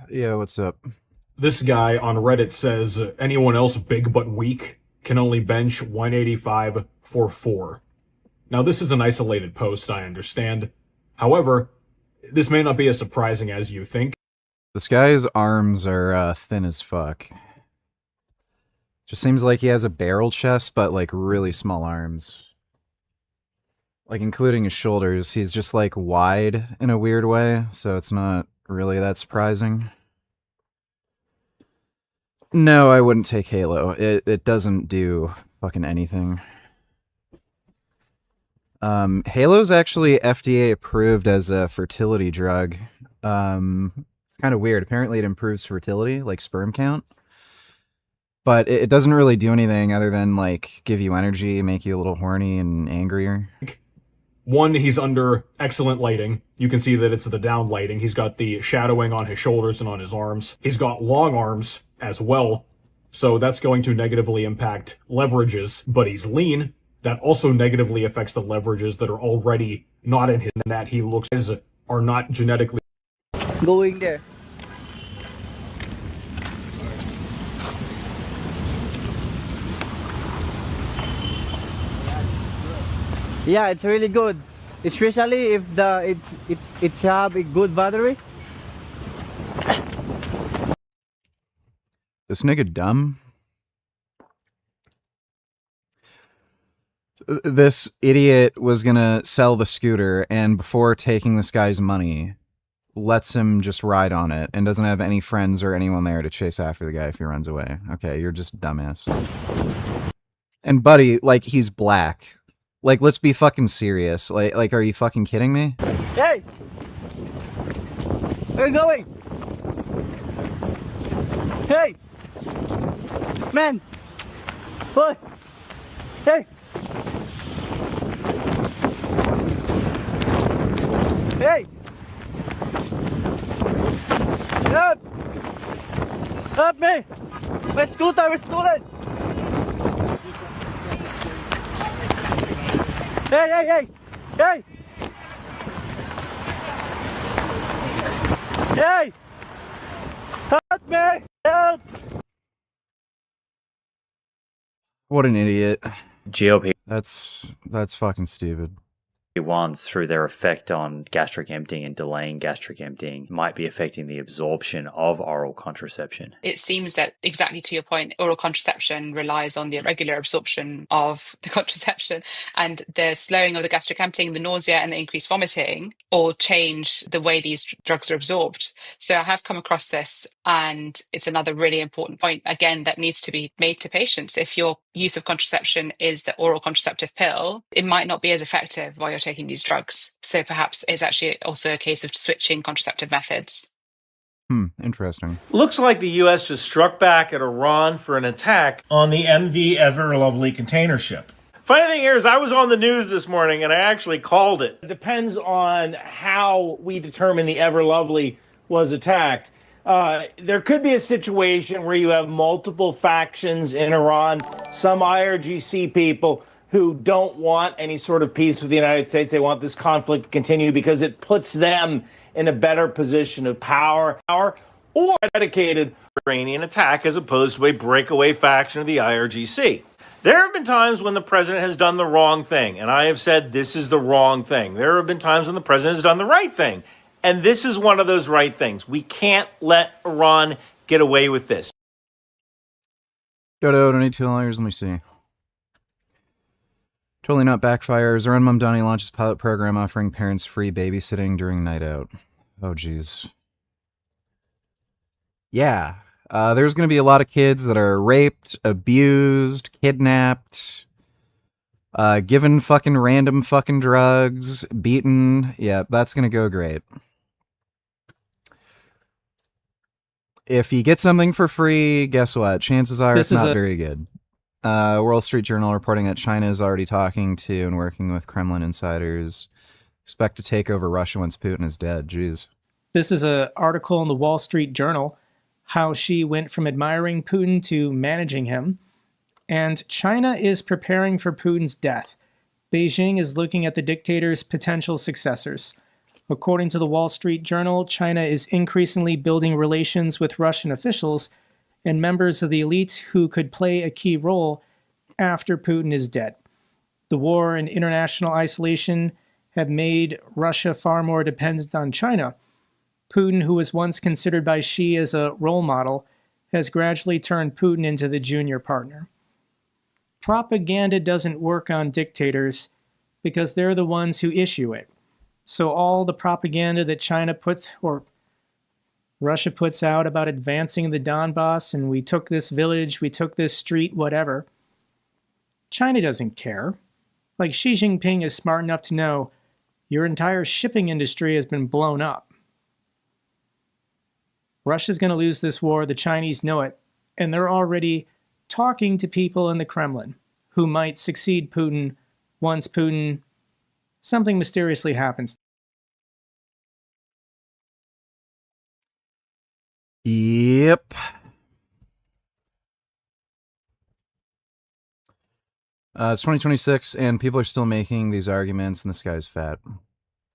Yeah, what's up? This guy on Reddit says anyone else big but weak can only bench 185 for 4. Now, this is an isolated post, I understand. However, this may not be as surprising as you think. This guy's arms are thin as fuck. Just seems like he has a barrel chest, but like really small arms. Like including his shoulders, he's just like wide in a weird way, so it's not really that surprising. No, I wouldn't take Halo. It doesn't do fucking anything. Halo's actually FDA approved as a fertility drug. It's kind of weird. Apparently it improves fertility, like sperm count. But it doesn't really do anything other than like give you energy, make you a little horny and angrier. One, he's under excellent lighting. You can see that it's the down lighting. He's got the shadowing on his shoulders and on his arms. He's got long arms as well, so that's going to negatively impact leverages, but he's lean. That also negatively affects the leverages that are already not in him, and that he looks as are not genetically going there. Yeah, it's really good, especially if it's have a good battery. This nigga dumb. This idiot was gonna sell the scooter, and before taking this guy's money, lets him just ride on it, and doesn't have any friends or anyone there to chase after the guy if he runs away. Okay, you're just dumbass. And buddy, like, he's black. Like, let's be fucking serious. Like, are you fucking kidding me? Hey! Where are you going? Hey! Man! Boy! Hey! Hey! Help! Help me! My scooter was stolen! Hey, hey, hey! Hey! Hey! Help me! Help! What an idiot. GLP That's fucking stupid. ones, through their effect on gastric emptying and delaying gastric emptying, might be affecting the absorption of oral contraception. It seems that, exactly to your point, oral contraception relies on the irregular absorption of the contraception, and the slowing of the gastric emptying, the nausea and the increased vomiting all change the way these drugs are absorbed. So I have come across this, and it's another really important point, again, that needs to be made to patients. If your use of contraception is the oral contraceptive pill, it might not be as effective while you're taking these drugs. So perhaps it's actually also a case of switching contraceptive methods. Interesting. Looks like the U.S. just struck back at Iran for an attack on the MV Ever Lovely container ship. Funny thing here is I was on the news this morning and I actually called it. It depends on how we determine the Ever Lovely was attacked. There could be a situation where you have multiple factions in Iran, some IRGC people who don't want any sort of peace with the United States. They want this conflict to continue because it puts them in a better position of power, or a dedicated Iranian attack as opposed to a breakaway faction of the IRGC. There have been times when the president has done the wrong thing, and I have said this is the wrong thing. There have been times when the president has done the right thing, and this is one of those right things. We can't let Iran get away with this. Dodo, donate $2. Let me see. Totally not backfires. Around Mom Donnie launches pilot program offering parents free babysitting during night out. Oh, geez. Yeah. There's going to be a lot of kids that are raped, abused, kidnapped, given fucking random fucking drugs, beaten. Yeah, that's going to go great. if you get something for free, guess what? Chances are This it's is not a- very good. Wall Street Journal reporting that China is already talking to and working with Kremlin insiders. Expect to take over Russia once Putin is dead. Jeez. This is an article in the Wall Street Journal, how Xi went from admiring Putin to managing him. And China is preparing for Putin's death. Beijing is looking at the dictator's potential successors. According to the Wall Street Journal, China is increasingly building relations with Russian officials and members of the elite who could play a key role after Putin is dead. The war and international isolation have made Russia far more dependent on China. Putin, who was once considered by Xi as a role model, has gradually turned Putin into the junior partner. Propaganda doesn't work on dictators because they're the ones who issue it. So all the propaganda that China puts or Russia puts out about advancing the Donbass and we took this village, we took this street, whatever, China doesn't care. Like Xi Jinping is smart enough to know your entire shipping industry has been blown up. Russia's going to lose this war, the Chinese know it, and they're already talking to people in the Kremlin who might succeed Putin once Putin something mysteriously happens. Yep. It's 2026, and people are still making these arguments, and this guy's fat.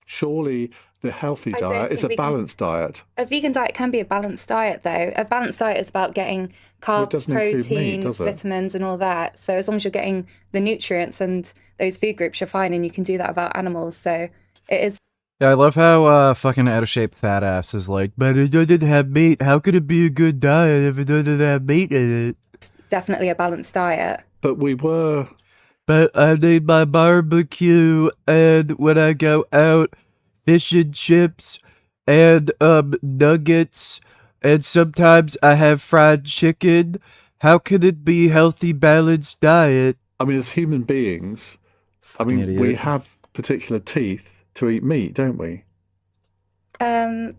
Surely the healthy I don't diet is think a we can- balanced diet. A vegan diet can be a balanced diet, though. A balanced diet is about getting carbs, doesn't include meat, protein, does it? vitamins, and all that. So as long as you're getting the nutrients and those food groups, you're fine, and you can do that without animals. So it is Yeah, I love how fucking out of shape fat ass is like, but it doesn't have meat. How could it be a good diet if it doesn't have meat in it? definitely a balanced diet. But we were But I need my barbecue, and when I go out, fish and chips, and nuggets, and sometimes I have fried chicken. How could it be healthy, balanced diet? I mean, as human beings, I mean, idiot. we have particular teeth to eat meat, don't we? In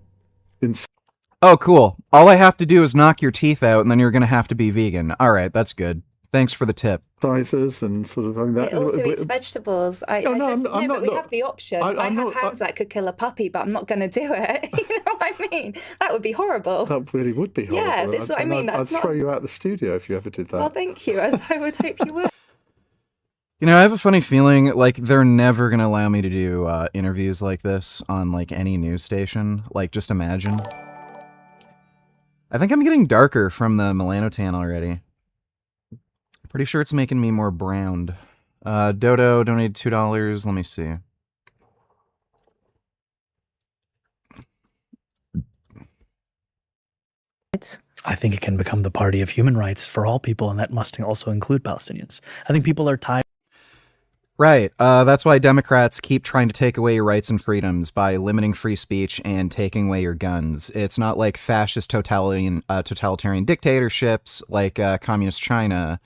Oh, cool. All I have to do is knock your teeth out, and then you're gonna have to be vegan. All right, that's good. Thanks for the tip. sizes and sort of, I mean, that. It also eats vegetables. No, no, I'm but not- we have the option. I have not- hands that could kill a puppy, but I'm not going to do it. You know what I mean? That would be horrible. That really would be horrible. Yeah, that's what I mean. I'd That's not- throw you out the studio if you ever did that. Well, thank you. As I would hope you would. You know, I have a funny feeling like they're never gonna allow me to do interviews like this on like any news station. Like, just imagine. I think I'm getting darker from the melanotan already. Pretty sure it's making me more browned. Dodo donated $2. Let me see. I think it can become the party of human rights for all people, and that must also include Palestinians. I think people are tired. Right. That's why Democrats keep trying to take away your rights and freedoms by limiting free speech and taking away your guns. It's not like fascist totalitarian dictatorships like communist China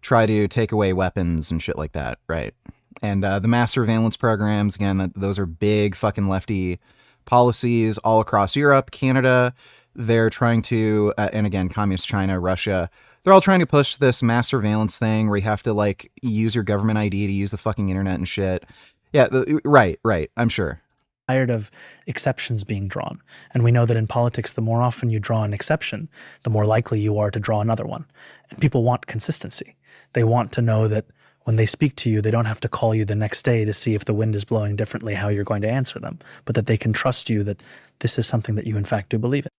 try to take away weapons and shit like that, right? And the mass surveillance programs, again, those are big fucking lefty policies all across Europe, Canada. They're trying to, and again, communist China, Russia, they're all trying to push this mass surveillance thing where you have to like use your government ID to use the fucking internet and shit. Yeah, right, I'm sure. Tired of exceptions being drawn. And we know that in politics, the more often you draw an exception, the more likely you are to draw another one. And people want consistency. They want to know that when they speak to you, they don't have to call you the next day to see if the wind is blowing differently, how you're going to answer them, but that they can trust you that this is something that you in fact do believe in.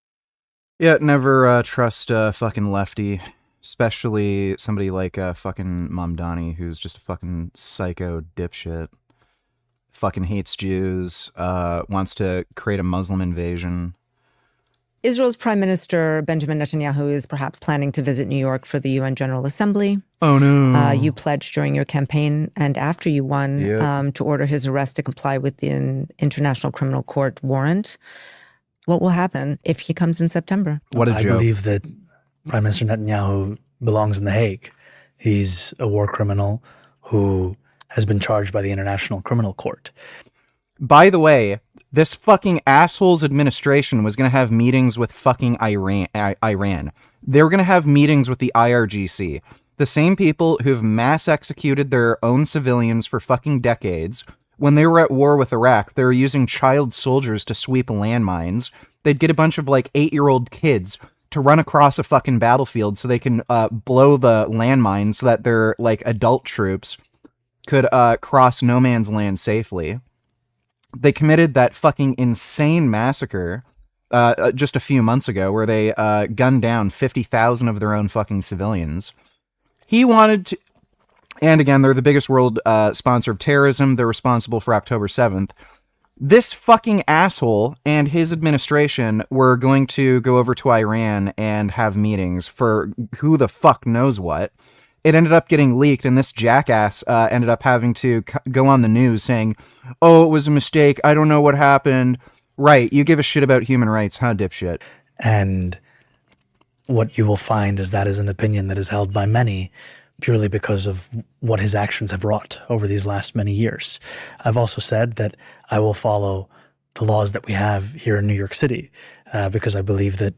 Yeah, never trust a fucking lefty, especially somebody like fucking Mamdani, who's just a fucking psycho dipshit. Fucking hates Jews, wants to create a Muslim invasion. Israel's Prime Minister Benjamin Netanyahu is perhaps planning to visit New York for the UN General Assembly. Oh no. You pledged during your campaign and after you won Yep. to order his arrest to comply with the International Criminal Court warrant. What will happen if he comes in September? What a I joke. believe that Prime Minister Netanyahu belongs in The Hague. He's a war criminal who has been charged by the International Criminal Court. By the way, This fucking asshole's administration was going to have meetings with fucking Iran. They were going to have meetings with the IRGC. The same people who've mass executed their own civilians for fucking decades. When they were at war with Iraq, they were using child soldiers to sweep landmines. They'd get a bunch of like 8-year-old kids to run across a fucking battlefield so they can blow the landmines so that their like adult troops could cross no man's land safely. They committed that fucking insane massacre just a few months ago where they gunned down 50,000 of their own fucking civilians. He wanted to... And again, they're the biggest world sponsor of terrorism. They're responsible for October 7th. This fucking asshole and his administration were going to go over to Iran and have meetings for who the fuck knows what. It ended up getting leaked, and this jackass ended up having to go on the news saying, oh, it was a mistake. I don't know what happened. Right. You give a shit about human rights, huh, dipshit? And what you will find is that is an opinion that is held by many purely because of what his actions have wrought over these last many years. I've also said that I will follow the laws that we have here in New York City because I believe that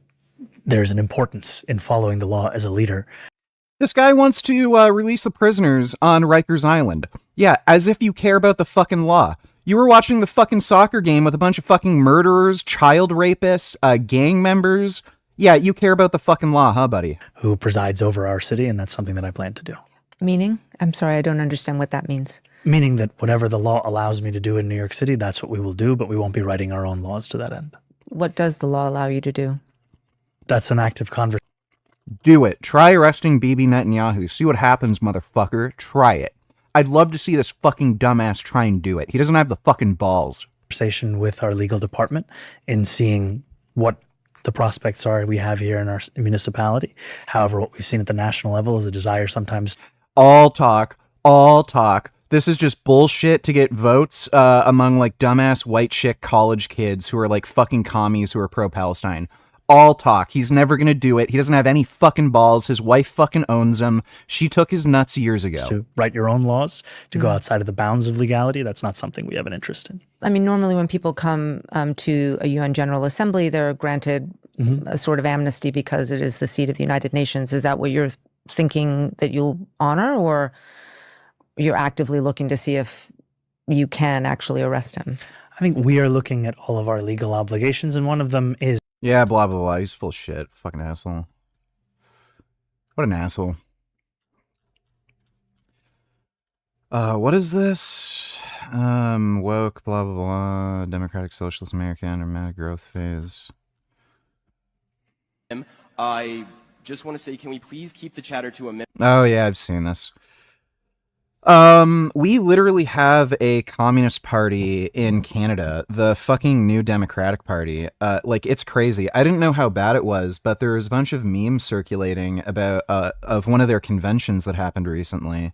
there's an importance in following the law as a leader. This guy wants to release the prisoners on Rikers Island. Yeah, as if you care about the fucking law. You were watching the fucking soccer game with a bunch of fucking murderers, child rapists, gang members. Yeah, you care about the fucking law, huh, buddy? Who presides over our city, and that's something that I plan to do. Meaning? I'm sorry, I don't understand what that means. Meaning that whatever the law allows me to do in New York City, that's what we will do, but we won't be writing our own laws to that end. What does the law allow you to do? That's an active conversation. Do it. Try arresting Bibi Netanyahu. See what happens, motherfucker. Try it. I'd love to see this fucking dumbass try and do it. He doesn't have the fucking balls. Conversation with our legal department in seeing what the prospects are we have here in our municipality. However, what we've seen at the national level is a desire sometimes. All talk. This is just bullshit to get votes among like dumbass white chick college kids who are like fucking commies who are pro-Palestine. All talk. He's never going to do it. He doesn't have any fucking balls. His wife fucking owns him. She took his nuts years ago. To write your own laws, to go outside of the bounds of legality, that's not something we have an interest in. I mean, normally when people come to a UN General Assembly, they're granted a sort of amnesty because it is the seat of the United Nations. Is that what you're thinking that you'll honor, or you're actively looking to see if you can actually arrest him? I think we are looking at all of our legal obligations, and one of them is... Yeah, blah, blah, blah. He's full of shit. Fucking asshole. What an asshole. What is this? Woke, blah, blah, blah. Democratic Socialist America dramatic growth phase. I just want to say, can we please keep the chatter to a minute? Oh, yeah, I've seen this. We literally have a communist party in Canada, the fucking New Democratic Party. Like, it's crazy. I didn't know how bad it was, but there was a bunch of memes circulating about, of one of their conventions that happened recently,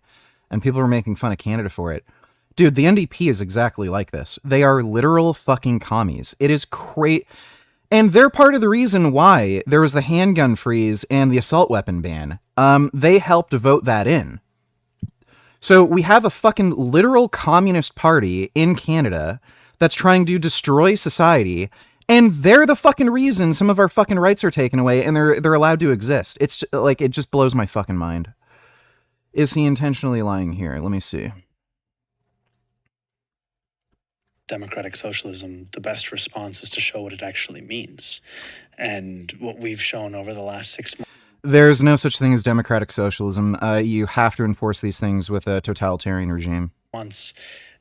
and people were making fun of Canada for it. Dude, the NDP is exactly like this. They are literal fucking commies. It is and they're part of the reason why there was the handgun freeze and the assault weapon ban. They helped vote that in. So we have a fucking literal communist party in Canada that's trying to destroy society, and they're the fucking reason some of our fucking rights are taken away and they're allowed to exist. It's like, it just blows my fucking mind. Is he intentionally lying here? Let me see. Democratic socialism, the best response is to show what it actually means. And what we've shown over the last 6 months. There's no such thing as democratic socialism. You have to enforce these things with a totalitarian regime. Once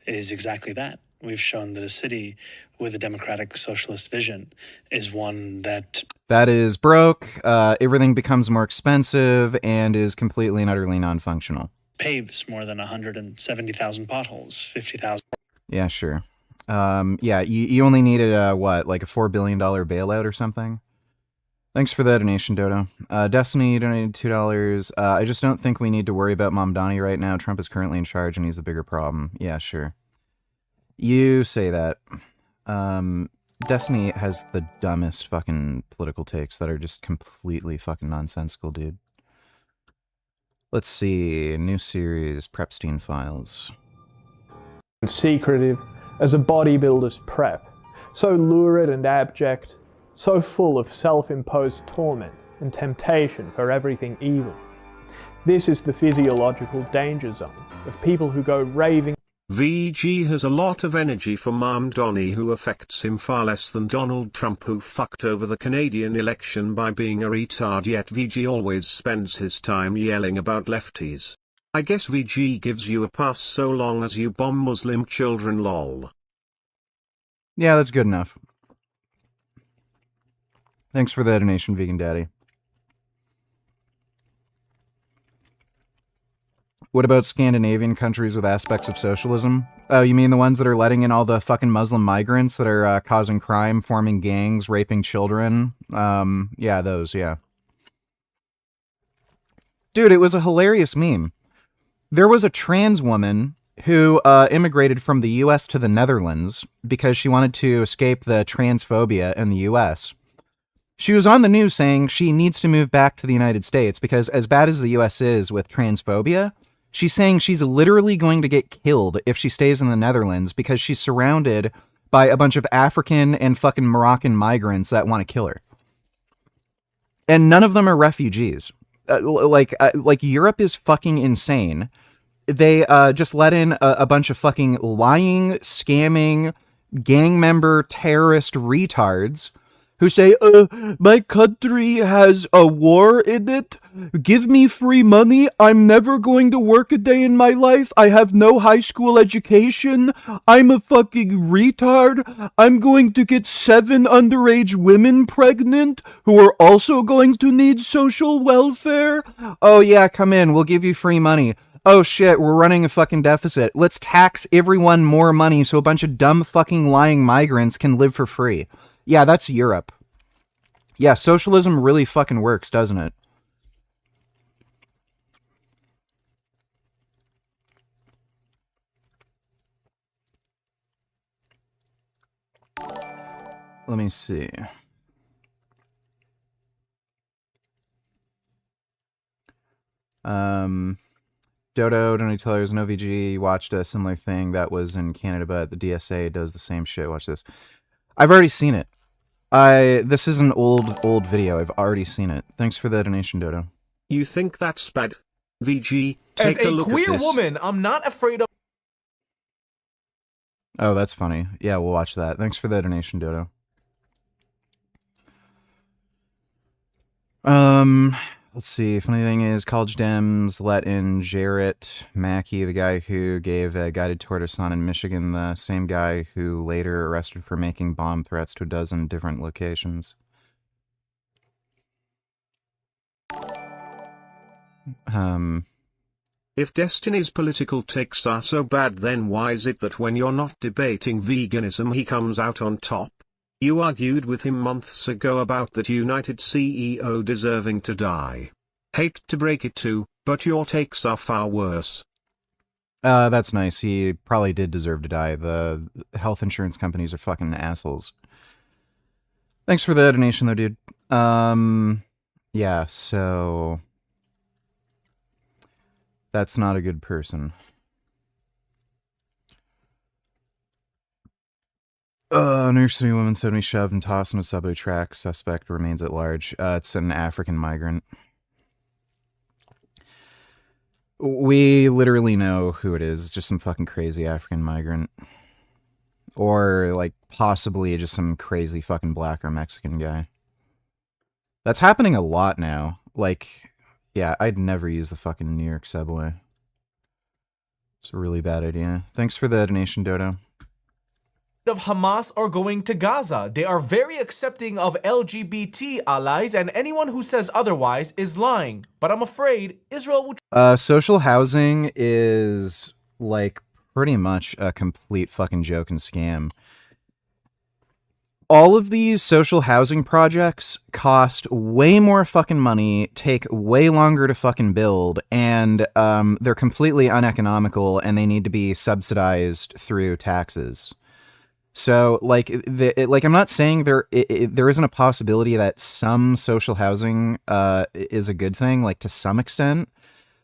is exactly that. We've shown that a city with a democratic socialist vision is one that is broke, everything becomes more expensive, and is completely and utterly non-functional. Paves more than 170,000 potholes, 50,000. Yeah, sure. Yeah, you only needed, what, like a $4 billion bailout or something? Thanks for the donation, Dodo. Destiny donated $2. I just don't think we need to worry about Mamdani right now. Trump is currently in charge and he's the bigger problem. Yeah, sure. You say that. Destiny has the dumbest fucking political takes that are just completely fucking nonsensical, dude. Let's see. New series, Prepstein Files. Secretive as a bodybuilder's prep. so lurid and abject, so full of self-imposed torment and temptation for everything evil. This is the physiological danger zone of people who go raving. VG has a lot of energy for Mom Donny, who affects him far less than Donald Trump, who fucked over the Canadian election by being a retard, yet VG always spends his time yelling about lefties. I guess VG gives you a pass so long as you bomb Muslim children, lol. Yeah, that's good enough. Thanks for the donation, Vegan Daddy. What about Scandinavian countries with aspects of socialism? Oh, you mean the ones that are letting in all the fucking Muslim migrants that are causing crime, forming gangs, raping children? Yeah, those, yeah. Dude, it was a hilarious meme. There was a trans woman who immigrated from the US to the Netherlands because she wanted to escape the transphobia in the US. She was on the news saying she needs to move back to the United States because as bad as the US is with transphobia, she's saying she's literally going to get killed if she stays in the Netherlands because she's surrounded by a bunch of African and fucking Moroccan migrants that want to kill her. And none of them are refugees. Like Europe is fucking insane. They just let in a bunch of fucking lying, scamming, gang member, terrorist retards who say, my country has a war in it. Give me free money. I'm never going to work a day in my life. I have no high school education. I'm a fucking retard. I'm going to get 7 underage women pregnant who are also going to need social welfare. Oh yeah, come in. We'll give you free money. Oh shit, we're running a fucking deficit. Let's tax everyone more money so a bunch of dumb fucking lying migrants can live for free. Yeah, that's Europe. Yeah, socialism really fucking works, doesn't it? Let me see. Dodo, don't you tell her there's no VG watched a similar thing that was in Canada, but the DSA does the same shit. Watch this. I've already seen it. This is an old video. I've already seen it. Thanks for the donation, Dodo. You think that's bad? VG, take As a look queer at this. woman, I'm not afraid of. Oh, that's funny. Yeah, we'll watch that. Thanks for the donation, Dodo. Let's see. Funny thing is, College Dems let in Jarrett Mackey, the guy who gave a guided tour to Son in Michigan, the same guy who later arrested for making bomb threats to a dozen different locations. If Destiny's political takes are so bad, then why is it that when you're not debating veganism he comes out on top? You argued with him months ago about that United CEO deserving to die. Hate to break it to, but your takes are far worse. That's nice. He probably did deserve to die. The health insurance companies are fucking assholes. Thanks for the donation though, dude. Yeah, so that's not a good person. New York City woman suddenly shoved and tossed on a subway track. Suspect remains at large. It's an African migrant. We literally know who it is. It's just some fucking crazy African migrant. Or, like, possibly just some crazy fucking black or Mexican guy. That's happening a lot now. Like, yeah, I'd never use the fucking New York subway. It's a really bad idea. Thanks for the donation, Dodo. Of Hamas are going to Gaza. They are very accepting of LGBT allies, and anyone who says otherwise is lying. But I'm afraid Israel will. Social housing is, like, pretty much a complete fucking joke and scam. All of these social housing projects cost way more fucking money, take way longer to fucking build, and they're completely uneconomical, and they need to be subsidized through taxes. So, like, I'm not saying there isn't a possibility that some social housing is a good thing, like to some extent.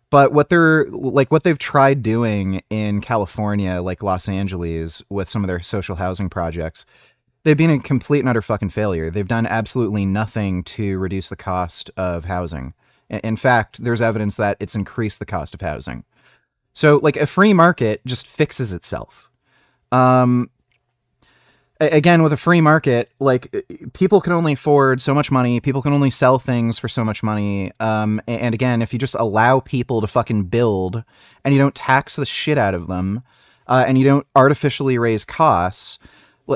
But what they've tried doing in California, like Los Angeles, with some of their social housing projects, they've been a complete and utter fucking failure. They've done absolutely nothing to reduce the cost of housing. In fact, there's evidence that it's increased the cost of housing. So, like, a free market just fixes itself. Again, with a free market, like, people can only afford so much money. People can only sell things for so much money. And again, if you just allow people to fucking build and you don't tax the shit out of them, and you don't artificially raise costs,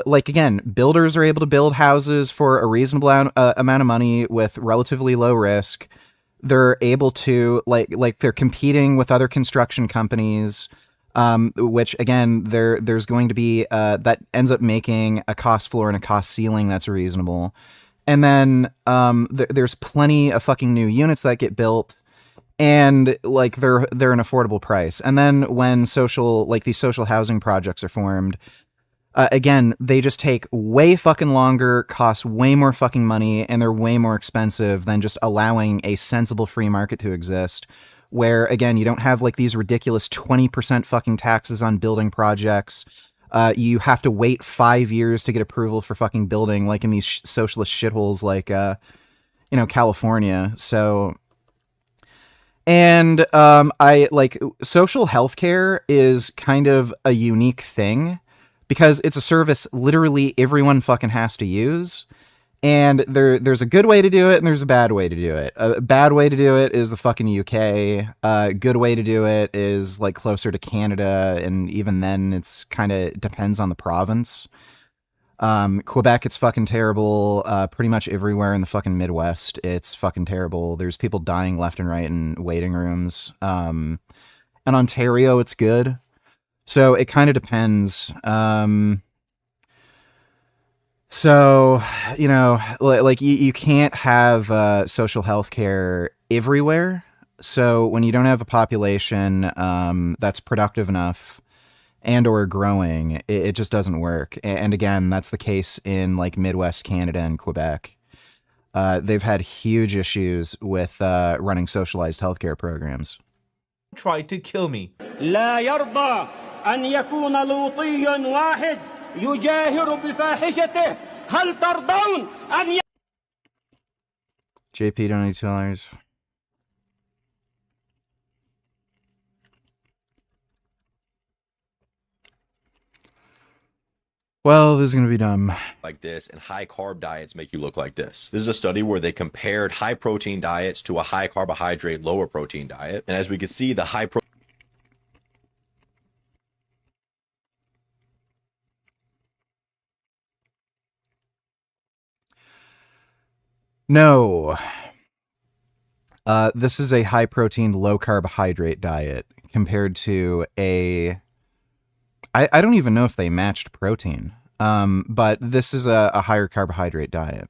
like, again, builders are able to build houses for a reasonable amount of money with relatively low risk. They're able to, like they're competing with other construction companies, which, again, there's going to be, that ends up making a cost floor and a cost ceiling that's reasonable. And then there's plenty of fucking new units that get built, and, like, they're an affordable price. And then when these social housing projects are formed, again, they just take way fucking longer, cost way more fucking money, and they're way more expensive than just allowing a sensible free market to exist, where, again, you don't have, like, these ridiculous 20% fucking taxes on building projects. You have to wait 5 years to get approval for fucking building, like in these socialist shitholes like, California. So, and social healthcare is kind of a unique thing, because it's a service literally everyone fucking has to use. And there's a good way to do it, and there's a bad way to do it. A bad way to do it is the fucking UK. A good way to do it is, like, closer to Canada, and even then it's kind of depends on the province. Quebec, it's fucking terrible. Pretty much everywhere in the fucking Midwest, it's fucking terrible. There's people dying left and right in waiting rooms. In Ontario, it's good. So it kind of depends. So, you can't have social health care everywhere. So when you don't have a population that's productive enough and or growing, it just doesn't work. And again, that's the case in, like, Midwest Canada and Quebec. They've had huge issues with running socialized healthcare programs. Tried to kill me. لا يرضى أن يكون لوطي واحد يجاهر بفاحشته. هل ترضون أن JP donated $2. Well, this is going to be dumb. Like this, and high carb diets make you look like this. This is a study where they compared high protein diets to a high carbohydrate, lower protein diet. And as we can see, the high protein. No. This is a high protein, low carbohydrate diet compared to I don't even know if they matched protein, but this is a higher carbohydrate diet.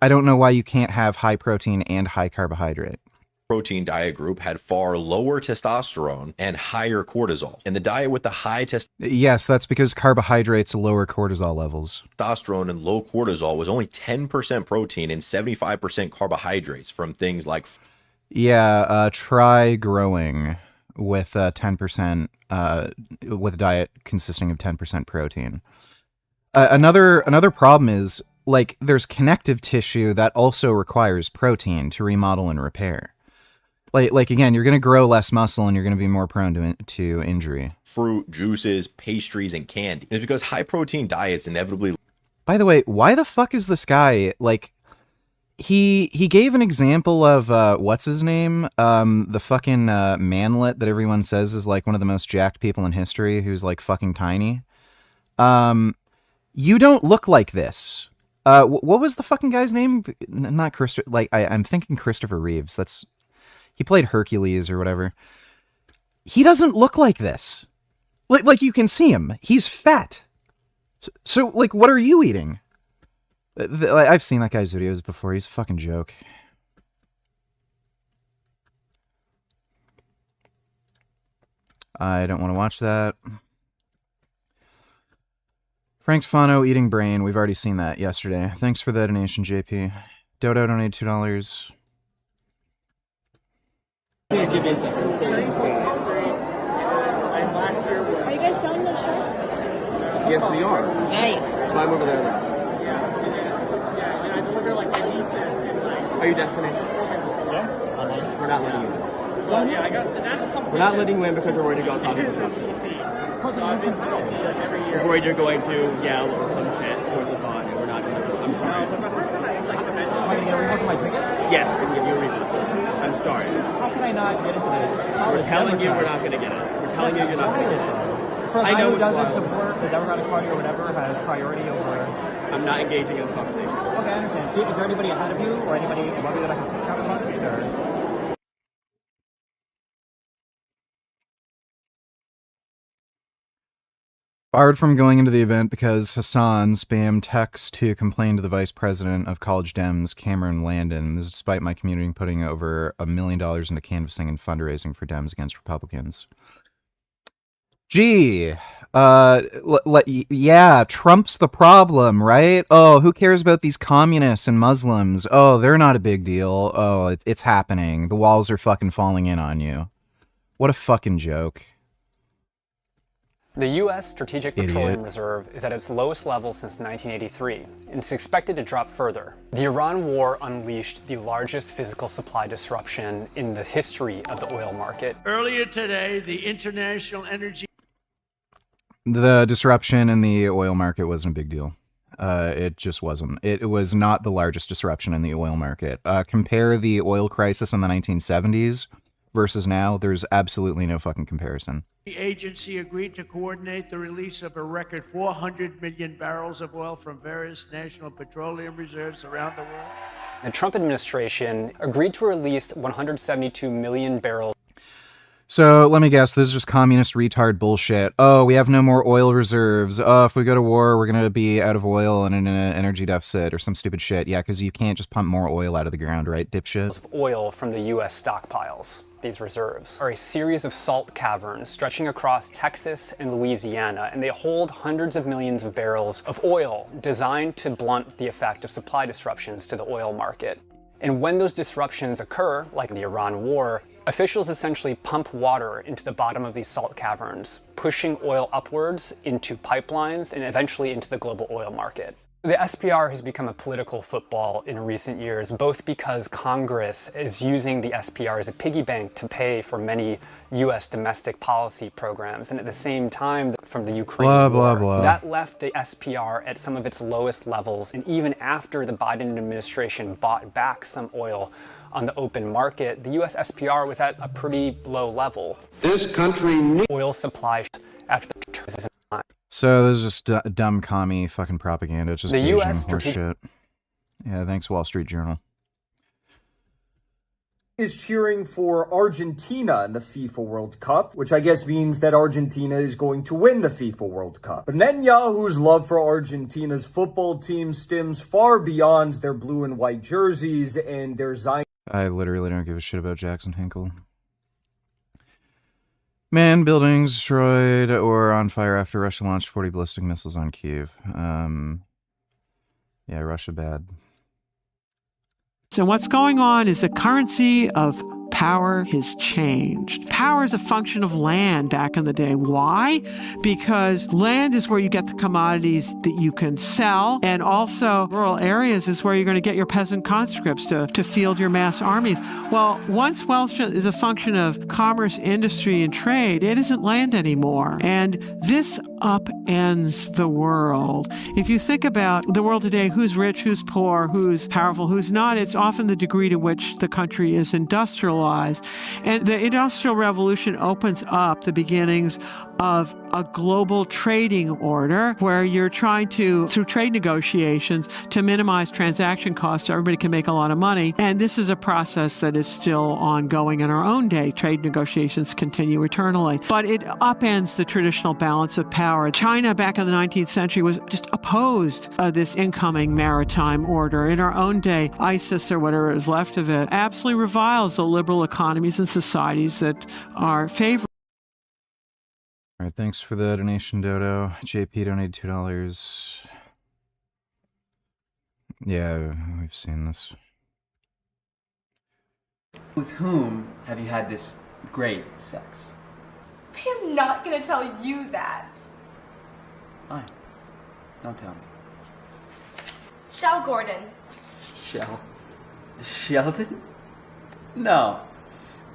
I don't know why you can't have high protein and high carbohydrate. Protein diet group had far lower testosterone and higher cortisol. And the diet with the high Yes, that's because carbohydrates lower cortisol levels. Testosterone and low cortisol was only 10% protein and 75% carbohydrates from things like... Yeah, try growing with 10%, with a diet consisting of 10% protein. Another problem is, like, there's connective tissue that also requires protein to remodel and repair. Like again, you're going to grow less muscle and you're going to be more prone to injury. Fruit, juices, pastries, and candy. And it's because high protein diets inevitably... By the way, why the fuck is this guy, like, he gave an example of, what's his name? The fucking manlet that everyone says is, like, one of the most jacked people in history, who's, like, fucking tiny. You don't look like this. What was the fucking guy's name? Not Christopher, like, I'm thinking Christopher Reeves. He played Hercules or whatever. He doesn't look like this. Like you can see him. He's fat. So, like, what are you eating? I've seen that guy's videos before. He's a fucking joke. I don't want to watch that. Frank Stefano eating brain. We've already seen that yesterday. Thanks for the donation, JP. Dodo donated $2. Are you guys selling those shirts? Yes, we are. Nice. Climb over there. Are you Destiny? Yeah. We're not letting you in. Well, yeah, I got the national. We're not letting you in because we're worried about causing disruption. We're worried you're going to yell or some shit towards us on, and we're not going to. I'm sorry. Yes, we can give you a refund. I'm sorry. How can I not get into the We're telling you we're not going to get it. We're telling you you're not going to get it. For a I guy know who it's doesn't wild. support the Democratic Party or whatever has priority over. I'm not engaging in this conversation. Okay, I understand. Is there anybody ahead of you or anybody above you that I can talk about this? Or? Barred from going into the event because Hassan spammed texts to complain to the vice president of College Dems, Cameron Landon. This is despite my community putting over $1 million into canvassing and fundraising for Dems against Republicans. Gee, yeah, Trump's the problem, right? Oh, who cares about these communists and Muslims? Oh, they're not a big deal. Oh, it's happening. The walls are fucking falling in on you. What a fucking joke. The U.S. Strategic Petroleum Reserve is at its lowest level since 1983, and it's expected to drop further. The Iran war unleashed the largest physical supply disruption in the history of the oil market. Earlier today, the International Energy... The disruption in the oil market wasn't a big deal. It just wasn't. It was not the largest disruption in the oil market. Compare the oil crisis in the 1970s versus now, there's absolutely no fucking comparison. The agency agreed to coordinate the release of a record 400 million barrels of oil from various national petroleum reserves around the world. The Trump administration agreed to release 172 million barrels. So let me guess, this is just communist retard bullshit. Oh, we have no more oil reserves. Oh, if we go to war, we're going to be out of oil and in an energy deficit or some stupid shit. Yeah, because you can't just pump more oil out of the ground, right, dipshit? Of oil from the U.S. stockpiles. These reserves are a series of salt caverns stretching across Texas and Louisiana, and they hold hundreds of millions of barrels of oil designed to blunt the effect of supply disruptions to the oil market. And when those disruptions occur, like the Iran war, officials essentially pump water into the bottom of these salt caverns, pushing oil upwards into pipelines and eventually into the global oil market. The SPR has become a political football in recent years, both because Congress is using the SPR as a piggy bank to pay for many U.S. domestic policy programs, and at the same time, from the Ukraine war, that left the SPR at some of its lowest levels, and even after the Biden administration bought back some oil on the open market, the U.S. SPR was at a pretty low level. This country needs oil supply after the terms. So this is just dumb commie fucking propaganda. It's just The Beijing US horseshit. Yeah, thanks Wall Street Journal. Is cheering for Argentina in the FIFA World Cup, which I guess means that Argentina is going to win the FIFA World Cup. But Netanyahu's love for Argentina's football team stems far beyond their blue and white jerseys and their Zion. I literally don't give a shit about Jackson Hinkle. Man, buildings destroyed or on fire after Russia launched 40 ballistic missiles on Kyiv. Yeah, Russia bad. So what's going on is the currency of power has changed. Power is a function of land back in the day. Why? Because land is where you get the commodities that you can sell, and also rural areas is where you're going to get your peasant conscripts to field your mass armies. Well, once wealth is a function of commerce, industry, and trade, it isn't land anymore. And this upends the world. If you think about the world today, who's rich, who's poor, who's powerful, who's not, it's often the degree to which the country is industrialized. And the Industrial Revolution opens up the beginnings of a global trading order where you're trying to, through trade negotiations, to minimize transaction costs so everybody can make a lot of money. And this is a process that is still ongoing in our own day. Trade negotiations continue eternally. But it upends the traditional balance of power. China back in the 19th century was just opposed this incoming maritime order. In our own day, ISIS or whatever is left of it absolutely reviles the liberal economies and societies that are favored. All right, thanks for the donation, Dodo. JP donated $2. Yeah, we've seen this. With whom have you had this great sex? I am not gonna tell you that. Fine. Don't tell me. Shell Gordon. Shell. Sheldon? No.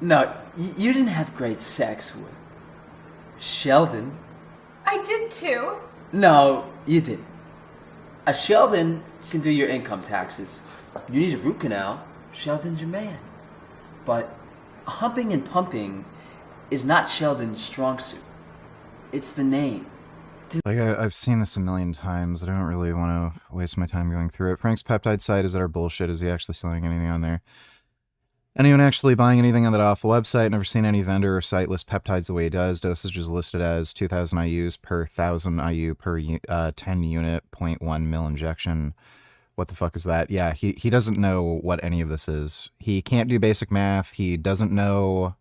No, you didn't have great sex with Sheldon. I did too. No, you didn't. A Sheldon can do your income taxes. You need a root canal, Sheldon's your man. But humping and pumping is not Sheldon's strong suit. It's the name. Like, I've seen this a million times. I don't really want to waste my time going through it. Frank's peptide site is utter bullshit. Is he actually selling anything on there? Anyone actually buying anything on that awful website? Never seen any vendor or site list peptides the way he does. Dosage is listed as 2,000 IUs per 1,000 IU per 10 unit 0.1 mil injection. What the fuck is that? Yeah, he doesn't know what any of this is. He can't do basic math. He doesn't know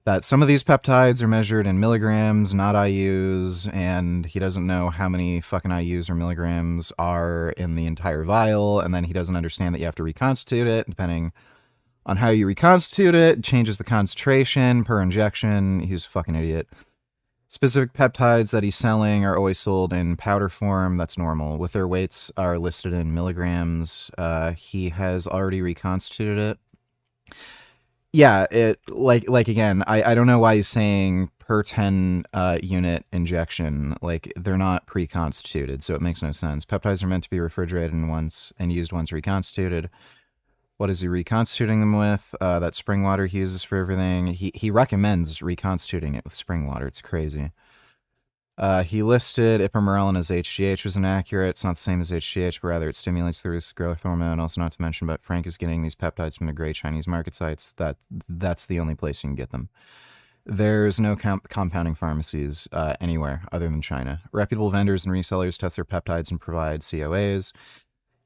that some of these peptides are measured in milligrams, not IUs, and he doesn't know how many fucking IUs or milligrams are in the entire vial, and then he doesn't understand that you have to reconstitute it, depending on how you reconstitute it, changes the concentration per injection. He's a fucking idiot. Specific peptides that he's selling are always sold in powder form. That's normal. With their weights are listed in milligrams. He has already reconstituted it. Yeah, it like again, I don't know why he's saying per 10 unit injection. Like, they're not pre-constituted, so it makes no sense. Peptides are meant to be refrigerated and used once reconstituted. What is he reconstituting them with? That spring water he uses for everything. He recommends reconstituting it with spring water. It's crazy. He listed ipamorelin as HGH was inaccurate. It's not the same as HGH, but rather it stimulates the release of growth hormone. Also not to mention, but Frank is getting these peptides from the great Chinese market sites. That's the only place you can get them. There's no compounding pharmacies anywhere other than China. Reputable vendors and resellers test their peptides and provide COAs.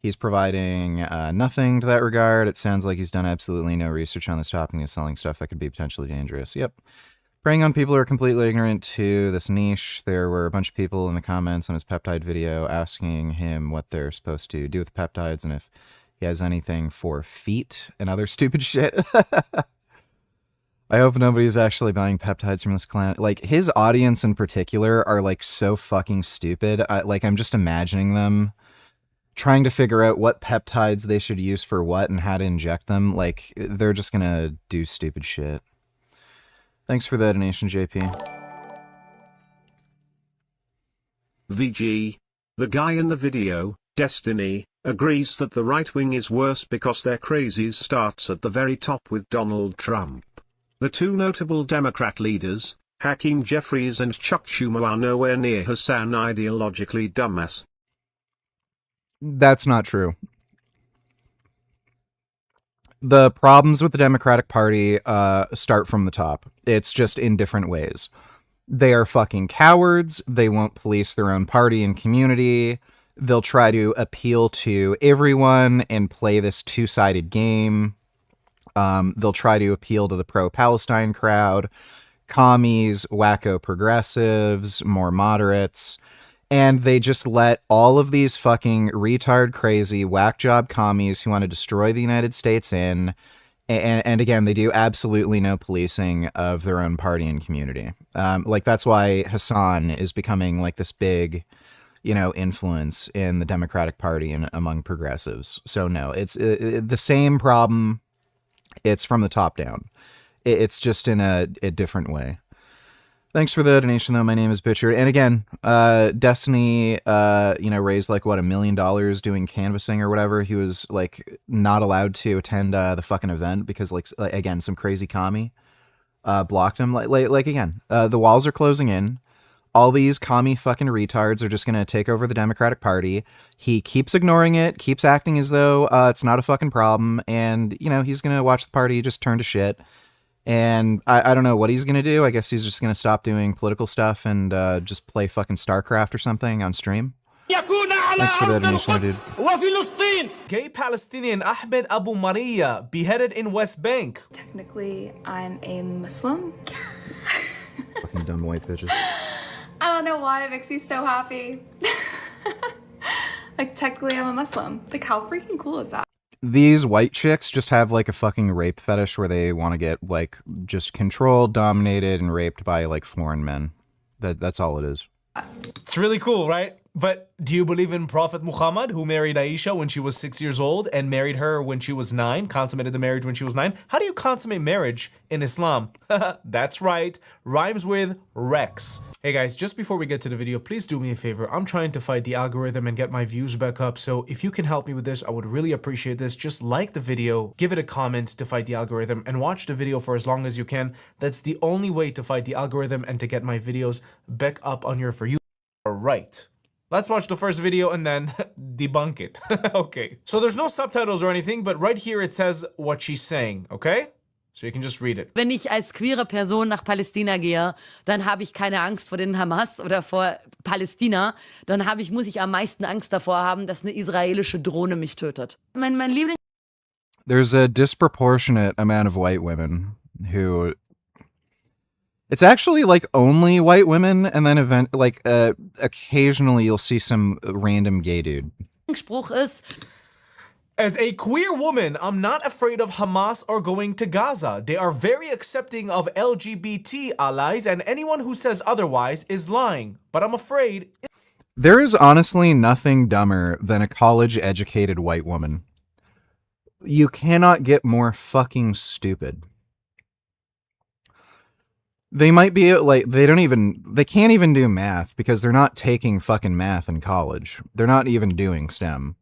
He's providing nothing to that regard. It sounds like he's done absolutely no research on this topic and is selling stuff that could be potentially dangerous. Yep. Preying on people who are completely ignorant to this niche. There were a bunch of people in the comments on his peptide video asking him what they're supposed to do with the peptides and if he has anything for feet and other stupid shit. I hope nobody's actually buying peptides from this clan. Like, his audience in particular are, like, so fucking stupid. I'm just imagining them trying to figure out what peptides they should use for what and how to inject them. Like, they're just gonna do stupid shit. Thanks for the donation, JP. VG. The guy in the video, Destiny, agrees that the right wing is worse because their crazies starts at the very top with Donald Trump. The two notable Democrat leaders, Hakeem Jeffries and Chuck Schumer, are nowhere near Hassan ideologically dumbass. That's not true. The problems with the Democratic Party start from the top. It's just in different ways. They are fucking cowards. They won't police their own party and community. They'll try to appeal to everyone and play this two-sided game. They'll try to appeal to the pro-Palestine crowd, commies, wacko progressives, more moderates. And they just let all of these fucking retard, crazy, whack job commies who want to destroy the United States in. And again, they do absolutely no policing of their own party and community. That's why Hassan is becoming like this big, influence in the Democratic Party and among progressives. So no, it's the same problem. It's from the top down. It's just in a different way. Thanks for the donation, though. My name is Bitcher. And again, Destiny, raised like, what, $1 million doing canvassing or whatever. He was like not allowed to attend the fucking event because again, some crazy commie blocked him. Again, the walls are closing in. All these commie fucking retards are just going to take over the Democratic Party. He keeps ignoring it, keeps acting as though it's not a fucking problem. And, he's going to watch the party just turn to shit. And I don't know what he's going to do. I guess he's just going to stop doing political stuff and just play fucking StarCraft or something on stream. Thanks for the donation, dude. Gay Palestinian Ahmed Abu Maria beheaded in West Bank. Technically, I'm a Muslim. Fucking dumb white bitches. I don't know why it makes me so happy. Technically, I'm a Muslim. How freaking cool is that? These white chicks just have like a fucking rape fetish where they want to get like just controlled, dominated, and raped by like foreign men. That's all it is. It's really cool, right? But do you believe in Prophet Muhammad, who married Aisha when she was 6 years old and married her when she was 9, consummated the marriage when she was 9? How do you consummate marriage in Islam? That's right, rhymes with Rex. Hey guys, just before we get to the video, please do me a favor. I'm trying to fight the algorithm and get my views back up, so if you can help me with this, I would really appreciate this. Just like the video, give it a comment to fight the algorithm, and watch the video for as long as you can. That's the only way to fight the algorithm and to get my videos back up on your For You. Alright. Let's watch the first video and then debunk it. Okay. So there's no subtitles or anything, but right here it says what she's saying, okay? So you can just read it. Wenn ich als queere Person nach Palästina gehe, dann habe ich keine Angst vor den Hamas oder vor Palästina. Dann muss ich am meisten Angst davor haben, dass eine israelische Drohne mich tötet. Mein Liebling. There's a disproportionate amount of white women who... It's actually like only white women, and then occasionally you'll see some random gay dude. Spruch ist, as a queer woman, I'm not afraid of Hamas or going to Gaza. They are very accepting of LGBT allies, and anyone who says otherwise is lying. But I'm afraid... There is honestly nothing dumber than a college-educated white woman. You cannot get more fucking stupid. They might be like, they can't even do math because they're not taking fucking math in college. They're not even doing STEM.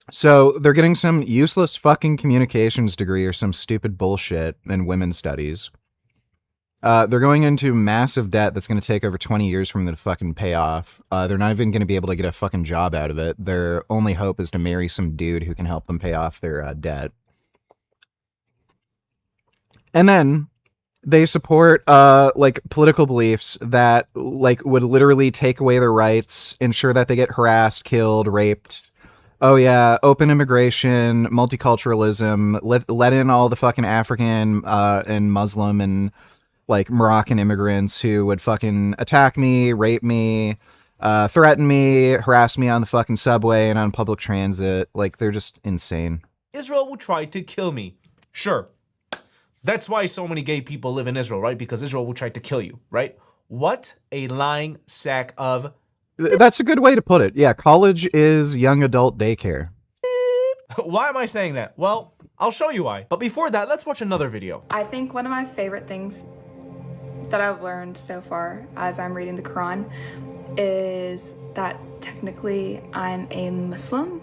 So they're getting some useless fucking communications degree or some stupid bullshit in women's studies. They're going into massive debt that's going to take over 20 years for them to fucking pay off. They're not even going to be able to get a fucking job out of it. Their only hope is to marry some dude who can help them pay off their debt. And then they support like political beliefs that like would literally take away their rights, ensure that they get harassed, killed, raped. Oh yeah, open immigration, multiculturalism, let in all the fucking African and Muslim and like Moroccan immigrants who would fucking attack me, rape me, threaten me, harass me on the fucking subway and on public transit. Like, they're just insane. Israel will try to kill me. Sure. That's why so many gay people live in Israel, right? Because Israel will try to kill you, right? What a lying sack of... That's a good way to put it. Yeah, college is young adult daycare. Why am I saying that? Well, I'll show you why. But before that, let's watch another video. I think one of my favorite things that I've learned so far as I'm reading the Quran is that technically I'm a Muslim.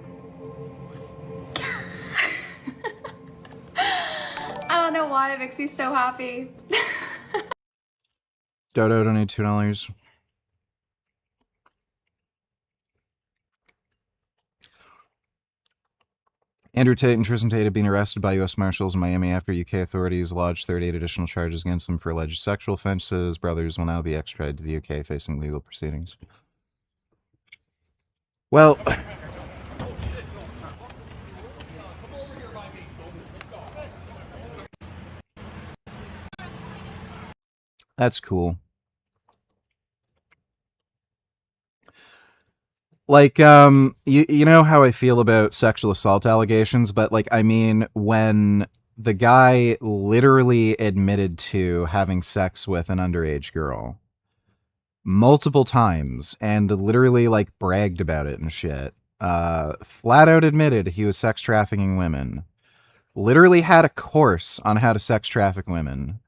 I don't know why it makes me so happy. Dodo, donate $2. Andrew Tate and Tristan Tate have been arrested by U.S. Marshals in Miami after UK authorities lodged 38 additional charges against them for alleged sexual offenses. Brothers will now be extradited to the UK facing legal proceedings. Well... That's cool. Like, you know how I feel about sexual assault allegations, but like, I mean, when the guy literally admitted to having sex with an underage girl multiple times and literally like bragged about it and shit, flat out admitted he was sex trafficking women, literally had a course on how to sex traffic women.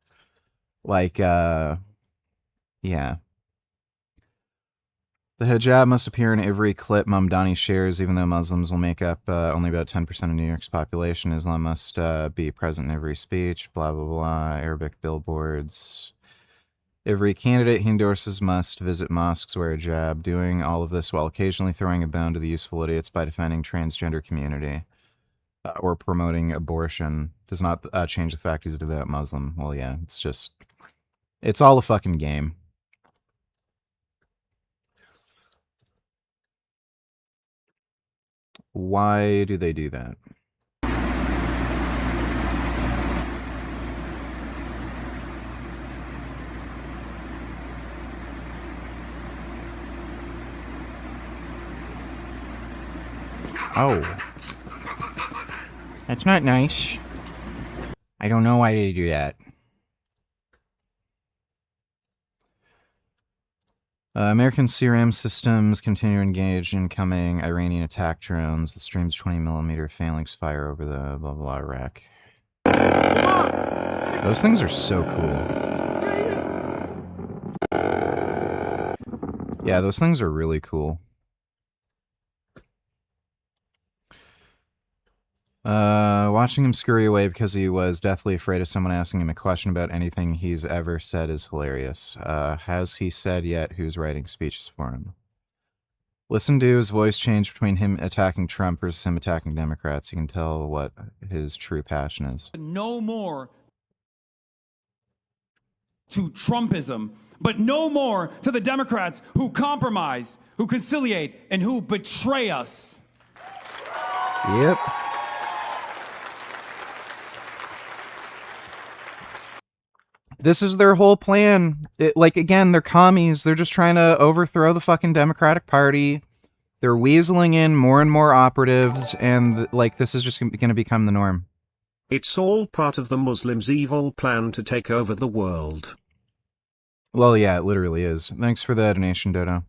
Like, yeah. The hijab must appear in every clip Mamdani shares, even though Muslims will make up only about 10% of New York's population. Islam must be present in every speech, blah, blah, blah, Arabic billboards. Every candidate he endorses must visit mosques, wear a hijab, doing all of this while occasionally throwing a bone to the useful idiots by defending transgender community or promoting abortion. Does not change the fact he's a devout Muslim. Well, yeah, it's just... It's all a fucking game. Why do they do that? Oh. That's not nice. I don't know why they do that. American CRM systems continue to engage incoming Iranian attack drones. The stream's 20mm phalanx fire over the blah blah rack. Those things are so cool. Yeah, those things are really cool. Watching him scurry away because he was deathly afraid of someone asking him a question about anything he's ever said is hilarious. Has he said yet who's writing speeches for him? Listen to his voice change between him attacking Trump versus him attacking Democrats. You can tell what his true passion is. No more to Trumpism, but no more to the Democrats who compromise, who conciliate, and who betray us. Yep. This is their whole plan. Again, they're commies. They're just trying to overthrow the fucking Democratic Party. They're weaseling in more and more operatives, and this is just going to become the norm. It's all part of the Muslims' evil plan to take over the world. Well, yeah, it literally is. Thanks for the donation, Dodo.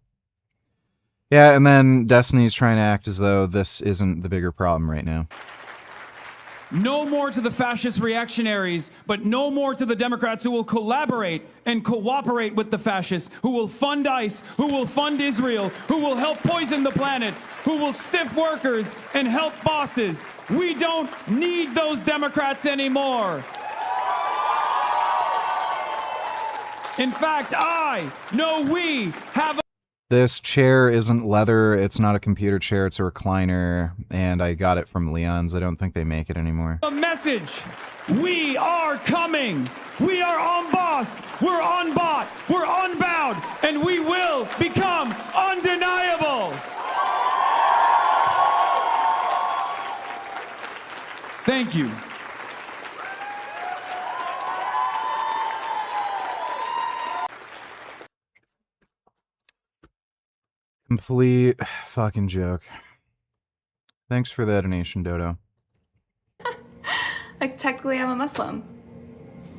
Yeah, and then Destiny's trying to act as though this isn't the bigger problem right now. No more to the fascist reactionaries, but no more to the Democrats who will collaborate and cooperate with the fascists, who will fund ICE, who will fund Israel, who will help poison the planet, who will stiff workers and help bosses. We don't need those Democrats anymore. In fact, we have This chair isn't leather, it's not a computer chair, it's a recliner, and I got it from Leon's. I don't think they make it anymore. a message. We are coming. We are unbossed. We're unbought. We're unbound. And we will become undeniable. Thank you. Complete fucking joke. Thanks for that donation, Dodo. Technically, I'm a Muslim,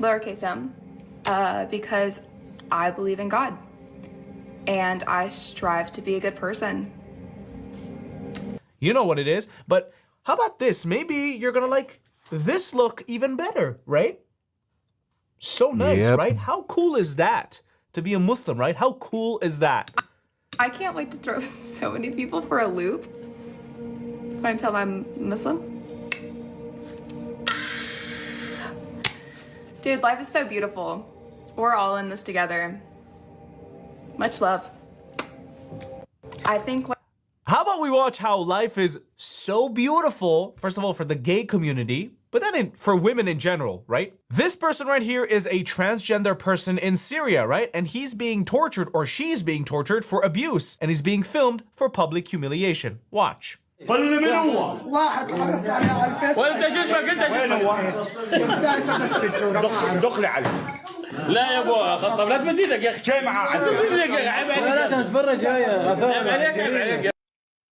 lowercase m, because I believe in God, and I strive to be a good person. You know what it is, but how about this? Maybe you're gonna like this look even better, right? So nice, Yep. right? How cool is that? To be a Muslim, right? How cool is that? I can't wait to throw so many people for a loop when I tell them I'm Muslim. Dude, life is so beautiful. We're all in this together. Much love. I think How about we watch how life is so beautiful, first of all, for the gay community, but then for women in general, right? This person right here is a transgender person in Syria, right? And he's being tortured, or she's being tortured for abuse, and he's being filmed for public humiliation. Watch. وانت جسمك دخل عليه لا يا ابو خطب لا تمد ايدك يا اخي شاي معاه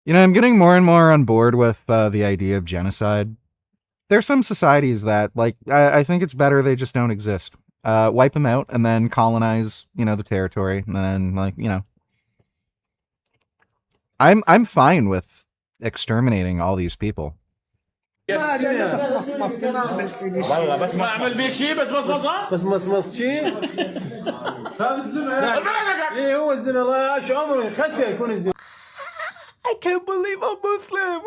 You know, I'm getting more and more on board with the idea of genocide. There's some societies that, I think it's better they just don't exist. Wipe them out and then colonize, the territory. And then, I'm fine with exterminating all these people. والله بس ما اعمل بيك شيء بس مصمص شيء ايه هو زين الله شو عمره خسر يكون زين I can't believe I'm Muslim.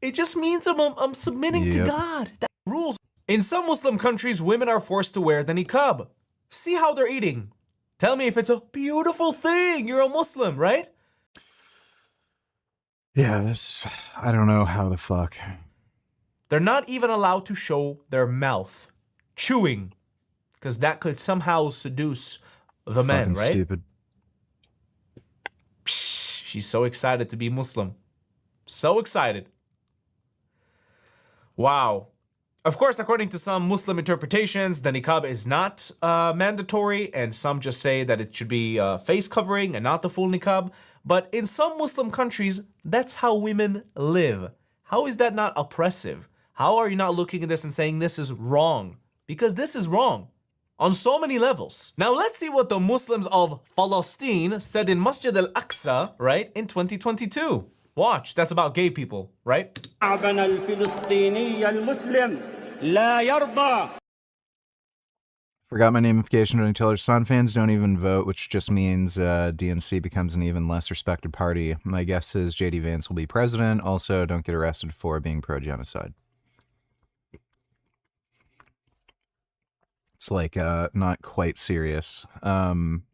It just means I'm submitting to God. That rules. In some Muslim countries, women are forced to wear the niqab. See how they're eating. Tell me if it's a beautiful thing. You're a Muslim, right? Yeah, I don't know how the fuck. They're not even allowed to show their mouth chewing, because that could somehow seduce the men, right? Stupid. She's so excited to be Muslim. So excited. Wow. Of course, according to some Muslim interpretations, the niqab is not mandatory, and some just say that it should be face covering and not the full niqab. But in some Muslim countries, that's how women live. How is that not oppressive? How are you not looking at this and saying this is wrong? Because this is wrong. on so many levels. Now let's see what the Muslims of Palestine said in Masjid al-Aqsa, right, in 2022. Watch, that's about gay people, right? شعبنا الفلسطيني المسلم لا يرضى. Forgot my namification to tell her son fans don't even vote, which just means DNC becomes an even less respected party. My guess is JD Vance will be president. Also, don't get arrested for being pro-genocide. It's like not quite serious. I'm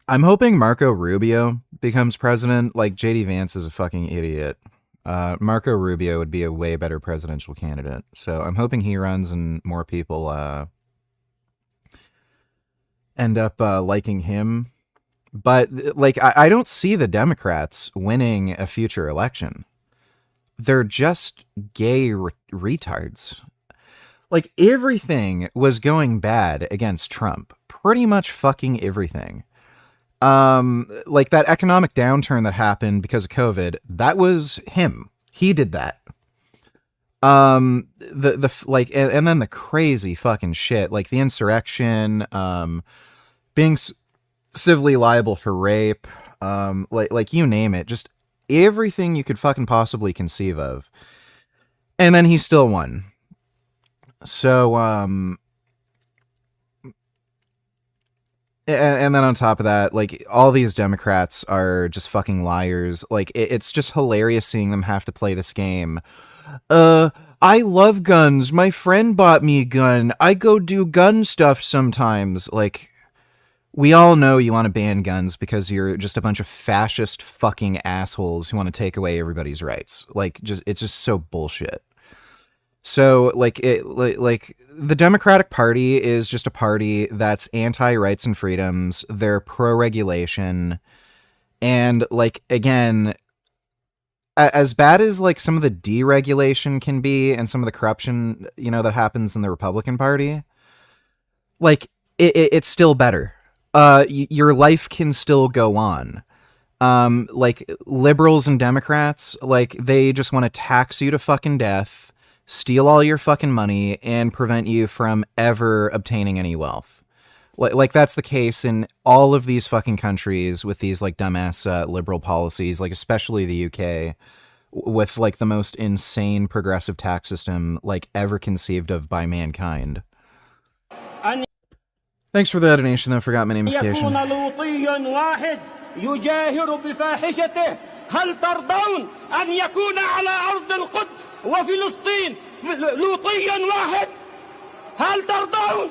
hoping Marco Rubio becomes president. Like, JD Vance is a fucking idiot. Marco Rubio would be a way better presidential candidate. So I'm hoping he runs and more people end up liking him. But, like, I don't see the Democrats winning a future election. They're just gay retards. Like, everything was going bad against Trump. Pretty much fucking everything. Like that economic downturn that happened because of COVID, that was him. He did that. And then the crazy fucking shit, like the insurrection, being civilly liable for rape, like you name it, just everything you could fucking possibly conceive of. And then he still won. So, and then on top of that, like, all these Democrats are just fucking liars. Like, it's just hilarious seeing them have to play this game. I love guns. My friend bought me a gun. I go do gun stuff sometimes. Like, we all know you want to ban guns because you're just a bunch of fascist fucking assholes who want to take away everybody's rights. Like, it's just so bullshit. So, like, the Democratic Party is just a party that's anti-rights and freedoms. They're pro-regulation. And, like, again, as bad as, like, some of the deregulation can be and some of the corruption, you know, that happens in the Republican Party, like, it's still better. Your life can still go on. Like, liberals and Democrats, like, they just want to tax you to fucking death, steal all your fucking money, and prevent you from ever obtaining any wealth. Like that's the case in all of these fucking countries with these, like, dumbass liberal policies, like, especially the UK, with, like, the most insane progressive tax system, like, ever conceived of by mankind. Thanks for the donation, though. Forgot my namification. يجاهر بفاحشته هل ترضون أن يكون على أرض القدس وفلسطين لوطيا واحد؟ هل ترضون؟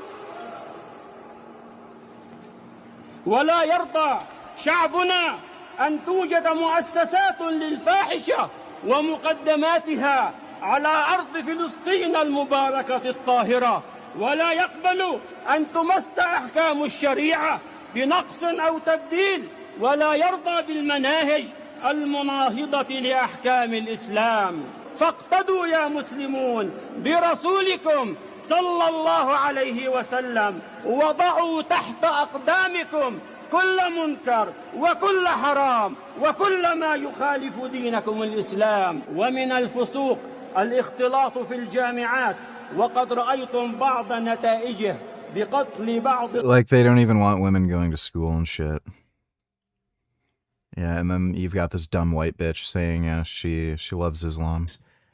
ولا يرضى شعبنا أن توجد مؤسسات للفاحشة ومقدماتها على أرض فلسطين المباركة الطاهرة، ولا يقبل أن تمس أحكام الشريعة بنقص أو تبديل، ولا يرضى بالمناهج المناهضة لأحكام الإسلام. فاقتدوا يا مسلمون برسولكم صلى الله عليه وسلم، وضعوا تحت أقدامكم كل منكر وكل حرام وكل ما يخالف دينكم الإسلام. ومن الفسوق الاختلاط في الجامعات، وقد رأيتم بعض نتائجه بقتل بعض. Like, they don't even want women going to school and shit. Yeah, and then you've got this dumb white bitch saying she loves Islam.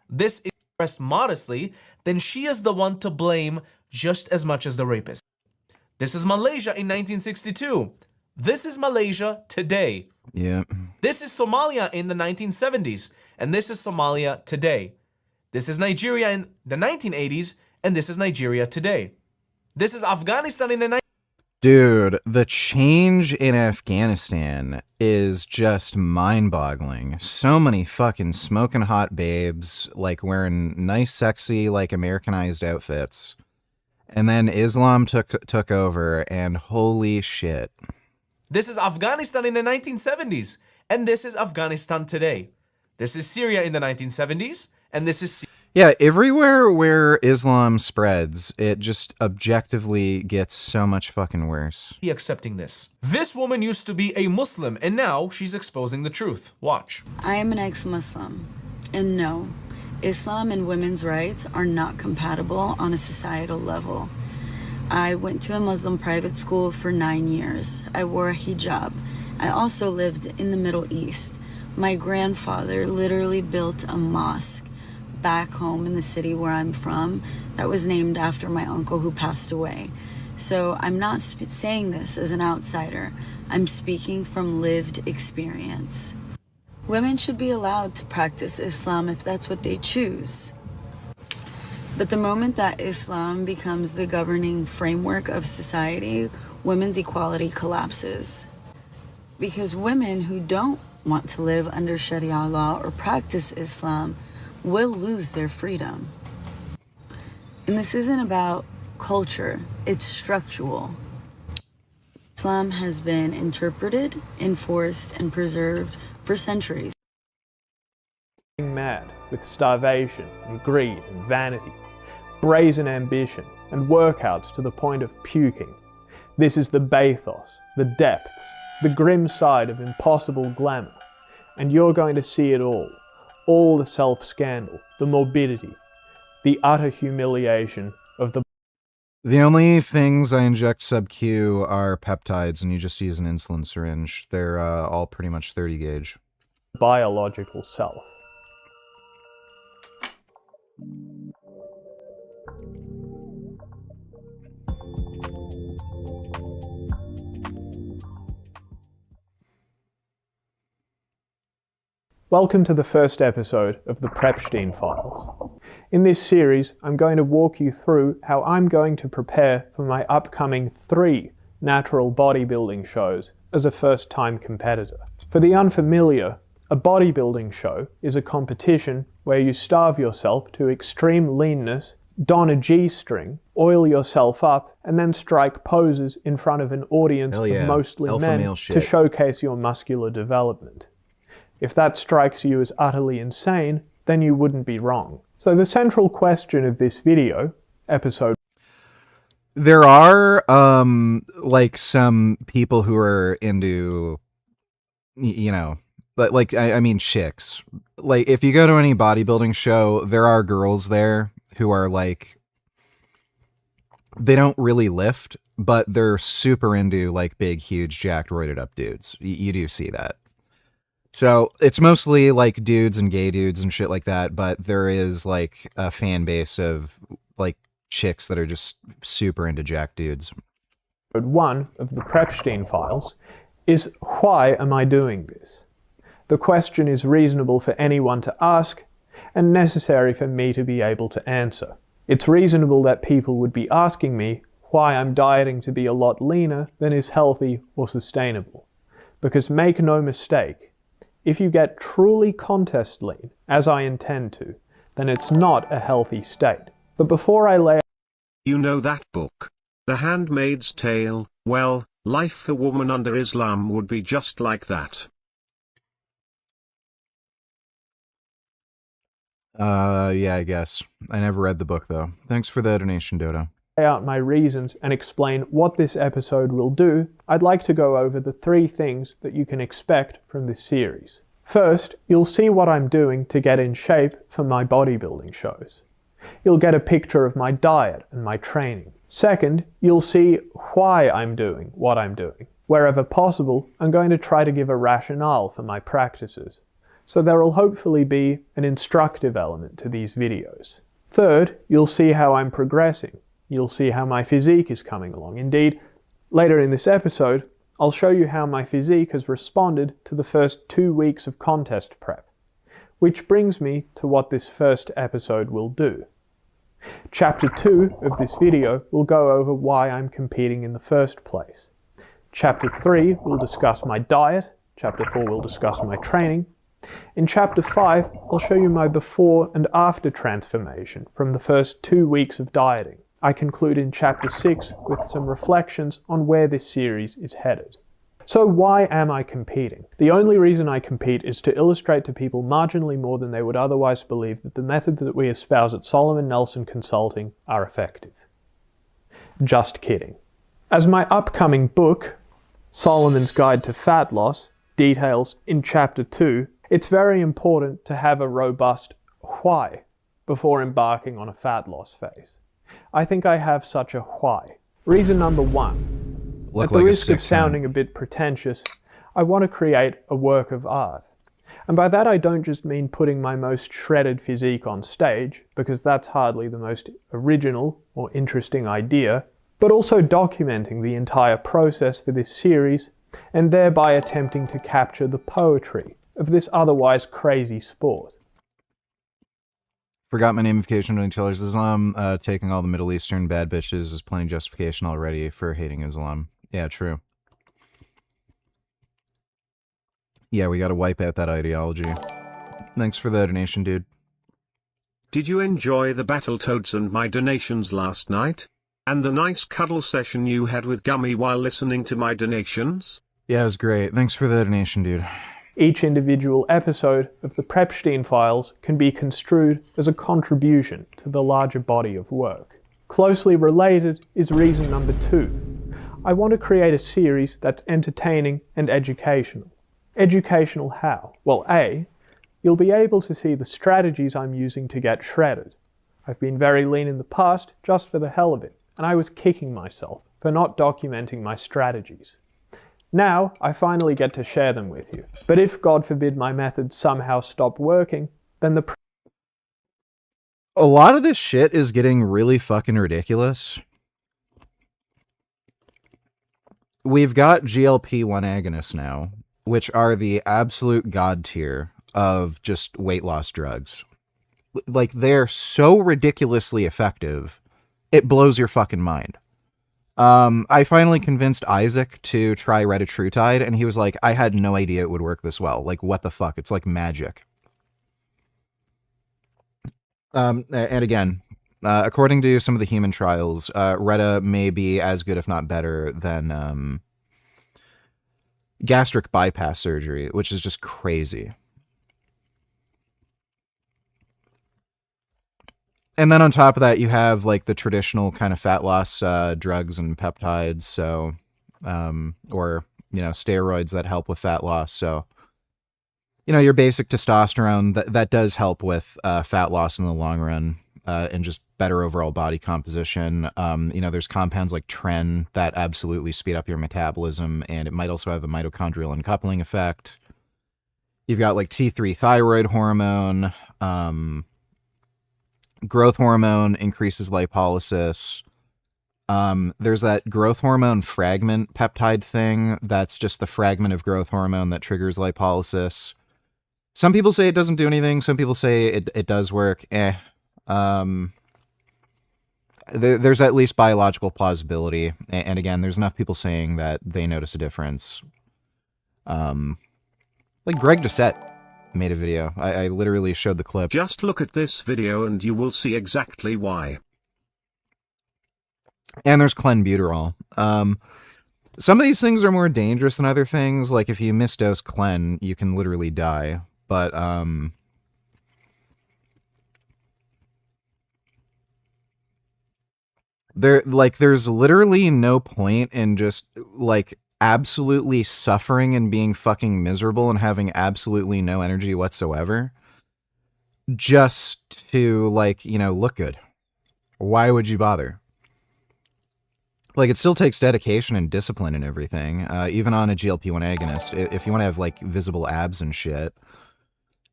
This is expressed modestly, then she is the one to blame just as much as the rapist. This is Malaysia in 1962. This is Malaysia today. Yeah. This is Somalia in the 1970s, and this is Somalia today. This is Nigeria in the 1980s, and this is Nigeria today. This is Afghanistan in the 1980s. Dude, the change in Afghanistan is just mind-boggling. So many fucking smoking hot babes, like, wearing nice, sexy, like, Americanized outfits. And then Islam took over, and holy shit. This is Afghanistan in the 1970s, and this is Afghanistan today. This is Syria in the 1970s, and this is... Yeah, everywhere where Islam spreads, it just objectively gets so much fucking worse. Be accepting this. This woman used to be a Muslim, and now she's exposing the truth. Watch. I am an ex-Muslim, and no, Islam and women's rights are not compatible on a societal level. I went to a Muslim private school for 9 years. I wore a hijab. I also lived in the Middle East. My grandfather literally built a mosque back home in the city where I'm from that was named after my uncle who passed away. So I'm not saying this as an outsider. I'm speaking from lived experience. Women should be allowed to practice Islam if that's what they choose. But the moment that Islam becomes the governing framework of society, women's equality collapses. Because women who don't want to live under Sharia law or practice Islam will lose their freedom. And this isn't about culture, it's structural. Islam has been interpreted, enforced, and preserved for centuries. Mad with starvation and greed and vanity, brazen ambition and workouts to the point of puking. This is the bathos, the depths, the grim side of impossible glamour. And you're going to see it all the self-scandal, the morbidity, the utter humiliation of the... The only things I inject sub-Q are peptides, and you just use an insulin syringe. They're all pretty much 30 gauge. biological self. Welcome to the first episode of the Prepstein Files. In this series, I'm going to walk you through how I'm going to prepare for my upcoming 3 natural bodybuilding shows as a first-time competitor. For the unfamiliar, a bodybuilding show is a competition where you starve yourself to extreme leanness, don a G-string, oil yourself up, and then strike poses in front of an audience of mostly Alpha male men shit. to showcase your muscular development. If that strikes you as utterly insane, then you wouldn't be wrong. So the central question of this video, episode... There are, like, some people who are into, you know, like, I mean, chicks. Like, if you go to any bodybuilding show, there are girls there who are, like, they don't really lift, but they're super into, like, big, huge, jacked, roided up dudes. You do see that. So it's mostly like dudes and gay dudes and shit like that, but there is like a fan base of like chicks that are just super into jack dudes. But one of the Prepstein Files is, why am I doing this? The question is reasonable for anyone to ask and necessary for me to be able to answer. It's reasonable that people would be asking me why I'm dieting to be a lot leaner than is healthy or sustainable. Because make no mistake, if you get truly contest lean, as I intend to, then it's not a healthy state. But before I lay... You know that book, The Handmaid's Tale? Well, life for woman under Islam would be just like that. Yeah, I guess. I never read the book, though. Thanks for the donation, Dodo. out my reasons and explain what this episode will do, I'd like to go over the 3 things that you can expect from this series. First, you'll see what I'm doing to get in shape for my bodybuilding shows. You'll get a picture of my diet and my training. Second, you'll see why I'm doing what I'm doing. Wherever possible, I'm going to try to give a rationale for my practices. So there will hopefully be an instructive element to these videos. Third, you'll see how I'm progressing. You'll see how my physique is coming along. Indeed, later in this episode, I'll show you how my physique has responded to the first 2 weeks of contest prep. Which brings me to what this first episode will do. Chapter 2 of this video will go over why I'm competing in the first place. Chapter 3 will discuss my diet. Chapter 4 will discuss my training. In Chapter 5, I'll show you my before and after transformation from the first 2 weeks of dieting. I conclude in Chapter 6 with some reflections on where this series is headed. So why am I competing? The only reason I compete is to illustrate to people marginally more than they would otherwise believe that the methods that we espouse at Solomon Nelson Consulting are effective. Just kidding. As my upcoming book, Solomon's Guide to Fat Loss, details in Chapter 2, it's very important to have a robust why before embarking on a fat loss phase. I think I have such a why. Reason number one, at the risk of sounding a bit pretentious, I want to create a work of art. And by that I don't just mean putting my most shredded physique on stage, because that's hardly the most original or interesting idea, but also documenting the entire process for this series, and thereby attempting to capture the poetry of this otherwise crazy sport. Forgot my name of Cajun Tillers. Islam taking all the Middle Eastern bad bitches is plenty justification already for hating Islam. Yeah, true. Yeah, we gotta wipe out that ideology. Thanks for the donation, dude. Did you enjoy the Battletoads and my donations last night? And the nice cuddle session you had with Gummy while listening to my donations? Yeah, it was great. Thanks for the donation, dude. Each individual episode of the Prepstein Files can be construed as a contribution to the larger body of work. Closely related is reason number two. I want to create a series that's entertaining and educational. Educational how? Well, A, you'll be able to see the strategies I'm using to get shredded. I've been very lean in the past just for the hell of it, and I was kicking myself for not documenting my strategies. Now, I finally get to share them with you. But if, God forbid, my methods somehow stop working, then a lot of this shit is getting really fucking ridiculous. We've got GLP-1 agonists now, which are the absolute god tier of just weight loss drugs. Like, they're so ridiculously effective, it blows your fucking mind. I finally convinced Isaac to try retatrutide, and he was like, I had no idea it would work this well. Like, what the fuck? It's like magic. And again, according to some of the human trials, Reta may be as good, if not better, than gastric bypass surgery, which is just crazy. And then on top of that, you have like the traditional kind of fat loss drugs and peptides, so or steroids that help with fat loss. So your basic testosterone that does help with fat loss in the long run and just better overall body composition. There's compounds like tren that absolutely speed up your metabolism, and it might also have a mitochondrial uncoupling effect. You've got like T3 thyroid hormone. Growth hormone increases lipolysis. There's that growth hormone fragment peptide thing. That's just the fragment of growth hormone that triggers lipolysis. Some people say it doesn't do anything. Some people say it does work. There's at least biological plausibility. And again, there's enough people saying that they notice a difference. Like Greg Doucette made a video. I literally showed the clip. Just look at this video and you will see exactly why. And there's clenbuterol. Some of these things are more dangerous than other things. Like if you misdose clen, you can literally die. But there's literally no point in just like absolutely suffering and being fucking miserable and having absolutely no energy whatsoever just to look good. Why would you bother? Like, it still takes dedication and discipline and everything, even on a GLP-1 agonist. If you want to have like visible abs and shit,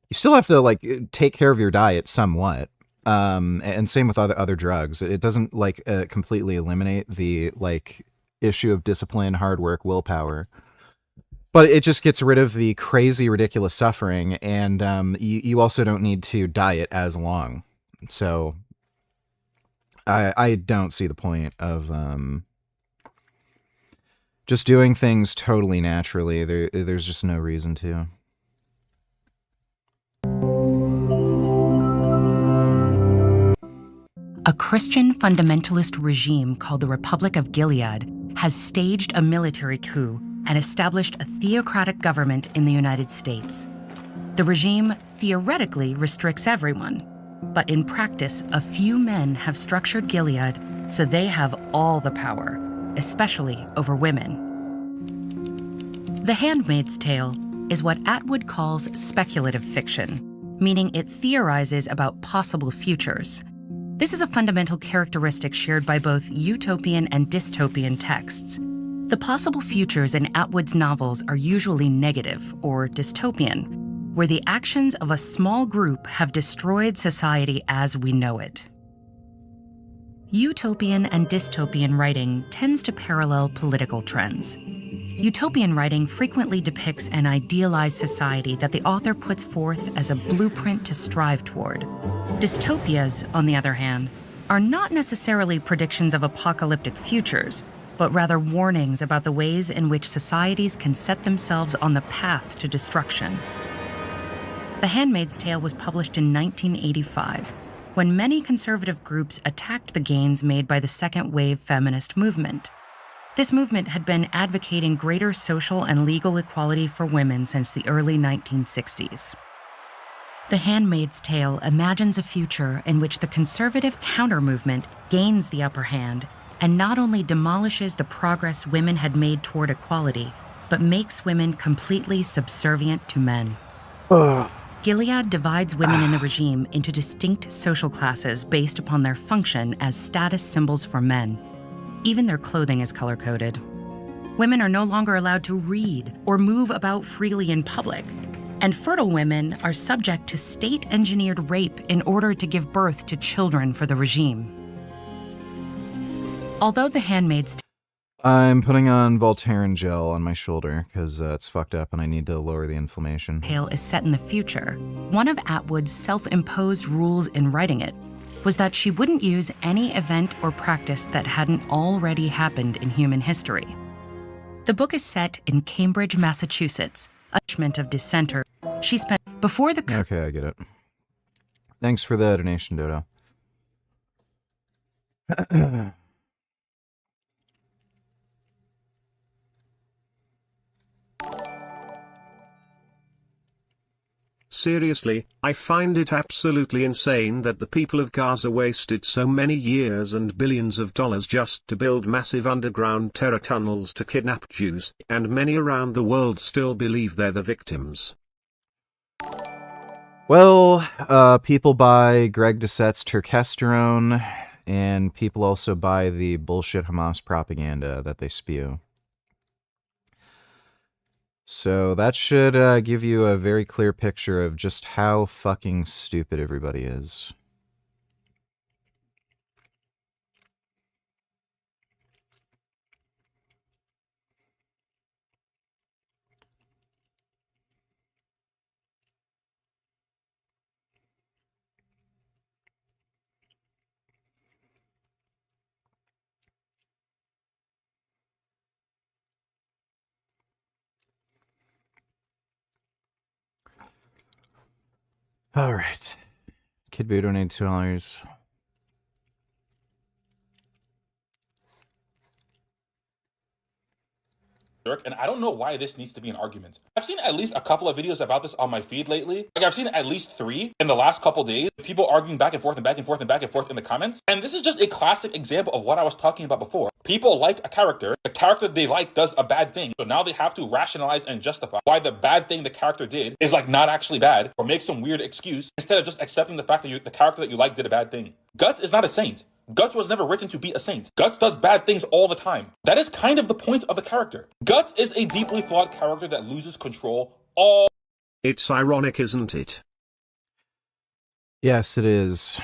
you still have to like take care of your diet somewhat. And same with other drugs. It doesn't completely eliminate the issue of discipline, hard work, willpower, but it just gets rid of the crazy, ridiculous suffering. And you also don't need to diet as long. So I don't see the point of just doing things totally naturally. There's just no reason to. A Christian fundamentalist regime called the Republic of Gilead has staged a military coup and established a theocratic government in the United States. The regime theoretically restricts everyone, but in practice, a few men have structured Gilead so they have all the power, especially over women. The Handmaid's Tale is what Atwood calls speculative fiction. meaning it theorizes about possible futures. This is a fundamental characteristic shared by both utopian and dystopian texts. The possible futures in Atwood's novels are usually negative or dystopian, where the actions of a small group have destroyed society as we know it. Utopian and dystopian writing tends to parallel political trends. Utopian writing frequently depicts an idealized society that the author puts forth as a blueprint to strive toward. Dystopias, on the other hand, are not necessarily predictions of apocalyptic futures, but rather warnings about the ways in which societies can set themselves on the path to destruction. The Handmaid's Tale was published in 1985, when many conservative groups attacked the gains made by the second wave feminist movement. This movement had been advocating greater social and legal equality for women since the early 1960s. The Handmaid's Tale imagines a future in which the conservative counter-movement gains the upper hand and not only demolishes the progress women had made toward equality, but makes women completely subservient to men. Gilead divides women in the regime into distinct social classes based upon their function as status symbols for men. Even their clothing is color-coded. Women are no longer allowed to read or move about freely in public, and fertile women are subject to state-engineered rape in order to give birth to children for the regime. Although The Handmaid's I'm putting on Voltaren gel on my shoulder because it's fucked up and I need to lower the inflammation. Tale is set in the future, one of Atwood's self-imposed rules in writing it was that she wouldn't use any event or practice that hadn't already happened in human history. The book is set in Cambridge, Massachusetts, a regiment of dissenters. She spent before the... Okay, I get it. Thanks for the donation, Dodo. Seriously, I find it absolutely insane that the people of Gaza wasted so many years and billions of dollars just to build massive underground terror tunnels to kidnap Jews, and many around the world still believe they're the victims. Well, people buy Greg Doucette's Turkesterone, and people also buy the bullshit Hamas propaganda that they spew. So that should give you a very clear picture of just how fucking stupid everybody is. All right. Kid Boo donated $2. And I don't know why this needs to be an argument. I've seen at least a couple of videos about this on my feed lately. Like, I've seen at least 3 in the last couple days. People arguing back and forth and back and forth and back and forth in the comments. And this is just a classic example of what I was talking about before. People like a character. The character they like does a bad thing. So now they have to rationalize and justify why the bad thing the character did is like not actually bad, or make some weird excuse instead of just accepting the fact that the character that you like did a bad thing. Guts is not a saint. Guts was never written to be a saint. Guts does bad things all the time. That is kind of the point of the character. Guts is a deeply flawed character that loses control all... It's ironic, isn't it? Yes, it is.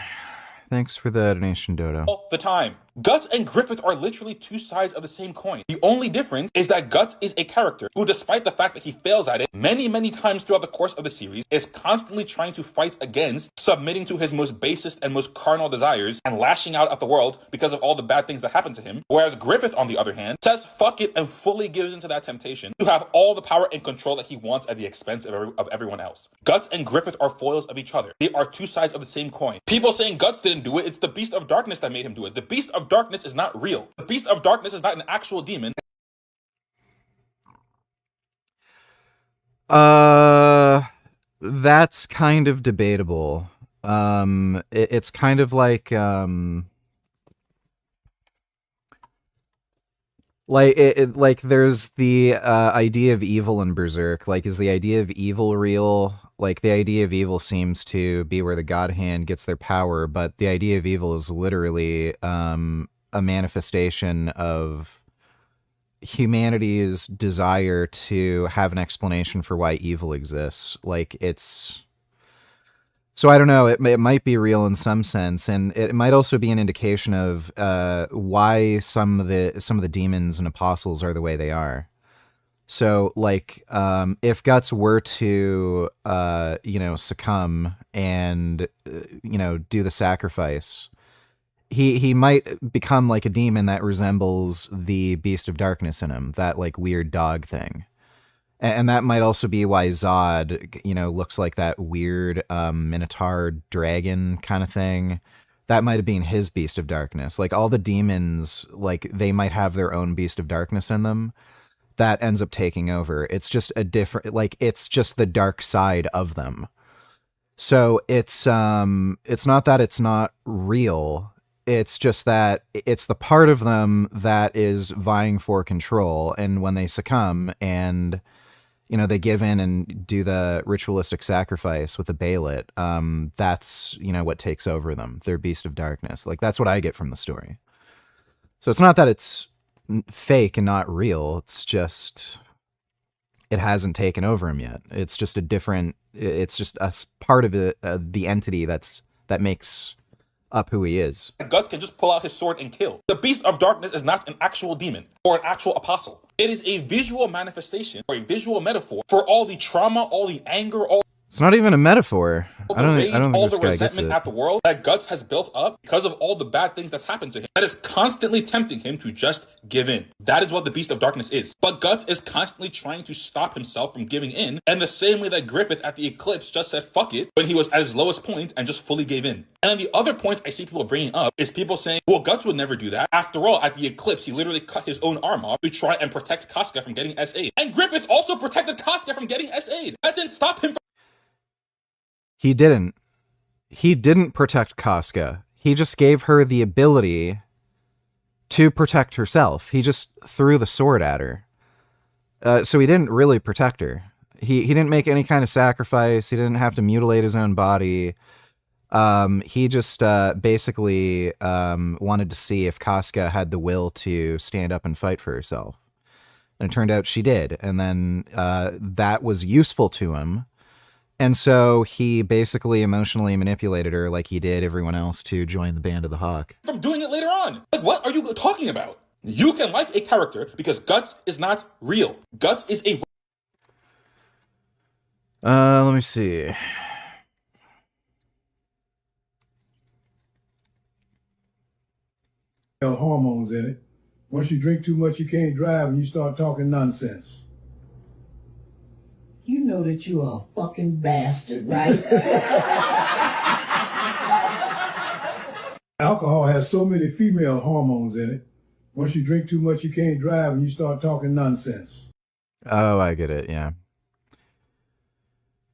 Thanks for the donation, Dodo. the time. Guts and Griffith are literally 2 sides of the same coin. The only difference is that Guts is a character who, despite the fact that he fails at it many times throughout the course of the series, is constantly trying to fight against submitting to his most basest and most carnal desires and lashing out at the world because of all the bad things that happen to him. Whereas Griffith, on the other hand, says fuck it and fully gives into that temptation to have all the power and control that he wants at the expense of everyone else. Guts and Griffith are foils of each other. They are 2 sides of the same coin. People saying Guts didn't do it, it's the Beast of Darkness that made him do it. The Beast of Darkness is not real. The Beast of Darkness is not an actual demon. That's kind of debatable. It's kind of like Like like there's the idea of evil in Berserk. Like, is the idea of evil real? Like, the idea of evil seems to be where the God Hand gets their power, but the idea of evil is literally a manifestation of humanity's desire to have an explanation for why evil exists. Like, it's... So I don't know, it might be real in some sense, and it might also be an indication of why some of the demons and apostles are the way they are. So, like, if Guts were to, succumb and, do the sacrifice, he might become like a demon that resembles the Beast of Darkness in him, that, like, weird dog thing. And that might also be why Zod, looks like that weird Minotaur dragon kind of thing. That might have been his Beast of Darkness. Like, all the demons, like, they might have their own Beast of Darkness in them that ends up taking over. It's just a different, like, it's just the dark side of them. So it's not that it's not real. It's just that it's the part of them that is vying for control. And when they succumb and... they give in and do the ritualistic sacrifice with the Bailet. That's, what takes over them. Their Beast of Darkness. Like, that's what I get from the story. So it's not that it's fake and not real. It's just, it hasn't taken over him yet. It's just it's just a part of the entity that makes up who he is. Guts can just pull out his sword and kill. The Beast of Darkness is not an actual demon or an actual apostle. It is a visual manifestation or a visual metaphor for all the trauma, all the anger, all It's not even a metaphor. I don't rage, think all this the guy gets resentment it. at the world that Guts has built up because of all the bad things that's happened to him. That is constantly tempting him to just give in. That is what the Beast of Darkness is. But Guts is constantly trying to stop himself from giving in, and the same way that Griffith at the Eclipse just said fuck it when he was at his lowest point and just fully gave in. And then the other point I see people bringing up is people saying, well, Guts would never do that. After all, at the Eclipse, he literally cut his own arm off to try and protect Casca from getting SA'd. And Griffith also protected Casca from getting SA'd. That didn't stop him from... He didn't. He didn't protect Casca. He just gave her the ability to protect herself. He just threw the sword at her. So he didn't really protect her. He didn't make any kind of sacrifice. He didn't have to mutilate his own body. He just basically wanted to see if Casca had the will to stand up and fight for herself. And it turned out she did. And then that was useful to him. And so he basically emotionally manipulated her like he did everyone else to join the Band of the Hawk. From doing it later on. Like, what are you talking about? You can like a character because Guts is not real. Guts is a... Let me see. Hormones in it. Once you drink too much, you can't drive and you start talking nonsense. You know that you are a fucking bastard, right? Alcohol has so many female hormones in it. Once you drink too much, you can't drive and you start talking nonsense. Oh, I get it, yeah.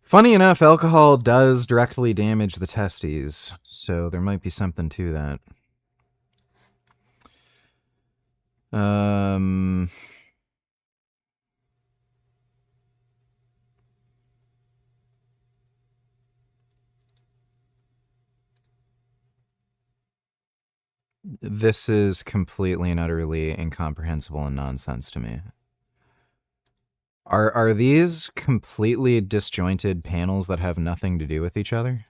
Funny enough, alcohol does directly damage the testes, so there might be something to that. This is completely and utterly incomprehensible and nonsense to me. Are these completely disjointed panels that have nothing to do with each other?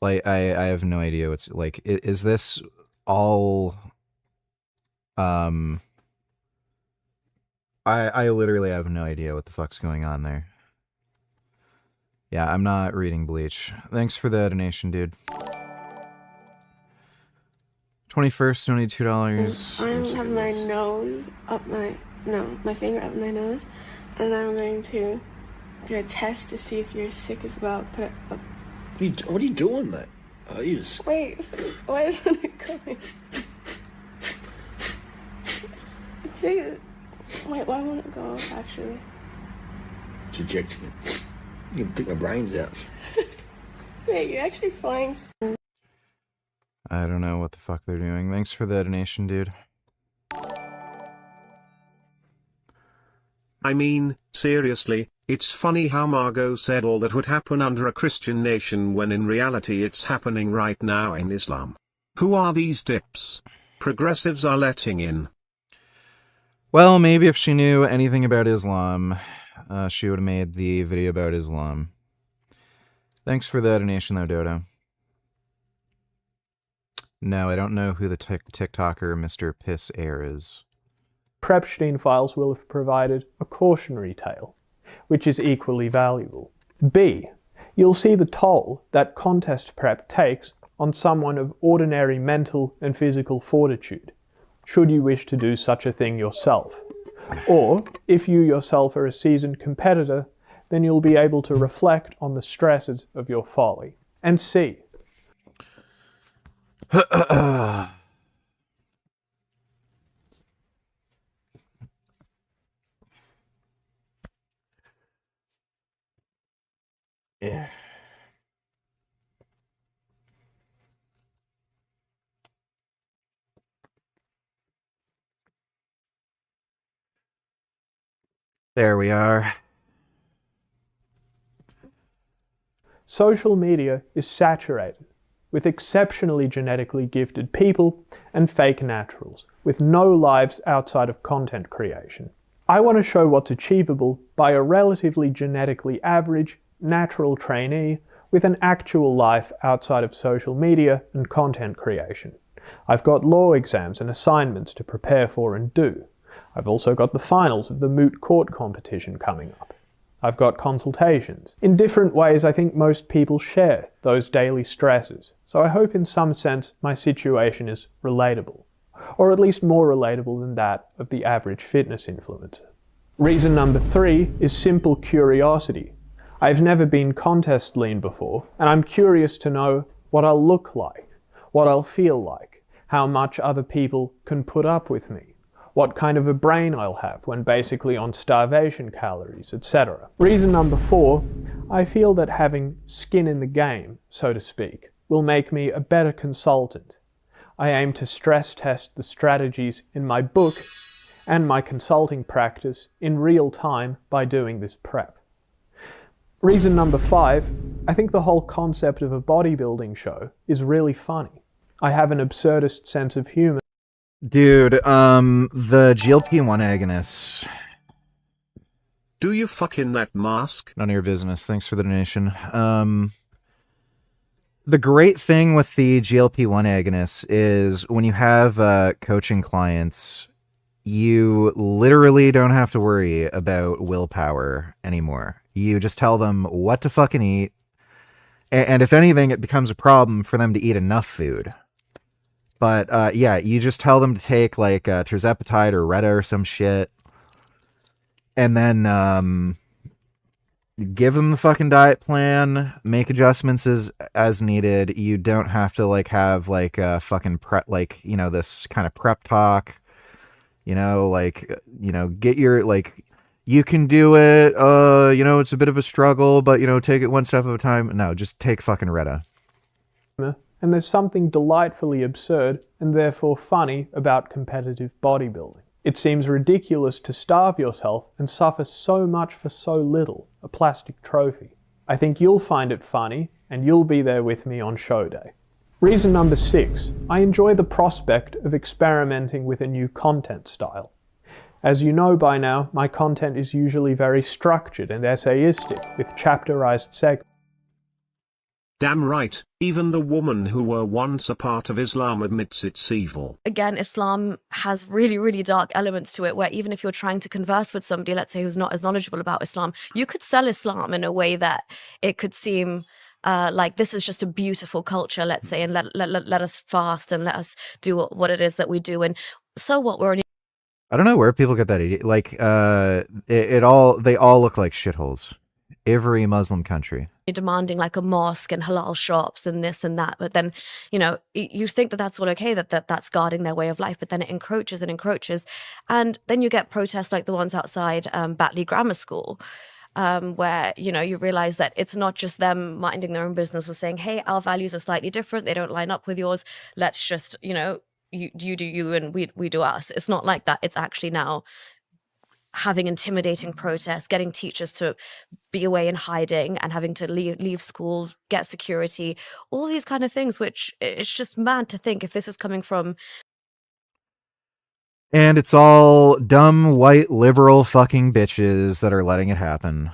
Like, I have no idea what's, like, is this all, I literally have no idea what the fuck's going on there. Yeah, I'm not reading Bleach. Thanks for the donation, dude. 21st, only $2. I have my nose up my finger up my nose, and I'm going to do a test to see if you're sick as well. Put it up. What are you doing, man? Oh, you just... Wait, why isn't it going? See, wait, why won't it go off, actually? It's ejecting it. You can pick my brains out. Wait, you're actually flying. I don't know what the fuck they're doing. Thanks for the donation, dude. I mean, seriously, it's funny how Margot said all that would happen under a Christian nation when in reality it's happening right now in Islam. Who are these dips? Progressives are letting in. Well, maybe if she knew anything about Islam, she would have made the video about Islam. Thanks for the donation, though, Dodo. No, I don't know who the TikToker Mr. Piss Air is. Prepstein files will have provided a cautionary tale, which is equally valuable. B. You'll see the toll that contest prep takes on someone of ordinary mental and physical fortitude, should you wish to do such a thing yourself. Or, if you yourself are a seasoned competitor, then you'll be able to reflect on the stresses of your folly. And C. Yeah. There we are. Social media is saturated with exceptionally genetically gifted people and fake naturals with no lives outside of content creation. I want to show what's achievable by a relatively genetically average, natural trainee with an actual life outside of social media and content creation. I've got law exams and assignments to prepare for and do. I've also got the finals of the moot court competition coming up. I've got consultations. In different ways, I think most people share those daily stresses, so I hope in some sense my situation is relatable, or at least more relatable than that of the average fitness influencer. Reason number 3 is simple curiosity. I've never been contest lean before, and I'm curious to know what I'll look like, what I'll feel like, how much other people can put up with me, what kind of a brain I'll have when basically on starvation calories, etc. Reason number 4, I feel that having skin in the game, so to speak, will make me a better consultant. I aim to stress test the strategies in my book and my consulting practice in real time by doing this prep. Reason number 5, I think the whole concept of a bodybuilding show is really funny. I have an absurdist sense of humor. Dude, the GLP-1 agonists. Do you fuck in that mask? None of your business. Thanks for the donation. The great thing with the GLP-1 agonists is when you have coaching clients, you literally don't have to worry about willpower anymore. You just tell them what to fucking eat, and if anything, it becomes a problem for them to eat enough food. But yeah, you just tell them to take like tirzepatide or Retta or some shit, and then give them the fucking diet plan, make adjustments as needed. You don't have to like have like a fucking prep, like, you know, this kind of prep talk, you know, like, you know, get your, like, you can do it, you know, it's a bit of a struggle, but, you know, take it one step at a time. No, just take fucking Retta. And there's something delightfully absurd and therefore funny about competitive bodybuilding. It seems ridiculous to starve yourself and suffer so much for so little, a plastic trophy. I think you'll find it funny, and you'll be there with me on show day. Reason number 6, I enjoy the prospect of experimenting with a new content style. As you know by now, my content is usually very structured and essayistic, with chapterized segments. Damn right, even the woman who were once a part of Islam admits it's evil. Again, Islam has really, really dark elements to it where even if you're trying to converse with somebody, let's say, who's not as knowledgeable about Islam, you could sell Islam in a way that it could seem like this is just a beautiful culture, let's say, and let us fast and let us do what it is that we do. And so what, we're only... I don't know where people get that idea. Like, they all look like shitholes. Every Muslim country. demanding like a mosque and halal shops and this and that, but then, you know, you think that that's all okay, that's guarding their way of life, but then it encroaches and encroaches, and then you get protests like the ones outside Batley Grammar School, where, you know, you realize that it's not just them minding their own business or saying, hey, our values are slightly different, they don't line up with yours, let's just, you know, you do you and we do us. It's not like that. It's actually now having intimidating protests, getting teachers to be away in hiding and having to leave school, get security, all these kind of things, which it's just mad to think if this is coming from. And it's all dumb, white, liberal fucking bitches that are letting it happen.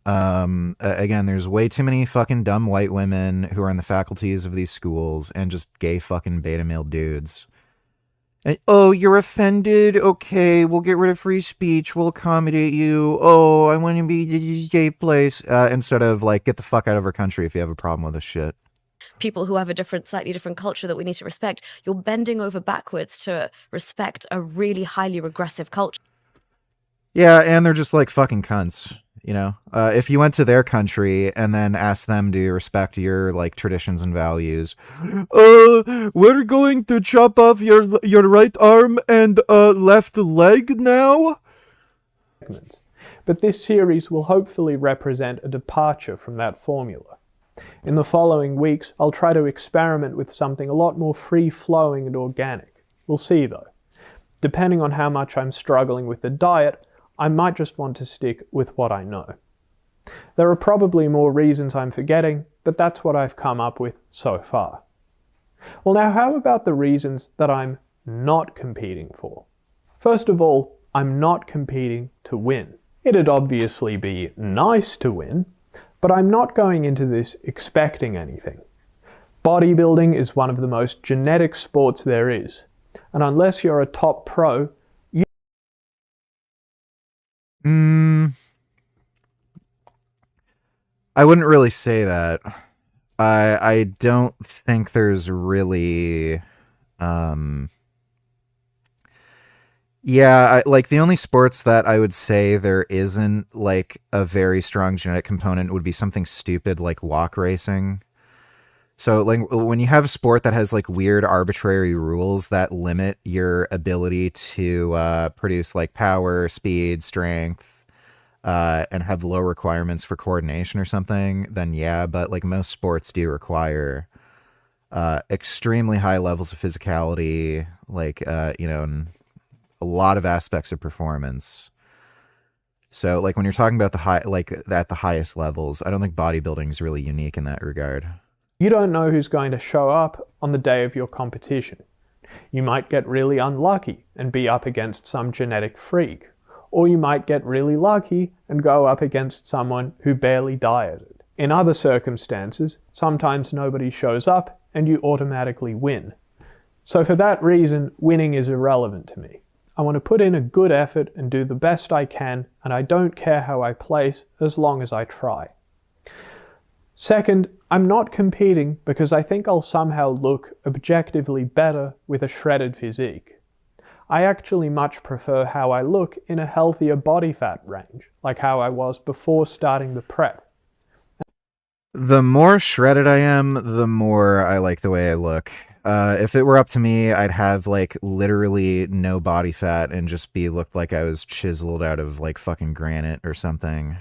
Again, there's way too many fucking dumb white women who are in the faculties of these schools and just gay fucking beta male dudes. And, oh, you're offended? Okay, we'll get rid of free speech. We'll accommodate you. Oh, I want to be the gay place. Instead of, like, get the fuck out of our country if you have a problem with this shit. People who have a slightly different culture that we need to respect. You're bending over backwards to respect a really highly regressive culture. Yeah, and they're just like fucking cunts, you know? If you went to their country and then asked them to respect your, like, traditions and values, we're going to chop off your right arm and left leg now? But this series will hopefully represent a departure from that formula. In the following weeks, I'll try to experiment with something a lot more free-flowing and organic. We'll see, though. Depending on how much I'm struggling with the diet, I might just want to stick with what I know. There are probably more reasons I'm forgetting, but that's what I've come up with so far. Well, now how about the reasons that I'm not competing for? First of all, I'm not competing to win. It'd obviously be nice to win, but I'm not going into this expecting anything. Bodybuilding is one of the most genetic sports there is, and unless you're a top pro, I wouldn't really say that. I don't think there's really... Yeah, like the only sports that I would say there isn't like a very strong genetic component would be something stupid like walk racing. So like when you have a sport that has like weird arbitrary rules that limit your ability to produce like power, speed, strength, and have low requirements for coordination or something, then yeah, but like most sports do require extremely high levels of physicality, like, you know, and a lot of aspects of performance. So like when you're talking about at the highest levels, I don't think bodybuilding is really unique in that regard. You don't know who's going to show up on the day of your competition. You might get really unlucky and be up against some genetic freak, or you might get really lucky and go up against someone who barely dieted. In other circumstances, sometimes nobody shows up and you automatically win. So for that reason, winning is irrelevant to me. I want to put in a good effort and do the best I can, and I don't care how I place as long as I try. Second, I'm not competing because I think I'll somehow look objectively better with a shredded physique. I actually much prefer how I look in a healthier body fat range, like how I was before starting the prep. The more shredded I am, the more I like the way I look. If it were up to me, I'd have like literally no body fat and just looked like I was chiseled out of like fucking granite or something.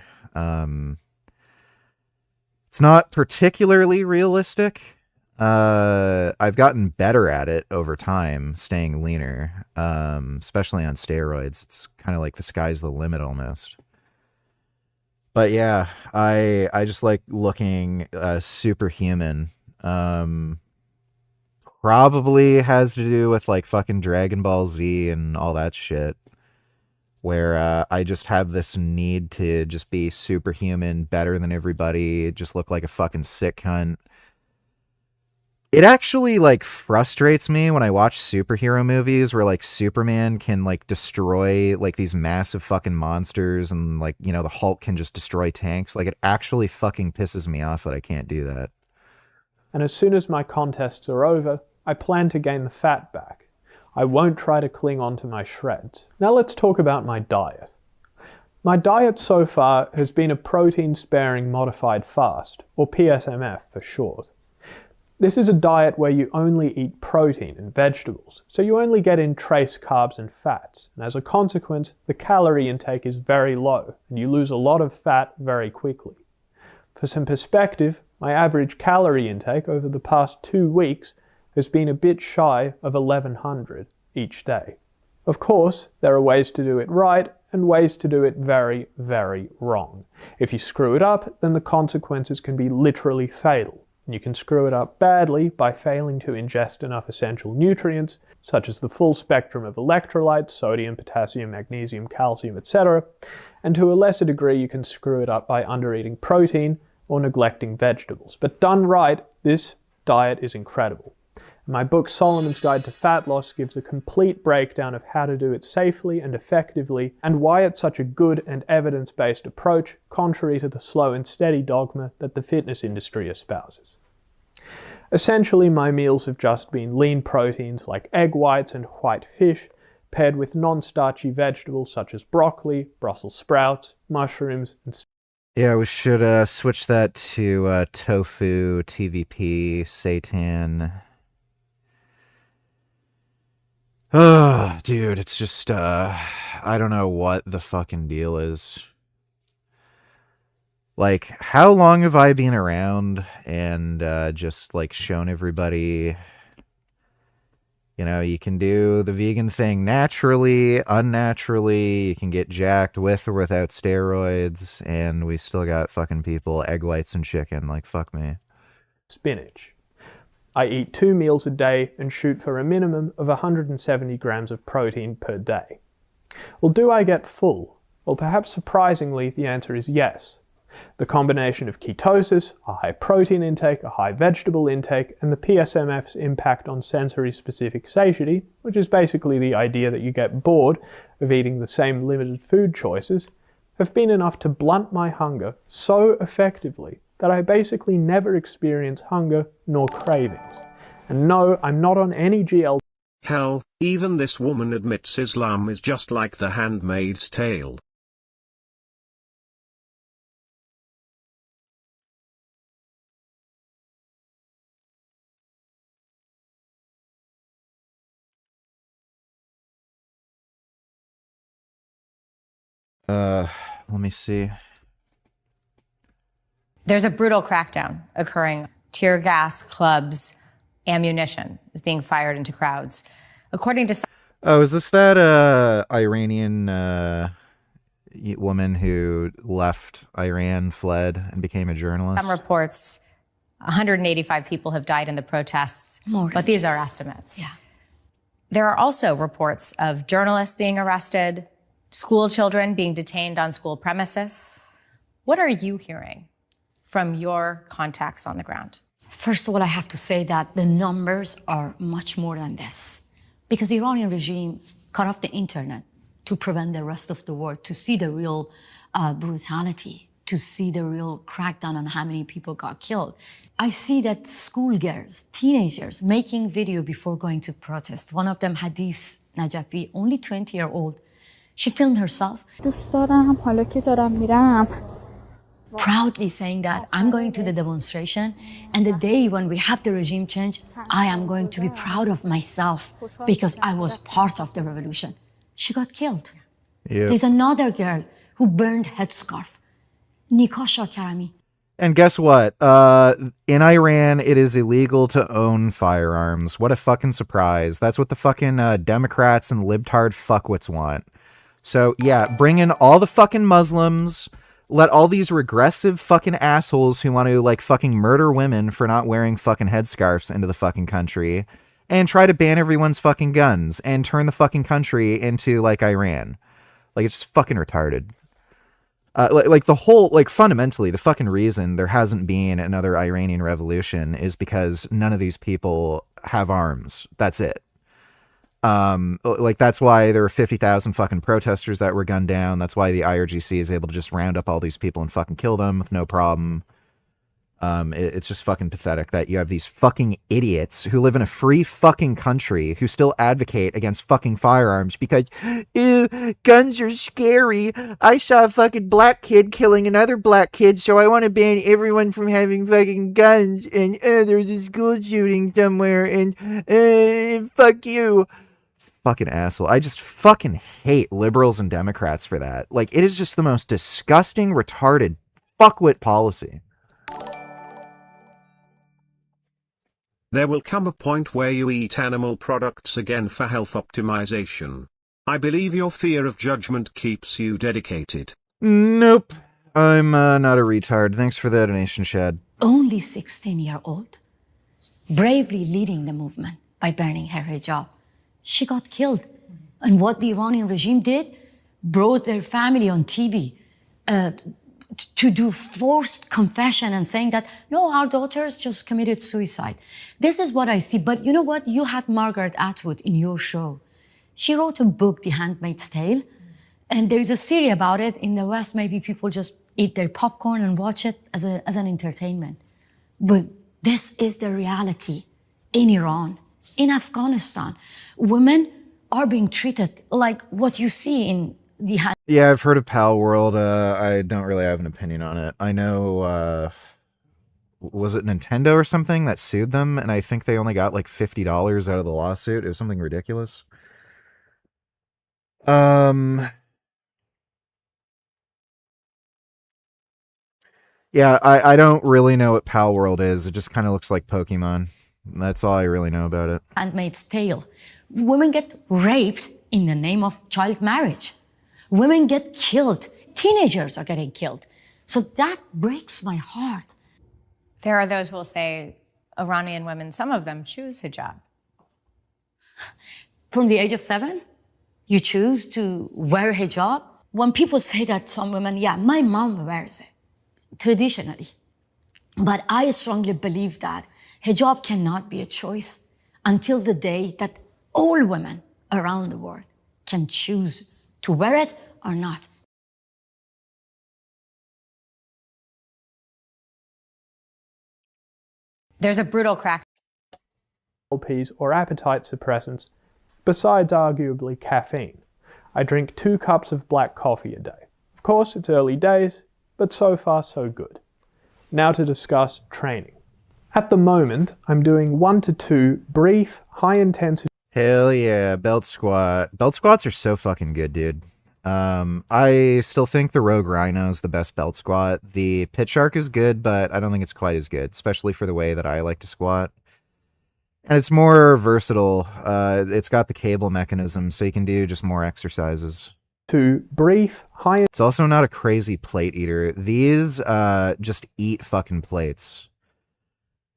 It's not particularly realistic. I've gotten better at it over time, staying leaner, especially on steroids. It's kind of like the sky's the limit almost. But yeah, I just like looking superhuman. Probably has to do with like fucking Dragon Ball Z and all that shit, where I just have this need to just be superhuman, better than everybody, just look like a fucking sick cunt. It actually like frustrates me when I watch superhero movies where like Superman can like destroy like these massive fucking monsters and like, you know, the Hulk can just destroy tanks. Like it actually fucking pisses me off that I can't do that. And as soon as my contests are over, I plan to gain the fat back. I won't try to cling on to my shreds. Now let's talk about my diet. My diet so far has been a protein-sparing modified fast, or PSMF for short. This is a diet where you only eat protein and vegetables, so you only get in trace carbs and fats, and as a consequence, the calorie intake is very low, and you lose a lot of fat very quickly. For some perspective, my average calorie intake over the past 2 weeks has been a bit shy of 1100 each day. Of course, there are ways to do it right and ways to do it very, very wrong. If you screw it up, then the consequences can be literally fatal. And you can screw it up badly by failing to ingest enough essential nutrients, such as the full spectrum of electrolytes, sodium, potassium, magnesium, calcium, etc. And to a lesser degree, you can screw it up by undereating protein or neglecting vegetables. But done right, this diet is incredible. My book Solomon's Guide to Fat Loss gives a complete breakdown of how to do it safely and effectively, and why it's such a good and evidence-based approach, contrary to the slow and steady dogma that the fitness industry espouses. Essentially, my meals have just been lean proteins like egg whites and white fish, paired with non-starchy vegetables such as broccoli, Brussels sprouts, mushrooms, and Yeah, we should switch that to tofu, TVP, seitan. Oh, dude, it's just, I don't know what the fucking deal is. Like, how long have I been around and just, like, shown everybody, you know, you can do the vegan thing naturally, unnaturally, you can get jacked with or without steroids, and we still got fucking people, egg whites and chicken, like, fuck me. spinach. I eat 2 meals a day and shoot for a minimum of 170 grams of protein per day. Well, do I get full? Well, perhaps surprisingly, the answer is yes. The combination of ketosis, a high protein intake, a high vegetable intake, and the PSMF's impact on sensory-specific satiety, which is basically the idea that you get bored of eating the same limited food choices, have been enough to blunt my hunger so effectively that I basically never experience hunger nor cravings. And no, I'm not on any GL. Hell, even this woman admits Islam is just like The Handmaid's Tale. Let me see. There's a brutal crackdown occurring. Tear gas, clubs, ammunition is being fired into crowds. According to some Oh, is this that Iranian woman who left Iran, fled, and became a journalist? reports, 185 people have died in the protests, but these are estimates. Yeah. There are also reports of journalists being arrested, school children being detained on school premises. What are you hearing from your contacts on the ground? First of all, I have to say that the numbers are much more than this, because the Iranian regime cut off the internet to prevent the rest of the world to see the real brutality, to see the real crackdown on how many people got killed. I see that schoolgirls, teenagers, making video before going to protest. One of them, Hadith Najafi, only 20-year-old, she filmed herself, proudly saying that I'm going to the demonstration, and the day when we have the regime change, I am going to be proud of myself because I was part of the revolution. She got killed. Yep. There's another girl who burned headscarf, Nikasha Karami. And guess what? In Iran, it is illegal to own firearms. What a fucking surprise. That's what the fucking Democrats and libtard fuckwits want. So, yeah, bring in all the fucking Muslims, let all these regressive fucking assholes who want to, like, fucking murder women for not wearing fucking headscarves into the fucking country, and try to ban everyone's fucking guns, and turn the fucking country into, like, Iran. Like, it's just fucking retarded. Like the whole, like, fundamentally, the fucking reason there hasn't been another Iranian revolution is because none of these people have arms. That's it. Like, that's why there were 50,000 fucking protesters that were gunned down. That's why the IRGC is able to just round up all these people and fucking kill them with no problem. It's just fucking pathetic that you have these fucking idiots who live in a free fucking country who still advocate against fucking firearms because, ew, guns are scary. I saw a fucking black kid killing another black kid, so I want to ban everyone from having fucking guns, and there was a school shooting somewhere, and fuck you. Fucking asshole. I just fucking hate liberals and Democrats for that. Like, it is just the most disgusting, retarded, fuckwit policy. There will come a point where you eat animal products again for health optimization. I believe your fear of judgment keeps you dedicated. Nope. I'm not a retard. Thanks for the donation, Chad. Only 16-year-old, bravely leading the movement by burning her hijab. She got killed. And what the Iranian regime did, brought their family on TV to do forced confession and saying that, no, our daughters just committed suicide. This is what I see. But you know what? You had Margaret Atwood in your show. She wrote a book, The Handmaid's Tale, and there's a series about it. In the West, maybe people just eat their popcorn and watch it as an entertainment. But this is the reality in Iran, in Afghanistan. Women are being treated like what you see in the... Yeah, I've heard of Pal World. I don't really have an opinion on it. I know, was it Nintendo or something that sued them? And I think they only got like $50 out of the lawsuit. It was something ridiculous. Yeah, I don't really know what Pal World is. It just kind of looks like Pokemon. That's all I really know about it. Handmaid's Tale. Women get raped in the name of child marriage. Women get killed. Teenagers are getting killed. So that breaks my heart. There are those who will say Iranian women, some of them choose hijab. From the age of 7, you choose to wear hijab. When people say that some women, yeah, my mom wears it, traditionally. But I strongly believe that hijab cannot be a choice until the day that all women around the world can choose to wear it or not. There's a brutal crack. Peas or appetite suppressants, besides arguably caffeine. I drink 2 cups of black coffee a day. Of course, it's early days, but so far so good. Now to discuss training. At the moment, I'm doing 1 to 2 brief, high-intensity... Hell yeah, belt squat. Belt squats are so fucking good, dude. I still think the Rogue Rhino is the best belt squat. The Pit Shark is good, but I don't think it's quite as good, especially for the way that I like to squat. And it's more versatile. It's got the cable mechanism, so you can do just more exercises. 2 brief, high... It's also not a crazy plate eater. These just eat fucking plates.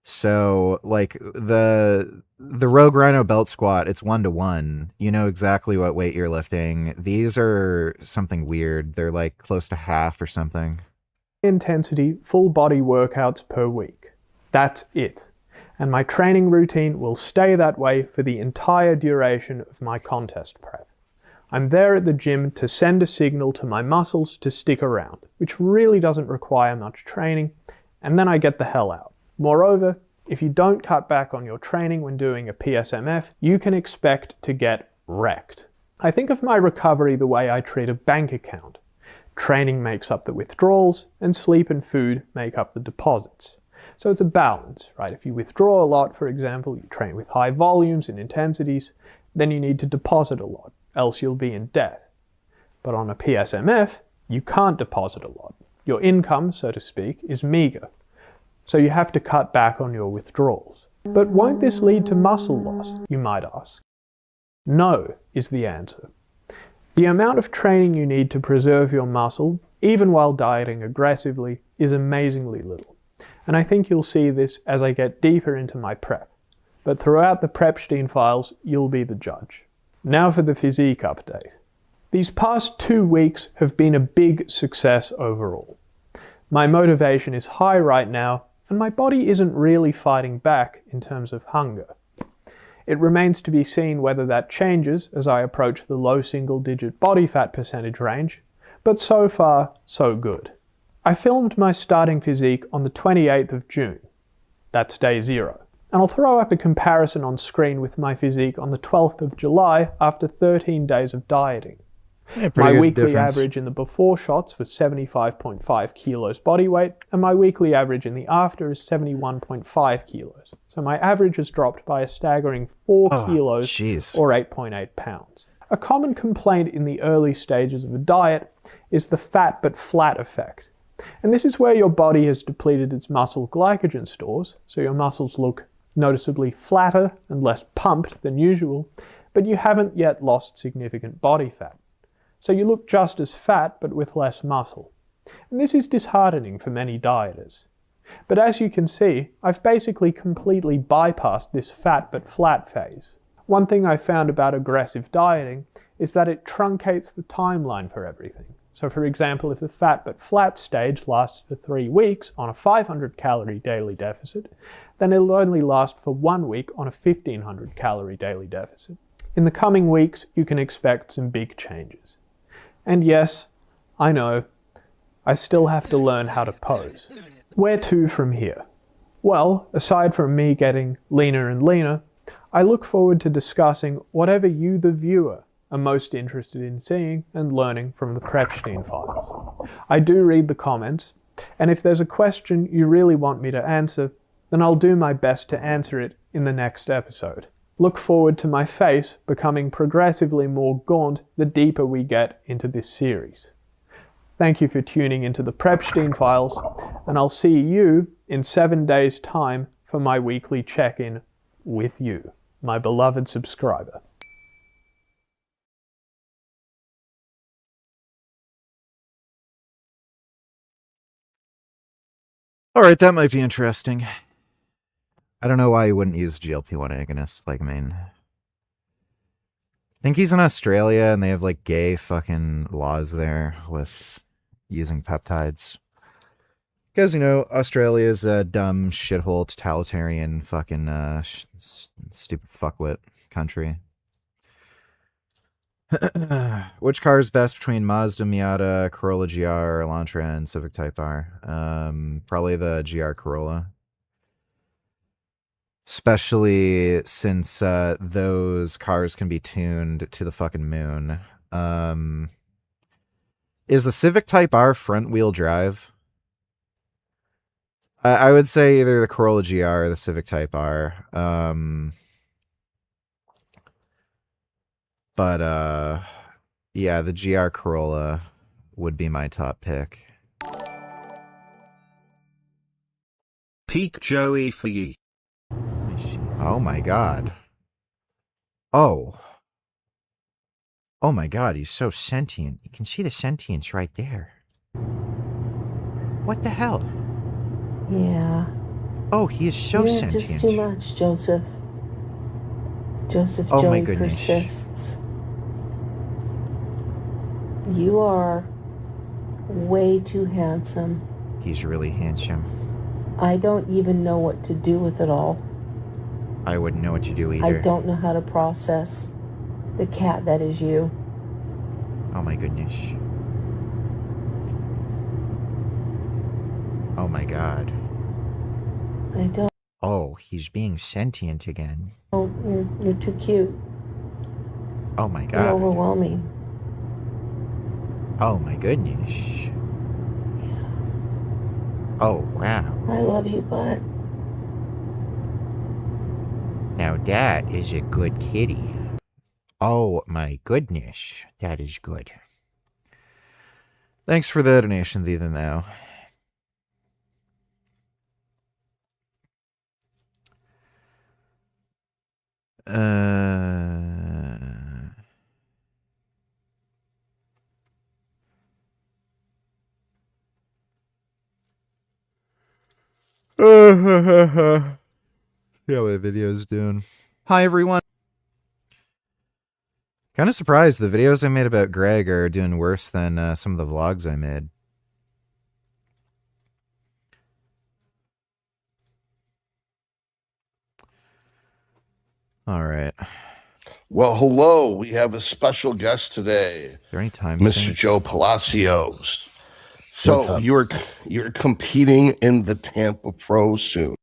So, like, the Rogue Rhino belt squat, it's 1-to-1. You know exactly what weight you're lifting. These are something weird. They're, like, close to half or something. Intensity, full body workouts per week. That's it. And my training routine will stay that way for the entire duration of my contest prep. I'm there at the gym to send a signal to my muscles to stick around, which really doesn't require much training, and then I get the hell out. Moreover, if you don't cut back on your training when doing a PSMF, you can expect to get wrecked. I think of my recovery the way I treat a bank account. Training makes up the withdrawals, and sleep and food make up the deposits. So it's a balance, right? If you withdraw a lot, for example, you train with high volumes and intensities, then you need to deposit a lot, else you'll be in debt. But on a PSMF, you can't deposit a lot. Your income, so to speak, is meager. So you have to cut back on your withdrawals. But won't this lead to muscle loss, you might ask? No, is the answer. The amount of training you need to preserve your muscle, even while dieting aggressively, is amazingly little. And I think you'll see this as I get deeper into my prep. But throughout the Prepstein files, you'll be the judge. Now for the physique update. These past 2 weeks have been a big success overall. My motivation is high right now, and my body isn't really fighting back in terms of hunger. It remains to be seen whether that changes as I approach the low single-digit body fat percentage range, but so far, so good. I filmed my starting physique on the 28th of June. That's day 0. And I'll throw up a comparison on screen with my physique on the 12th of July after 13 days of dieting. Yeah, my good weekly difference. average in the before shots was 75.5 kilos body weight, and my weekly average in the after is 71.5 kilos. So my average has dropped by a staggering 4 kilos or 8.8 pounds. A common complaint in the early stages of a diet is the fat but flat effect. And this is where your body has depleted its muscle glycogen stores, so your muscles look noticeably flatter and less pumped than usual, but but you haven't yet lost significant body fat. So you look just as fat, but with less muscle. And this is disheartening for many dieters. But as you can see, I've basically completely bypassed this fat but flat phase. One thing I found about aggressive dieting is that it truncates the timeline for everything. So for example, if the fat but flat stage lasts for 3 weeks on a 500 calorie daily deficit, then it'll only last for 1 week on a 1500 calorie daily deficit. In the coming weeks, you can expect some big changes. And yes, I know, I still have to learn how to pose. Where to from here? Well, aside from me getting leaner and leaner, I look forward to discussing whatever you, the viewer, are most interested in seeing and learning from the Prepstein files. I do read the comments, and if there's a question you really want me to answer, then I'll do my best to answer it in the next episode. Look forward to my face becoming progressively more gaunt the deeper we get into this series. Thank you for tuning into the Prepstein files, and I'll see you in 7 days' time for my weekly check-in with you, my beloved subscriber. All right, that might be interesting. I don't know why he wouldn't use GLP-1 agonist. Like, I mean, I think he's in Australia and they have like gay fucking laws there with using peptides. Because, you know, Australia is a dumb, shithole, totalitarian, fucking stupid fuckwit country. Which car is best between Mazda, Miata, Corolla GR, Elantra, and Civic Type R? Probably the GR Corolla. Especially since those cars can be tuned to the fucking moon. Is the Civic Type R front-wheel drive? I would say either the Corolla GR or the Civic Type R. But yeah, the GR Corolla would be my top pick. Peak Joey for ye. Oh my god. Oh. Oh my god, he's so sentient. You can see the sentience right there. What the hell? Yeah. Oh, he is so You're sentient. just too much, Joseph. Joseph Oh my Joey goodness. persists. You are way too handsome. He's really handsome. I don't even know what to do with it all. I wouldn't know what to do either. I don't know how to process the cat that is you. Oh my goodness. Oh my god. I don't. Oh, he's being sentient again. Oh, you're too cute. Oh my You're god. overwhelming. Oh my goodness. Oh wow. I love you, bud. Now that is a good kitty. Oh my goodness. That is good. Thanks for the donation, Ethan, though. Yeah, what video's doing. Hi, everyone. Kind of surprised the videos I made about Greg are doing worse than some of the vlogs I made. All right. Well, hello. We have a special guest today. Is there any time Mr. stamps? Joe Palacios. What's So up? you're competing in the Tampa Pro soon.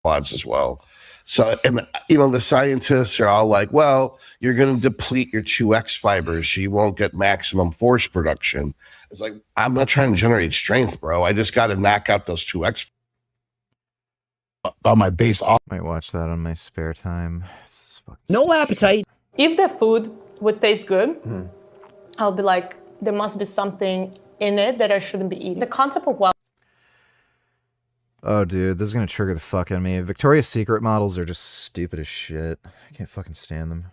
Quads as well. So, and you know, the scientists are all like, well, you're going to deplete your 2X fibers, so you won't get maximum force production. It's like, I'm not trying to generate strength, bro. I just got to knock out those 2X on my base off. Might watch that on my spare time. This is fucking No appetite. If the food would taste good, I'll be like, there must be something in it that I shouldn't be eating. The concept of Oh, dude, this is gonna trigger the fuck out of me. Victoria's Secret models are just stupid as shit. I can't fucking stand them.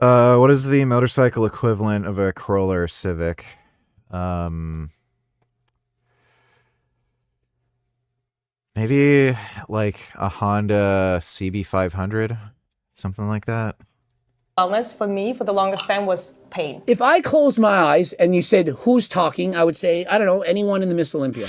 What is the motorcycle equivalent of a Corolla or Civic? Maybe like a Honda CB500, something like that. Wellness for me for the longest time was pain. If I closed my eyes and you said, who's talking? I would say, I don't know, anyone in the Miss Olympia.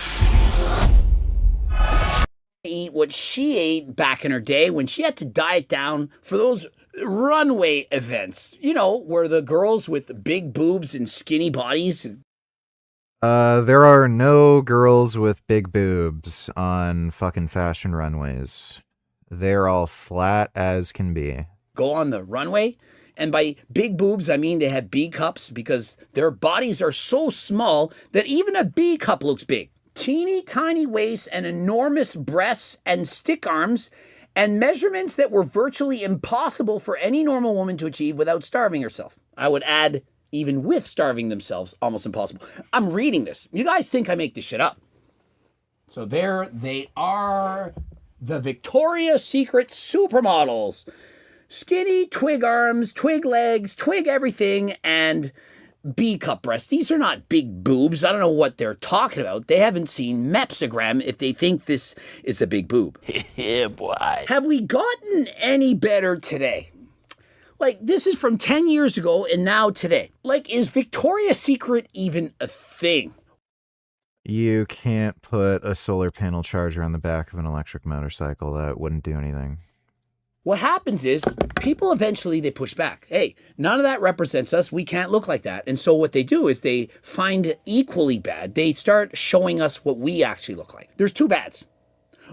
Eat what she ate back in her day when she had to diet down for those runway events, you know, where the girls with big boobs and skinny bodies. There are no girls with big boobs on fucking fashion runways. They're all flat as can be. Go on the runway. And by big boobs, I mean they have B cups because their bodies are so small that even a B cup looks big. Teeny tiny waists and enormous breasts and stick arms and measurements that were virtually impossible for any normal woman to achieve without starving herself. I would add, even with starving themselves, almost impossible. I'm reading this. You guys think I make this shit up. So there they are, the Victoria's Secret supermodels. Skinny, twig arms, twig legs, twig everything, and B-cup breasts. These are not big boobs. I don't know what they're talking about. They haven't seen Mepsogram if they think this is a big boob. Yeah, boy. Have we gotten any better today? Like, this is from 10 years ago and now today. Like, is Victoria's Secret even a thing? You can't put a solar panel charger on the back of an electric motorcycle. That wouldn't do anything. What happens is people eventually they push back. Hey, none of that represents us. We can't look like that. And so what they do is they find equally bad. They start showing us what we actually look like. There's two bads.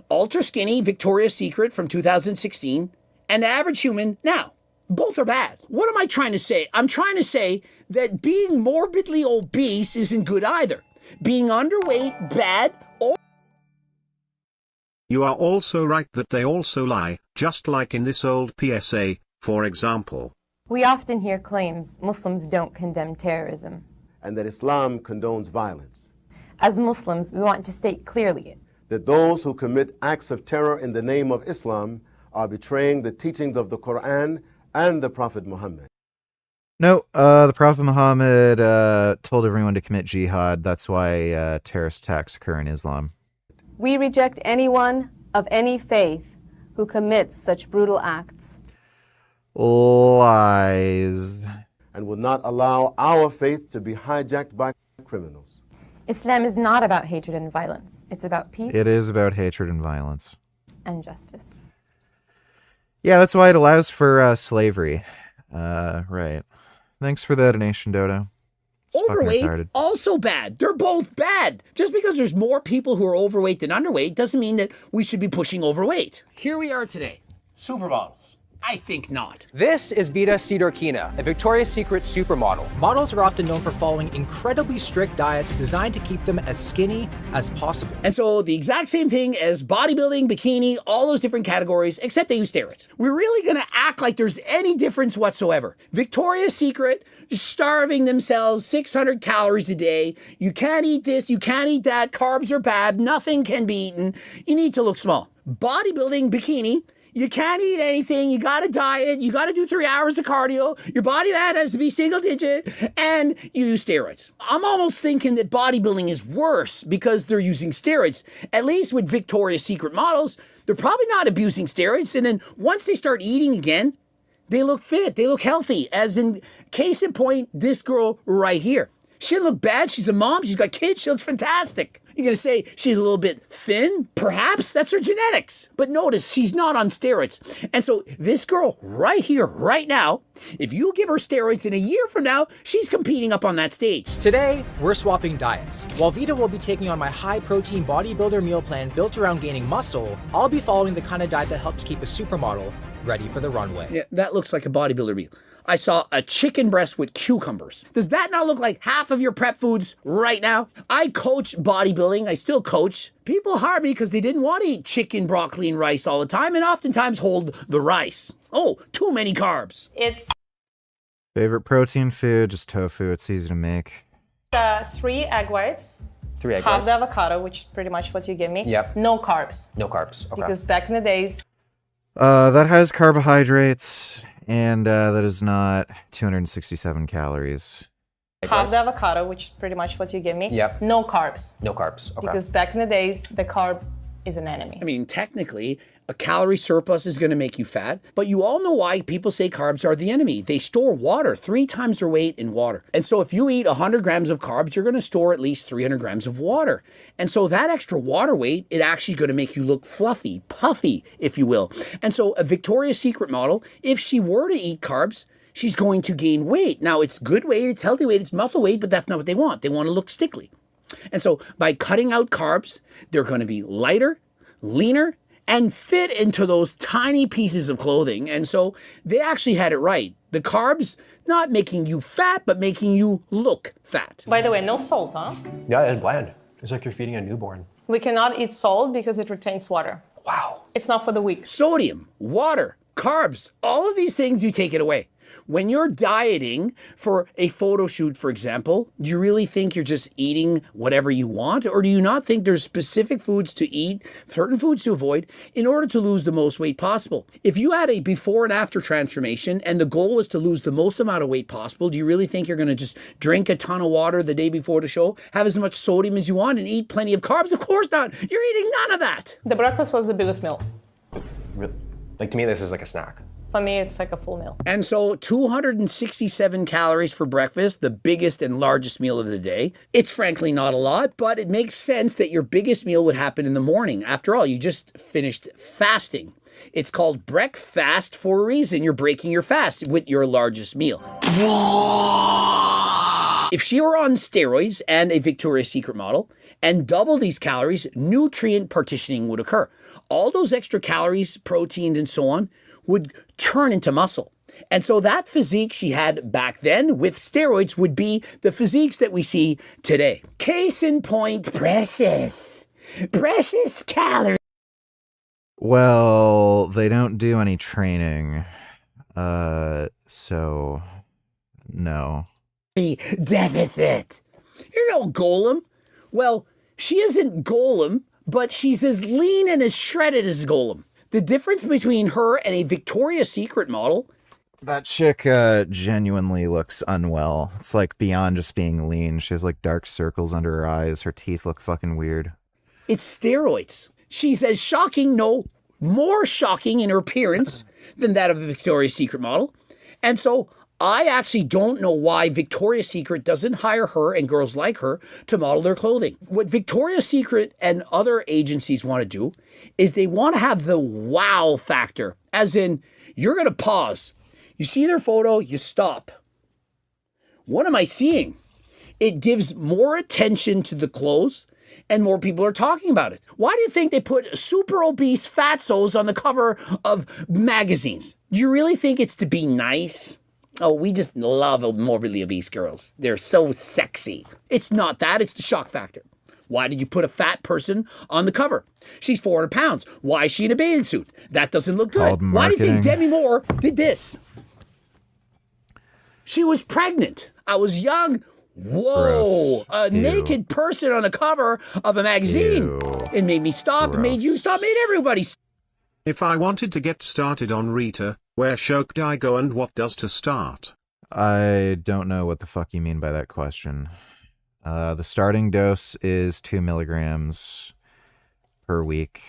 Ultra skinny Victoria's Secret from 2016 and average human now. Both are bad. What am I trying to say? I'm trying to say that being morbidly obese isn't good either. Being underweight, bad. You are also right that they also lie, just like in this old PSA, for example. We often hear claims Muslims don't condemn terrorism. And that Islam condones violence. As Muslims, we want to state clearly that those who commit acts of terror in the name of Islam are betraying the teachings of the Quran and the Prophet Muhammad. No, the Prophet Muhammad told everyone to commit jihad. That's why terrorist attacks occur in Islam. we reject anyone of any faith who commits such brutal acts. Lies. And will not allow our faith to be hijacked by criminals. Islam is not about hatred and violence. It's about peace. It is about hatred and violence. And justice. Yeah, that's why it allows for slavery. Right. Thanks for the donation, Dodo. It's overweight, also bad. They're both bad. Just because there's more people who are overweight than underweight doesn't mean that we should be pushing overweight. Here we are today. Supermodels. I think not. This is Vida Sidorkina, a Victoria's Secret supermodel. Models are often known for following incredibly strict diets designed to keep them as skinny as possible. And so the exact same thing as bodybuilding, bikini, all those different categories, except they use steroids. We're really going to act like there's any difference whatsoever. Victoria's Secret, starving themselves 600 calories a day. You can't eat this, you can't eat that, carbs are bad, nothing can be eaten. You need to look small. Bodybuilding, bikini, you can't eat anything. You got to diet. You got to do 3 hours of cardio. Your body fat has to be single digit, and you use steroids. I'm almost thinking that bodybuilding is worse because they're using steroids. At least with Victoria's Secret models, they're probably not abusing steroids. And then once they start eating again, they look fit. They look healthy. As in, case in point, this girl right here. She didn't look bad. She's a mom. She's got kids. She looks fantastic. You're going to say she's a little bit thin? Perhaps. That's her genetics. But notice, she's not on steroids. And so this girl right here, right now, if you give her steroids in a year from now, she's competing up on that stage. Today, we're swapping diets. While Vita will be taking on my high-protein bodybuilder meal plan built around gaining muscle, I'll be following the kind of diet that helps keep a supermodel ready for the runway. Yeah, that looks like a bodybuilder meal. I saw a chicken breast with cucumbers. Does that not look like half of your prep foods right now? I coach bodybuilding. I still coach. People hire me because they didn't want to eat chicken, broccoli, and rice all the time, and oftentimes hold the rice. Oh, too many carbs. It's Favorite protein food, just tofu. It's easy to make. 3 egg whites. 3 egg half whites. the avocado, which is pretty much what you give me. Yep. No carbs. No carbs. Okay. Because back in the days, That has carbohydrates And that is not 267 calories. Half the avocado, which is pretty much what you give me. Yep. No carbs. No carbs. Okay. Because back in the days, the carb is an enemy. I mean, technically, a calorie surplus is going to make you fat, but you all know why people say carbs are the enemy. They store water, 3 times their weight in water. And so if you eat 100 grams of carbs, you're going to store at least 300 grams of water. And so that extra water weight, it actually going to make you look fluffy, puffy, if you will. And so a Victoria's Secret model, if she were to eat carbs, she's going to gain weight. Now, it's good weight, it's healthy weight, it's muscle weight, but that's not what they want. They want to look stickly. And so by cutting out carbs, they're going to be lighter, leaner, and fit into those tiny pieces of clothing. And so they actually had it right. The carbs, not making you fat, but making you look fat. By the way, no salt, huh? Yeah, it's bland. It's like you're feeding a newborn. We cannot eat salt because it retains water. Wow. It's not for the weak. Sodium, water, carbs, all of these things, you take it away. When you're dieting for a photo shoot, for example, do you really think you're just eating whatever you want? Or do you not think there's specific foods to eat, certain foods to avoid, in order to lose the most weight possible? If you had a before and after transformation and the goal was to lose the most amount of weight possible, do you really think you're going to just drink a ton of water the day before the show, have as much sodium as you want, and eat plenty of carbs? Of course not. You're eating none of that. The breakfast was the biggest meal. Like, to me, this is like a snack. For me, it's like a full meal. And so 267 calories for breakfast, the biggest and largest meal of the day. It's frankly not a lot, but it makes sense that your biggest meal would happen in the morning. After all, you just finished fasting. It's called breakfast for a reason. You're breaking your fast with your largest meal. If she were on steroids and a Victoria's Secret model and double these calories, nutrient partitioning would occur. All those extra calories, proteins, and so on would turn into muscle. And so that physique she had back then with steroids would be the physiques that we see today. Case in point, precious calories. Well, they don't do any training. So no. Deficit. You're no golem. Well, she isn't golem, but she's as lean and as shredded as golem. The difference between her and a Victoria's Secret model. That chick genuinely looks unwell. It's like beyond just being lean. She has like dark circles under her eyes. Her teeth look fucking weird. It's steroids. She's as shocking, no, more shocking in her appearance than that of a Victoria's Secret model. And so I actually don't know why Victoria's Secret doesn't hire her and girls like her to model their clothing. What Victoria's Secret and other agencies want to do is they want to have the wow factor, as in you're going to pause. You see their photo, you stop. What am I seeing? It gives more attention to the clothes and more people are talking about it. Why do you think they put super obese fatsos on the cover of magazines? Do you really think it's to be nice? Oh, we just love morbidly obese girls. They're so sexy. It's not that, it's the shock factor. Why did you put a fat person on the cover? She's 400 pounds. Why is she in a bathing suit? That doesn't look good. Why do you think Demi Moore did this? She was pregnant. I was young. Whoa, a naked person on the cover of a magazine. Ew. It made me stop. It made you stop. Made everybody stop. If I wanted to get started on Rita, where should I go and what does to start? I don't know what the fuck you mean by that question. The starting dose is 2 milligrams per week.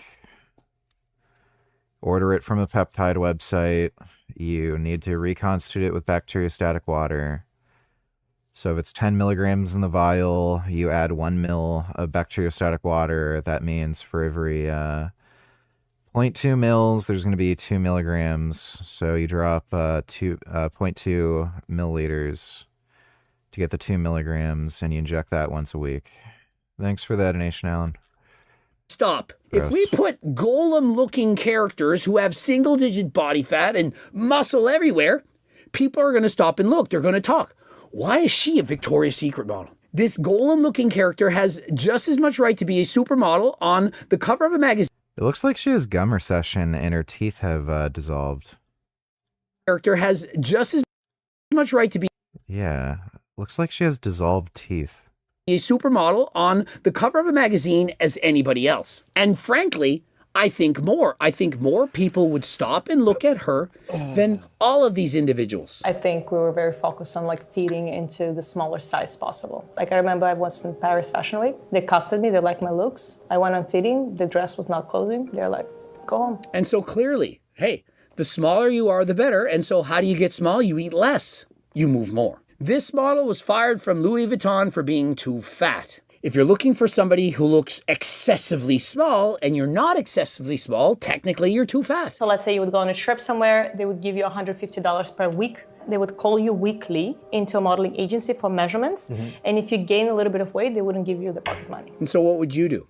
Order it from the peptide website. You need to reconstitute it with bacteriostatic water. So if it's 10 milligrams in the vial, you add 1 mil of bacteriostatic water. That means for every 0.2 mils, there's going to be 2 milligrams. So you drop 0.2 milliliters to get the 2 milligrams, and you inject that once a week. Thanks for that, Nation Allen. Stop. Gross. If we put golem-looking characters who have single-digit body fat and muscle everywhere, people are going to stop and look. They're going to talk. Why is she a Victoria's Secret model? This golem-looking character has just as much right to be a supermodel on the cover of a magazine. It looks like she has gum recession and her teeth have dissolved. Character has just as much right to be. Yeah, looks like she has dissolved teeth. A supermodel on the cover of a magazine as anybody else. And frankly, I think more people would stop and look at her than all of these individuals. I think we were very focused on like feeding into the smaller size possible. Like I remember I was in Paris Fashion Week. They casted me, they liked my looks. I went on fitting, the dress was not closing. They're like, go home. And so clearly, hey, the smaller you are, the better. And so how do you get small? You eat less, you move more. This model was fired from Louis Vuitton for being too fat. If you're looking for somebody who looks excessively small and you're not excessively small, technically you're too fat. So let's say you would go on a trip somewhere, they would give you $150 per week. They would call you weekly into a modeling agency for measurements. And if you gain a little bit of weight, they wouldn't give you the pocket money. And so what would you do?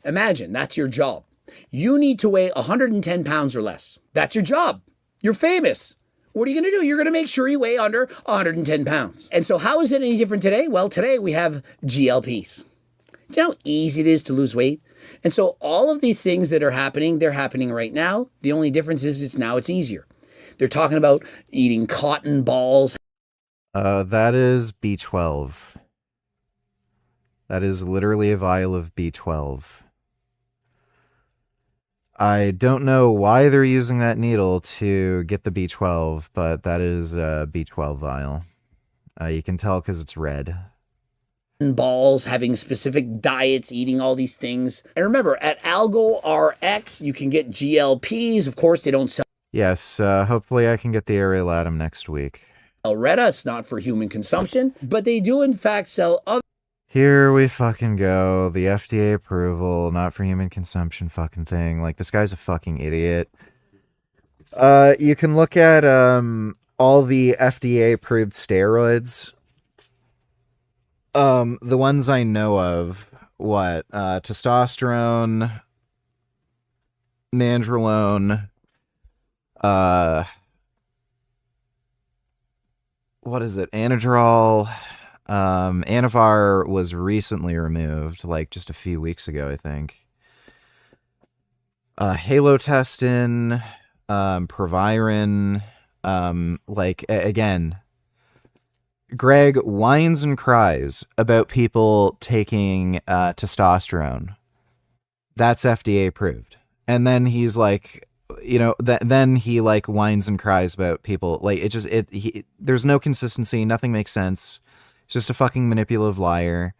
Imagine that's your job. You need to weigh 110 pounds or less. That's your job. You're famous. What are you going to do? You're going to make sure you weigh under 110 pounds. And so how is it any different today? Well, today we have GLPs. Do you know how easy it is to lose weight? And so all of these things that are happening, they're happening right now. The only difference is it's easier. They're talking about eating cotton balls. That is B12. That is literally a vial of B12. I don't know why they're using that needle to get the B12, but that is a B12 vial. You can tell because it's red. Balls, having specific diets, eating all these things. And remember, at Algo RX, you can get GLPs. Of course, they don't sell. Yes, hopefully I can get the aerial atom next week. Retta, it's not for human consumption, but they do in fact sell other. Here we fucking go. The FDA approval, not for human consumption fucking thing. Like, this guy's a fucking idiot. You can look at all the FDA approved steroids. The ones I know of, testosterone, nandrolone, what is it? Anadrol. Anavar was recently removed, like just a few weeks ago, I think. Halotestin, Proviron, again, Greg whines and cries about people taking testosterone. That's FDA approved. And then he's like, then he like whines and cries about people. Like, there's no consistency. Nothing makes sense. He's just a fucking manipulative liar.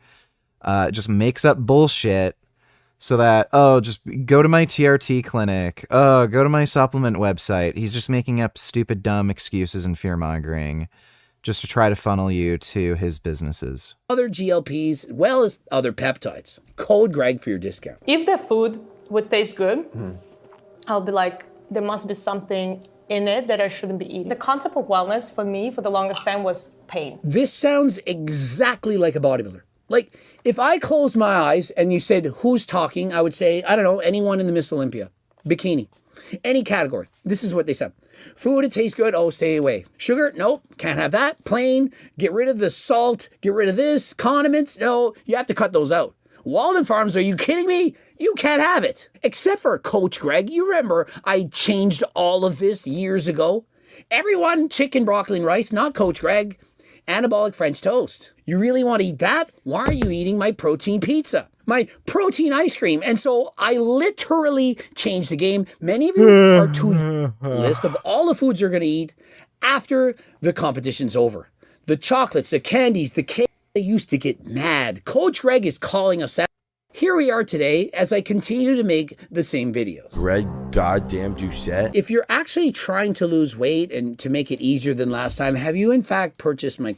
Just makes up bullshit so that, just go to my TRT clinic. Go to my supplement website. He's just making up stupid, dumb excuses and fear-mongering just to try to funnel you to his businesses. Other GLPs, as well as other peptides. Code Greg for your discount. If the food would taste good, I'll be like, there must be something in it that I shouldn't be eating. The concept of wellness for me for the longest time was pain. This sounds exactly like a bodybuilder. Like, if I closed my eyes and you said, who's talking? I would say, I don't know, anyone in the Miss Olympia. Bikini. Any category. This is what they said. Food, it tastes good. Oh, stay away. Sugar, nope, can't have that. Plain, get rid of the salt, get rid of this. Condiments, no, you have to cut those out. Walden Farms, are you kidding me? You can't have it. Except for Coach Greg. You remember I changed all of this years ago. Everyone, chicken, broccoli, and rice, not Coach Greg. Anabolic French toast. You really want to eat that? Why are you eating my protein pizza? My protein ice cream? And so I literally changed the game. Many of you are too list of all the foods you're going to eat after the competition's over. The chocolates, the candies, the cake. They used to get mad. Coach Greg is calling us out. Here we are today as I continue to make the same videos. Greg, goddamn Doucette. If you're actually trying to lose weight and to make it easier than last time, have you in fact purchased my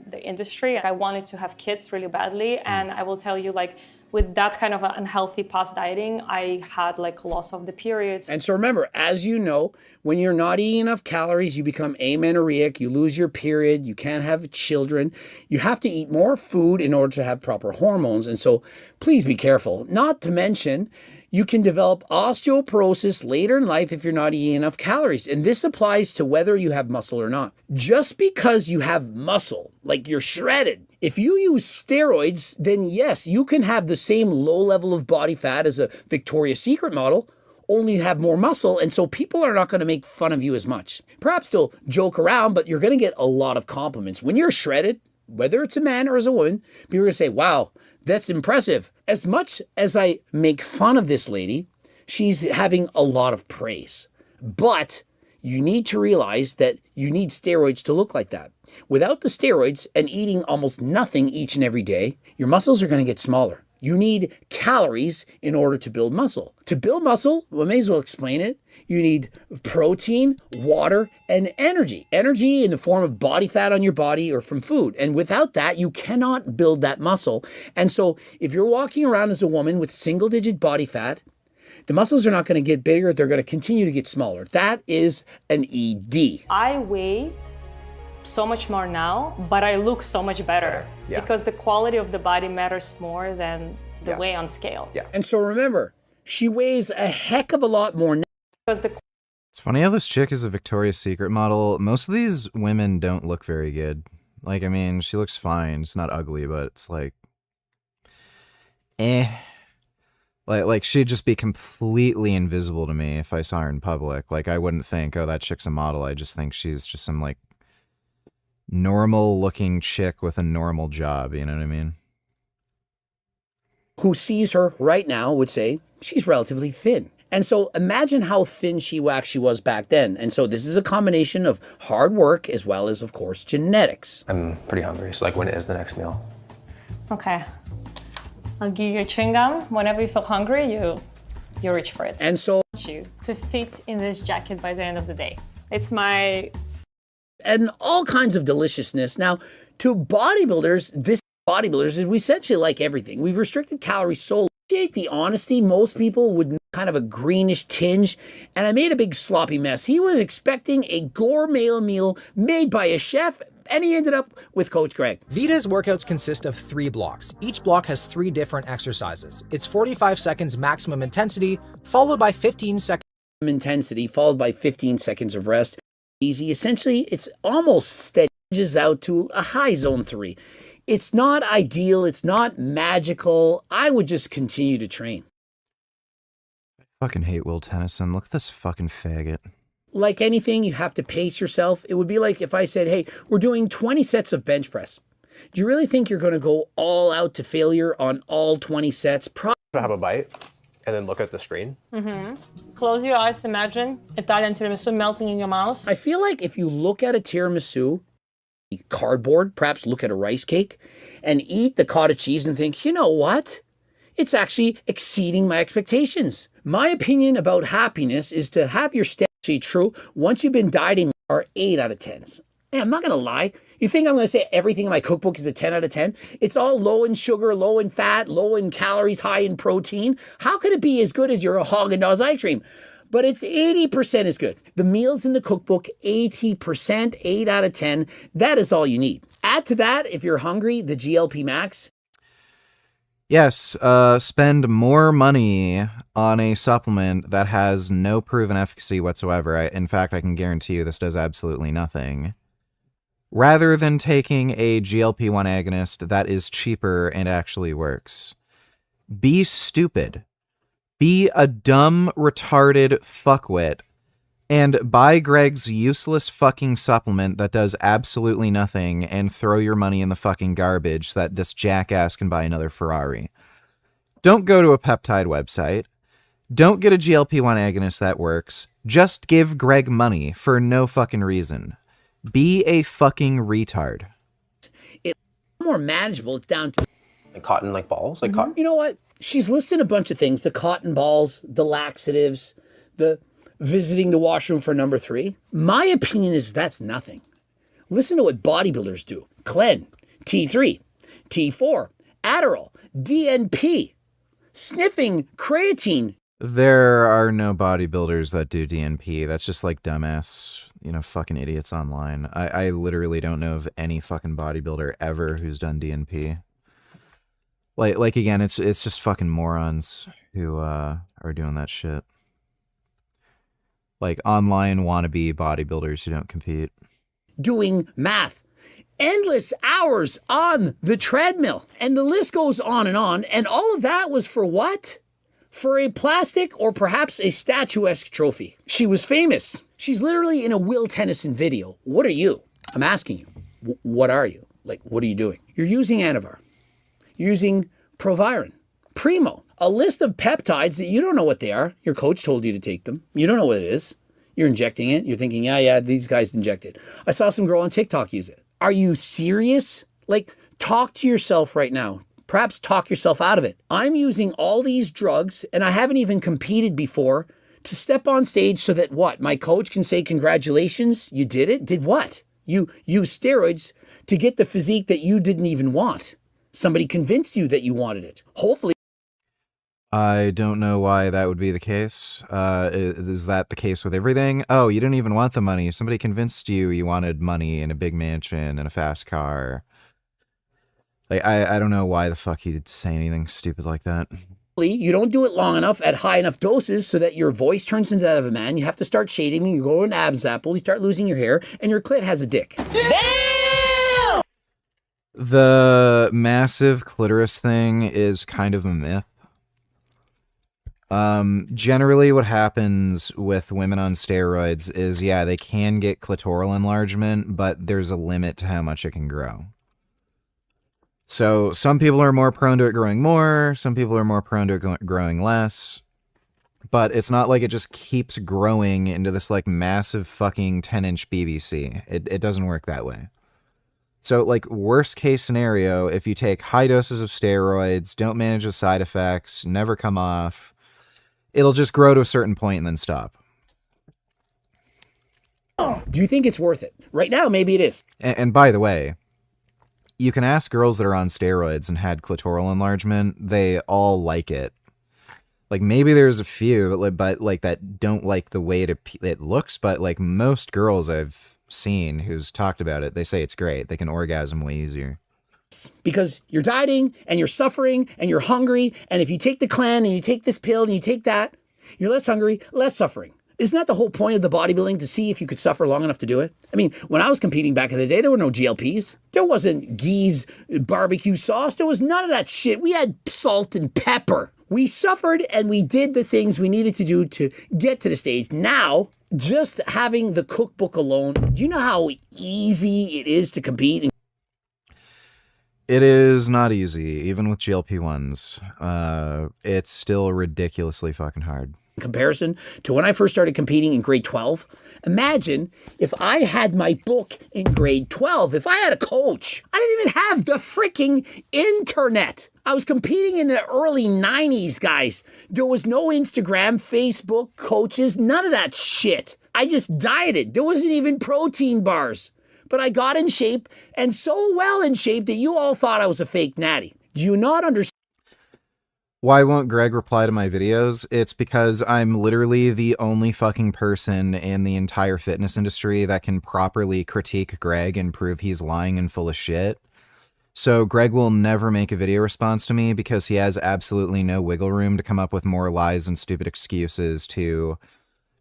the industry? I wanted to have kids really badly, and I will tell you, like, with that kind of unhealthy past dieting, I had like loss of the periods. And so remember, as you know, when you're not eating enough calories, you become amenorrheic, you lose your period, you can't have children. You have to eat more food in order to have proper hormones. And so please be careful. Not to mention, you can develop osteoporosis later in life if you're not eating enough calories. And this applies to whether you have muscle or not. Just because you have muscle, like you're shredded, if you use steroids, then yes, you can have the same low level of body fat as a Victoria's Secret model, only have more muscle, and so people are not going to make fun of you as much. Perhaps they'll joke around, but you're going to get a lot of compliments. When you're shredded, whether it's a man or as a woman, people are going to say, wow, that's impressive. As much as I make fun of this lady, she's having a lot of praise. But you need to realize that you need steroids to look like that. Without the steroids and eating almost nothing each and every day, your muscles are going to get smaller. You need calories in order to build muscle. To build muscle, we may as well explain it. You need protein, water, and energy. Energy in the form of body fat on your body or from food. And without that, you cannot build that muscle. And so if you're walking around as a woman with single-digit body fat, the muscles are not going to get bigger. They're going to continue to get smaller. That is an ED. I weigh so much more now, but I look so much better because the quality of the body matters more than the weight on scale. And so remember, she weighs a heck of a lot more now. It's funny how this chick is a Victoria's Secret model. Most of these women don't look very good. Like, I mean, she looks fine. It's not ugly, but it's like, Like she'd just be completely invisible to me if I saw her in public. Like, I wouldn't think, oh, that chick's a model. I just think she's just some, like, normal-looking chick with a normal job, you know what I mean? Who sees her right now would say she's relatively thin. And so imagine how thin she actually was back then. And so this is a combination of hard work as well as, of course, genetics. I'm pretty hungry, so like, when is the next meal? Okay. I'll give you a chewing gum. Whenever you feel hungry, you reach for it. And so you to fit in this jacket by the end of the day. It's my... And all kinds of deliciousness. Now, to bodybuilders, is we essentially like everything. We've restricted calories so the honesty, most people would kind of a greenish tinge, and I made a big sloppy mess. He was expecting a gourmet meal made by a chef, and he ended up with Coach Greg. Vita's workouts consist of 3 blocks. Each block has 3 different exercises. It's 45 seconds maximum intensity, followed by 15 seconds intensity, followed by 15 seconds of rest. Easy. Essentially, it's almost steady, edges out to a high zone 3. It's not ideal. It's not magical. I would just continue to train. I fucking hate Will Tennyson. Look at this fucking faggot. Like anything, you have to pace yourself. It would be like if I said, hey, we're doing 20 sets of bench press. Do you really think you're going to go all out to failure on all 20 sets? Have a bite and then look at the screen. Close your eyes. Imagine Italian tiramisu melting in your mouth. I feel like if you look at a tiramisu, cardboard, perhaps look at a rice cake, and eat the cottage cheese and think, you know what? It's actually exceeding my expectations. My opinion about happiness is to have your steps be true. Once you've been dieting, are 8 out of 10s. Hey, I'm not going to lie. You think I'm going to say everything in my cookbook is a 10 out of 10? It's all low in sugar, low in fat, low in calories, high in protein. How could it be as good as your Haagen-Dazs ice cream? But it's 80% as good. The meals in the cookbook, 80%, 8 out of 10. That is all you need. Add to that, if you're hungry, the GLP Max. Yes, spend more money on a supplement that has no proven efficacy whatsoever. In fact, I can guarantee you this does absolutely nothing. Rather than taking a GLP-1 agonist that is cheaper and actually works. Be stupid. Be a dumb, retarded fuckwit and buy Greg's useless fucking supplement that does absolutely nothing and throw your money in the fucking garbage so that this jackass can buy another Ferrari. Don't go to a peptide website. Don't get a GLP-1 agonist that works. Just give Greg money for no fucking reason. Be a fucking retard. It's more manageable. It's down to like cotton, like balls, like cotton. You know what? She's listed a bunch of things: the cotton balls, the laxatives, the visiting the washroom for number 3. My opinion is that's nothing. Listen to what bodybuilders do: Clen, T3, T4, Adderall, DNP, sniffing creatine. There are no bodybuilders that do DNP. That's just like dumbass, fucking idiots online. I literally don't know of any fucking bodybuilder ever who's done DNP. Like again, it's just fucking morons who are doing that shit. Like online wannabe bodybuilders who don't compete. Doing math. Endless hours on the treadmill. And the list goes on. And all of that was for what? For a plastic or perhaps a statuesque trophy. She was famous. She's literally in a Will Tennyson video. What are you? I'm asking you. What are you? Like, what are you doing? You're using Anavar. You're using Proviron, Primo, a list of peptides that you don't know what they are. Your coach told you to take them. You don't know what it is. You're injecting it. You're thinking, yeah, these guys inject it. I saw some girl on TikTok use it. Are you serious? Like, talk to yourself right now. Perhaps talk yourself out of it. I'm using all these drugs, and I haven't even competed before, to step on stage so that what? My coach can say, congratulations, you did it? Did what? You used steroids to get the physique that you didn't even want. Somebody convinced you that you wanted it. Hopefully. I don't know why that would be the case. Is that the case with everything? Oh, you didn't even want the money. Somebody convinced you you wanted money and a big mansion and a fast car. Like, I don't know why the fuck he'd say anything stupid like that. You don't do it long enough at high enough doses so that your voice turns into that of a man. You have to start shading. You go to an abs apple. You start losing your hair, and your clit has a dick. Damn! The massive clitoris thing is kind of a myth. Generally what happens with women on steroids is, yeah, they can get clitoral enlargement, but there's a limit to how much it can grow. So some people are more prone to it growing more, some people are more prone to it growing less, but it's not like it just keeps growing into this like massive fucking 10-inch BBC. It doesn't work that way. So like worst case scenario, if you take high doses of steroids, don't manage the side effects, never come off, it'll just grow to a certain point and then stop. Do you think it's worth it? Right now, maybe it is. And by the way, you can ask girls that are on steroids and had clitoral enlargement. They all like it. Like maybe there's a few, but like that don't like the way it looks. But like most girls I've seen who's talked about it, they say it's great. They can orgasm way easier. Because you're dieting and you're suffering and you're hungry. And if you take the clan and you take this pill and you take that, you're less hungry, less suffering. Isn't that the whole point of the bodybuilding, to see if you could suffer long enough to do it? I mean, when I was competing back in the day, there were no GLPs. There wasn't Gee's barbecue sauce. There was none of that shit. We had salt and pepper. We suffered and we did the things we needed to do to get to the stage. Now, just having the cookbook alone, do you know how easy it is to compete? It is not easy, even with GLP-1s. It's still ridiculously fucking hard. Comparison to when I first started competing in grade 12. Imagine if I had my book in grade 12, if I had a coach. I didn't even have the freaking internet. I was competing in the early 90s, guys. There was no Instagram, Facebook, coaches, none of that shit. I just dieted. There wasn't even protein bars. But I got in shape, and so well in shape that you all thought I was a fake natty. Do you not understand? Why won't Greg reply to my videos? It's because I'm literally the only fucking person in the entire fitness industry that can properly critique Greg and prove he's lying and full of shit. So Greg will never make a video response to me because he has absolutely no wiggle room to come up with more lies and stupid excuses to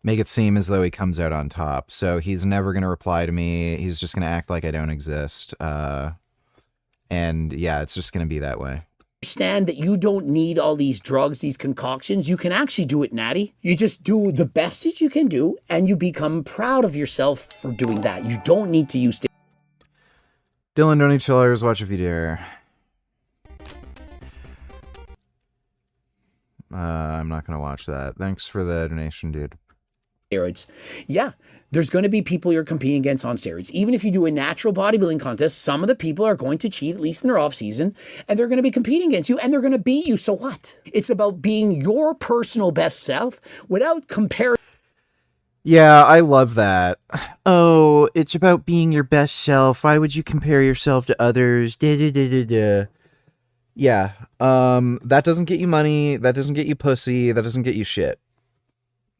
make it seem as though he comes out on top. So he's never going to reply to me. He's just going to act like I don't exist. And yeah, it's just going to be that way. Understand that you don't need all these drugs, these concoctions. You can actually do it natty. You just do the best that you can do, and you become proud of yourself for doing that. You don't need to use... Dylan, don't need chillers, watch a video. I'm not going to watch that. Thanks for the donation, dude. Steroids. Yeah, there's going to be people you're competing against on steroids. Even if you do a natural bodybuilding contest, some of the people are going to cheat, at least in their off season, and they're going to be competing against you, and they're going to beat you. So what? It's about being your personal best self without comparing. Yeah, I love that. Oh, it's about being your best self. Why would you compare yourself to others? Yeah, that doesn't get you money. That doesn't get you pussy. That doesn't get you shit.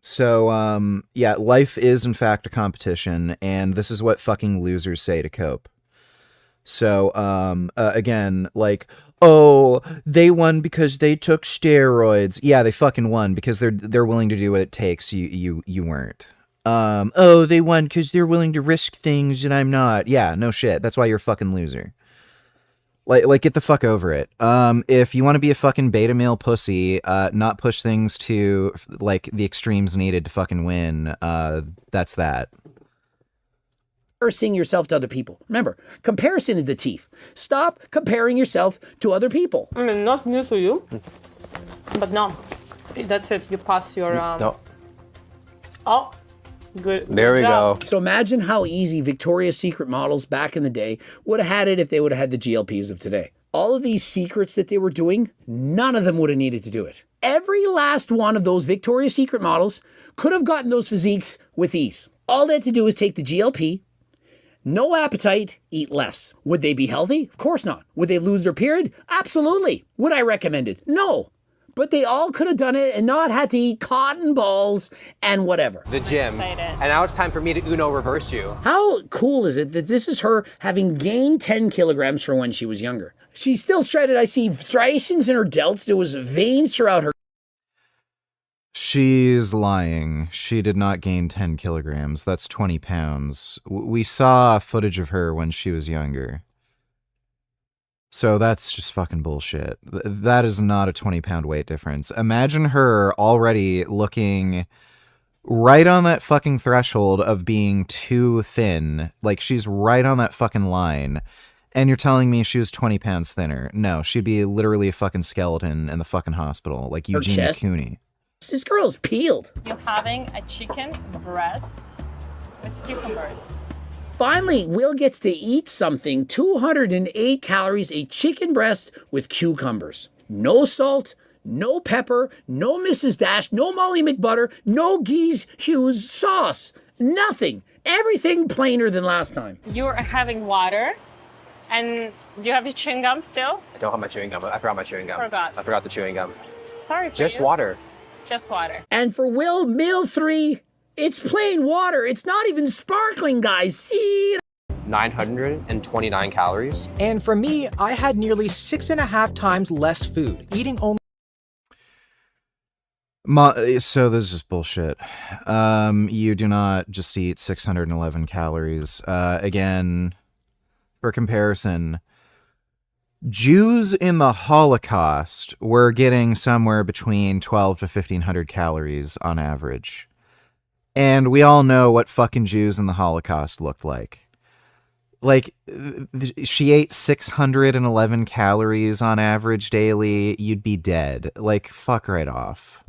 So, yeah, life is in fact a competition, and this is what fucking losers say to cope. So, again, like, oh, they won because they took steroids. Yeah, they fucking won because they're willing to do what it takes. You weren't. Oh, they won because they're willing to risk things and I'm not. Yeah, no shit. That's why you're a fucking loser. Like, get the fuck over it. If you want to be a fucking beta male pussy, not push things to, like, the extremes needed to fucking win, that's that. Comparing yourself to other people. Remember, comparison is the thief. Stop comparing yourself to other people. I mean, not new to you. But no, that's it. You pass your. No. Oh, good. There good we job. go. So imagine how easy Victoria's Secret models back in the day would have had it if they would have had the GLPs of today. All of these secrets that they were doing, none of them would have needed to do it. Every last one of those Victoria's Secret models could have gotten those physiques with ease. All they had to do is take the GLP, no appetite, eat less. Would they be healthy? Of course not. Would they lose their period? Absolutely. Would I recommend it? No. But they all could have done it and not had to eat cotton balls and whatever. The gym. And now it's time for me to Uno reverse you. How cool is it that this is her having gained 10 kilograms from when she was younger? She's still shredded. I see striations in her delts. There was veins throughout her. She's lying. She did not gain 10 kilograms. That's 20 pounds. We saw footage of her when she was younger. So that's just fucking bullshit. That is not a 20-pound weight difference. Imagine her already looking right on that fucking threshold of being too thin. Like, she's right on that fucking line. And you're telling me she was 20 pounds thinner. No, she'd be literally a fucking skeleton in the fucking hospital. Like Eugenia chest? Cooney. This girl's peeled. You're having a chicken breast with cucumbers. Finally, Will gets to eat something. 208 calories, a chicken breast with cucumbers. No salt, no pepper, no Mrs. Dash, no Molly McButter, no Geese Hughes sauce. Nothing. Everything plainer than last time. You're having water. And do you have your chewing gum still? I don't have my chewing gum. I forgot my chewing gum. Forgot. I forgot the chewing gum. Sorry for Just you. water. Just water. And for Will, meal 3, it's plain water. It's not even sparkling, guys. See? 929 calories. And for me, I had nearly 6.5 times less food, eating only. So this is just bullshit. You do not just eat 611 calories. Again, for comparison, Jews in the Holocaust were getting somewhere between 12 to 1,500 calories on average. And we all know what fucking Jews in the Holocaust looked like. Like, she ate 611 calories on average daily, you'd be dead. Like, fuck right off.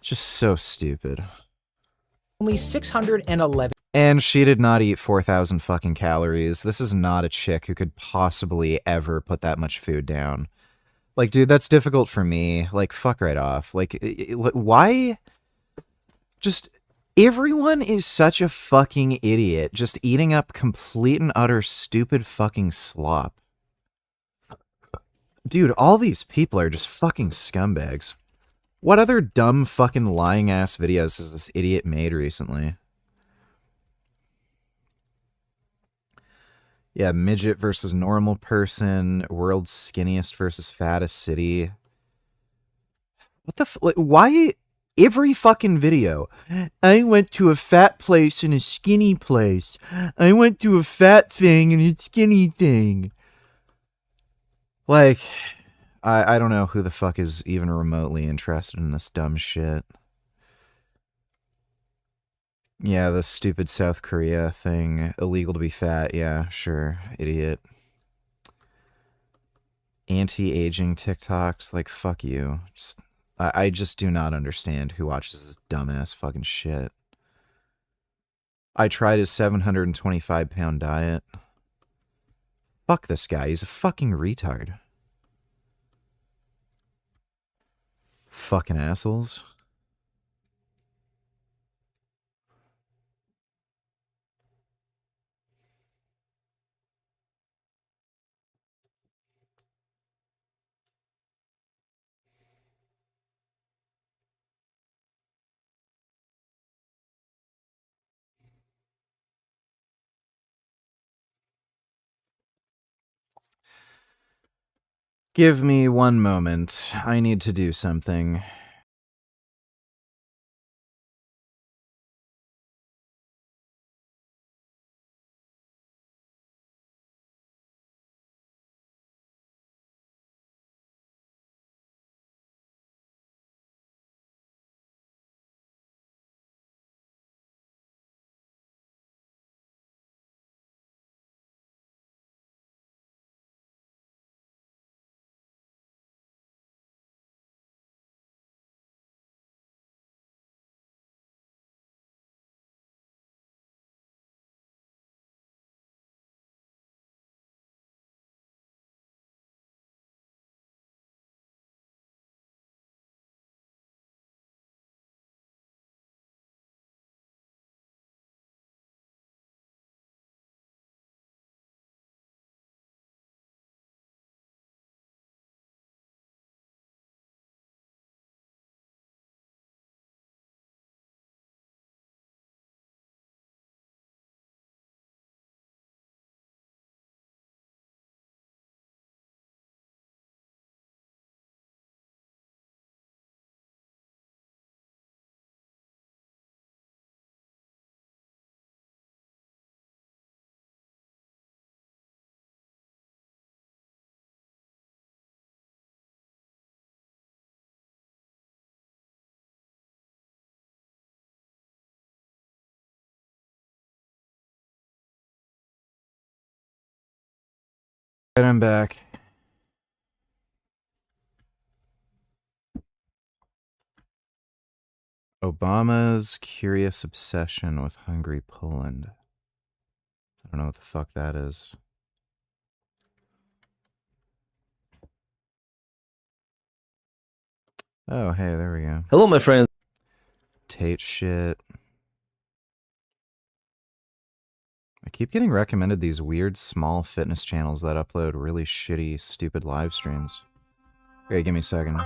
Just so stupid. Only 611. And she did not eat 4,000 fucking calories. This is not a chick who could possibly ever put that much food down. Like, dude, that's difficult for me. Like, fuck right off. Like, why? Just, everyone is such a fucking idiot. Just eating up complete and utter stupid fucking slop. Dude, all these people are just fucking scumbags. What other dumb fucking lying ass videos has this idiot made recently? Yeah, midget versus normal person, world's skinniest versus fattest city. What the like, why every fucking video? I went to a fat place and a skinny place. I went to a fat thing and a skinny thing. Like, I don't know who the fuck is even remotely interested in this dumb shit. Yeah, the stupid South Korea thing. Illegal to be fat. Yeah, sure. Idiot. Anti-aging TikToks. Like, fuck you. I just do not understand who watches this dumbass fucking shit. I tried his 725-pound diet. Fuck this guy. He's a fucking retard. Fucking assholes. Give me one moment. I need to do something. Right, I'm back. Obama's curious obsession with hungry Poland. I don't know what the fuck that is. Oh, hey, there we go. Hello, my friend. Tate shit. I keep getting recommended these weird small fitness channels that upload really shitty, stupid live streams. Okay, give me a second.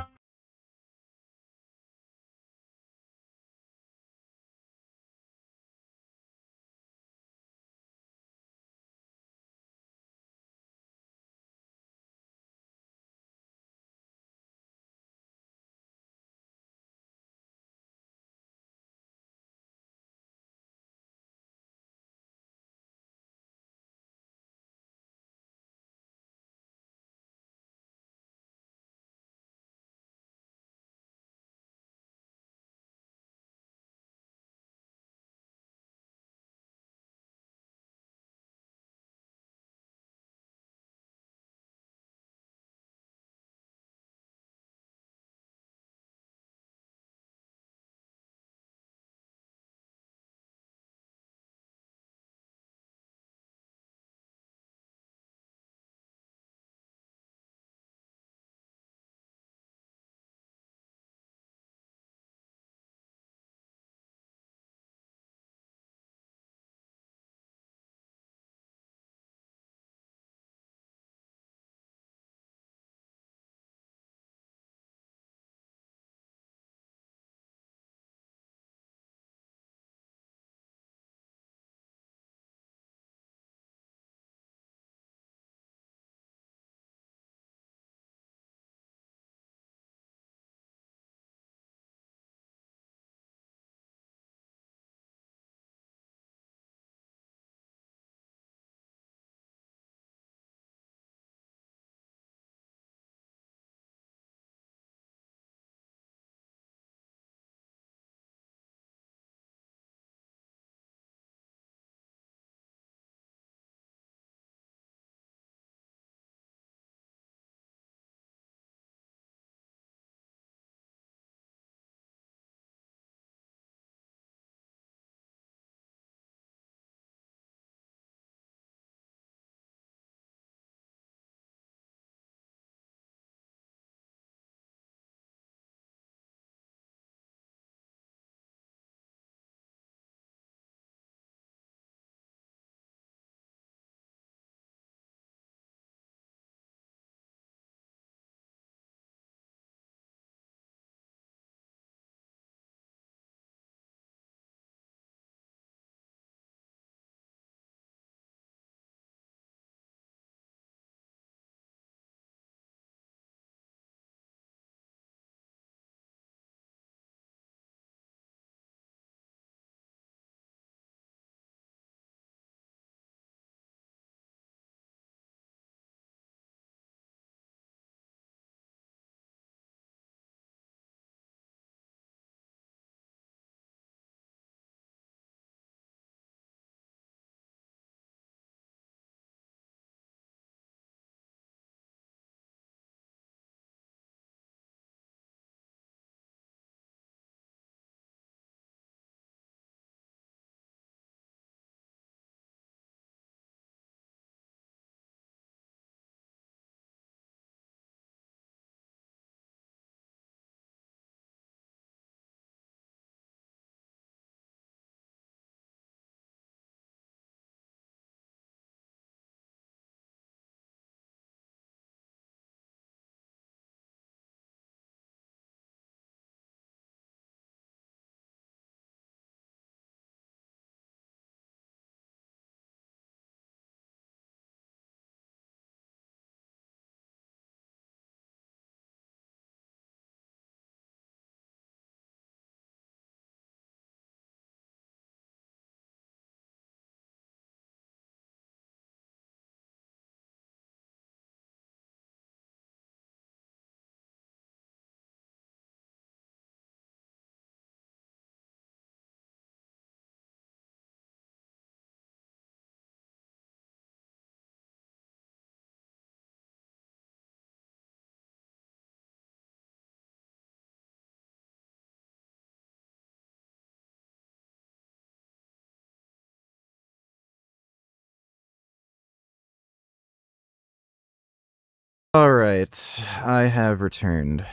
right, I have returned.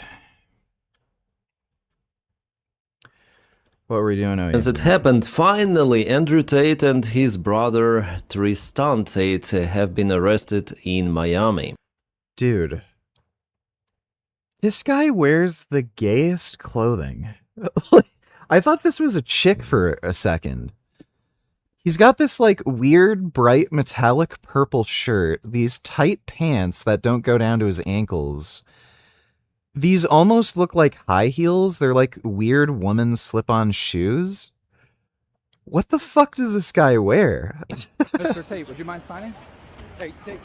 What were we doing? Oh, yeah. As it happened, finally, Andrew Tate and his brother Tristan Tate have been arrested in Miami. Dude, this guy wears the gayest clothing. I thought this was a chick for a second. He's got this like weird, bright, metallic purple shirt, these tight pants that don't go down to his ankles. These almost look like high heels. They're like weird woman slip-on shoes. What the fuck does this guy wear? Mr. Tate, would you mind signing? Hey, Tate.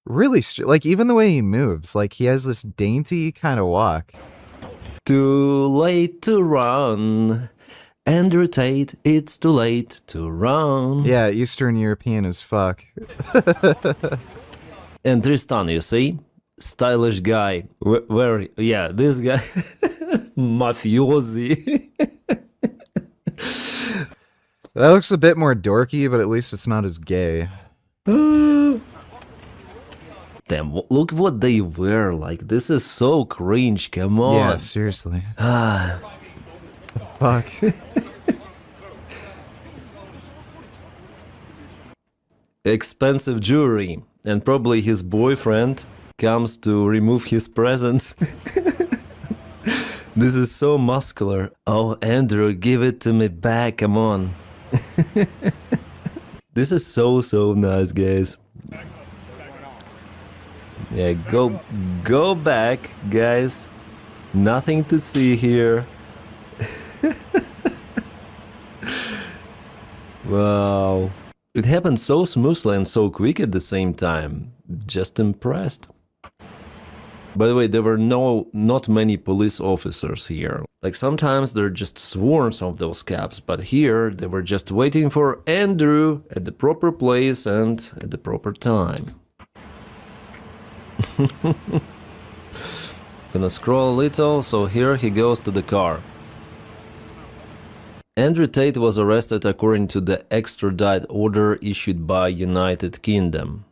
Really, like even the way he moves, like he has this dainty kind of walk. Too late to run. Andrew Tate, it's too late to run. Yeah, Eastern European as fuck. And Tristan, you see? Stylish guy. Where, yeah, this guy. Mafiosi. That looks a bit more dorky, but at least it's not as gay. Damn, look what they wear. Like, this is so cringe, come on. Yeah, seriously. Fuck. Expensive jewelry, and probably his boyfriend comes to remove his presents. This is so muscular. Oh, Andrew, give it to me back, come on. This is so nice, guys. Yeah, go back, guys. Nothing to see here. Wow. It happened so smoothly and so quick at the same time. Just impressed. By the way, there were not many police officers here. Like sometimes there are just swarms of those cops, but here they were just waiting for Andrew at the proper place and at the proper time. Gonna scroll a little, so here he goes to the car. Andrew Tate was arrested according to the extradite order issued by United Kingdom.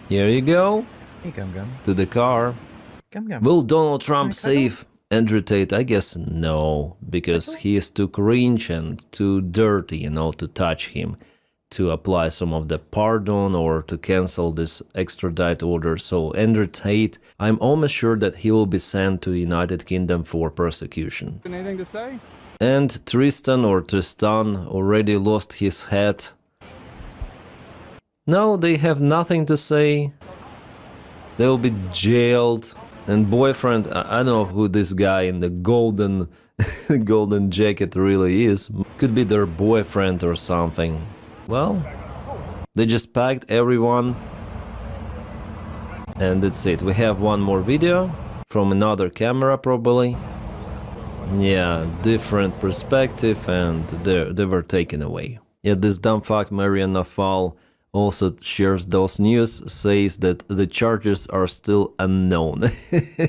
Here you go. Hey, Gum. To the car. Gum. Will Donald Trump save Andrew Tate? I guess no, because he is too cringe and too dirty, you know, to touch him, to apply some of the pardon or to cancel this extradite order. So Andrew Tate, I'm almost sure that he will be sent to United Kingdom for persecution. Anything to say? And Tristan already lost his head. No, they have nothing to say. They will be jailed. And boyfriend, I don't know who this guy in the golden jacket really is. Could be their boyfriend or something. Well, they just packed everyone. And that's it. We have one more video from another camera probably. Yeah, different perspective, and they were taken away. Yeah, this dumb fuck Marianne Fall also shares those news, says that the charges are still unknown.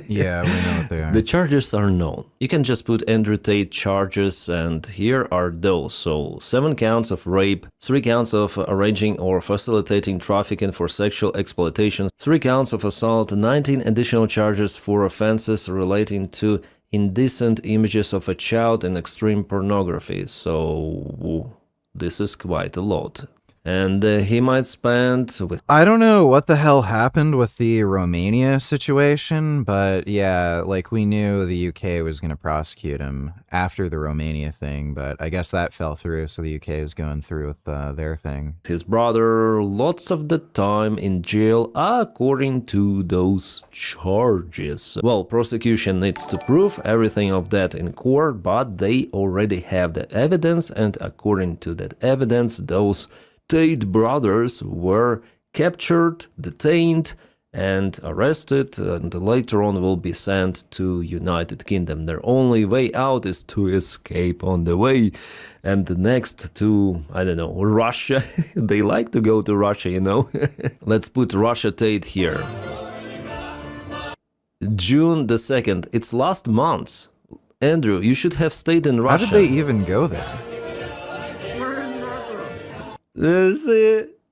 Yeah, we know what they are. The charges are known. You can just put Andrew Tate charges, and here are those. So 7 counts of rape, 3 counts of arranging or facilitating trafficking for sexual exploitation, 3 counts of assault, 19 additional charges for offenses relating to indecent images of a child and extreme pornography. So this is quite a lot. And he might spend with... I don't know what the hell happened with the Romania situation, but yeah, like we knew the UK was going to prosecute him after the Romania thing, but I guess that fell through, so the UK is going through with their thing. His brother lots of the time in jail according to those charges. Well, prosecution needs to prove everything of that in court, but they already have the evidence, and according to that evidence, those Tate brothers were captured, detained, and arrested, and later on will be sent to United Kingdom. Their only way out is to escape on the way, and the next to, I don't know, Russia. They like to go to Russia, you know. Let's put Russia Tate here. June the 2nd. It's last month. Andrew, you should have stayed in Russia. How did they even go there?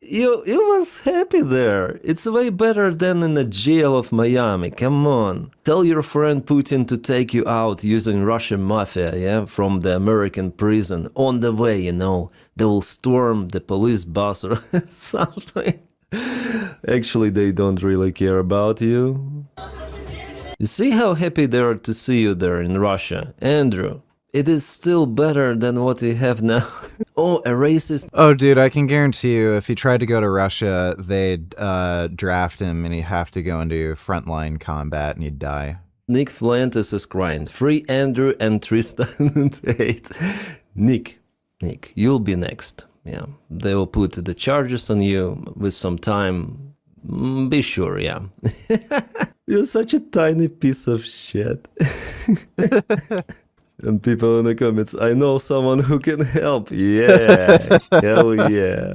You was happy there. It's way better than in the jail of Miami. Come on. Tell your friend Putin to take you out using Russian mafia, yeah, from the American prison. On the way, you know, they will storm the police bus or something. Actually, they don't really care about you. You see how happy they are to see you there in Russia, Andrew? It is still better than what we have now. Oh, a racist. Oh, dude, I can guarantee you if he tried to go to Russia, they'd draft him and he'd have to go into frontline combat and he'd die. Nick Flantes is crying. Free Andrew and Tristan Tate. Nick, you'll be next. Yeah, they will put the charges on you with some time. Be sure, yeah. You're such a tiny piece of shit. And people in the comments, I know someone who can help. Yeah, hell yeah.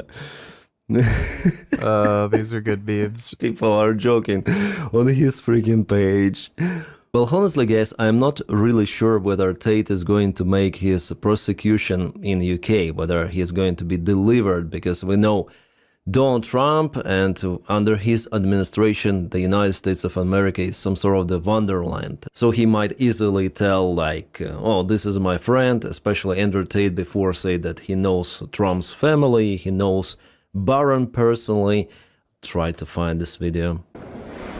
These are good memes. People are joking on his freaking page. Well, honestly, guys, I'm not really sure whether Tate is going to make his prosecution in UK, whether he is going to be delivered, because we know Donald Trump, and under his administration, the United States of America is some sort of the wonderland. So he might easily tell, like, oh, this is my friend, especially Andrew Tate before said that he knows Trump's family, he knows Barron personally. Try to find this video.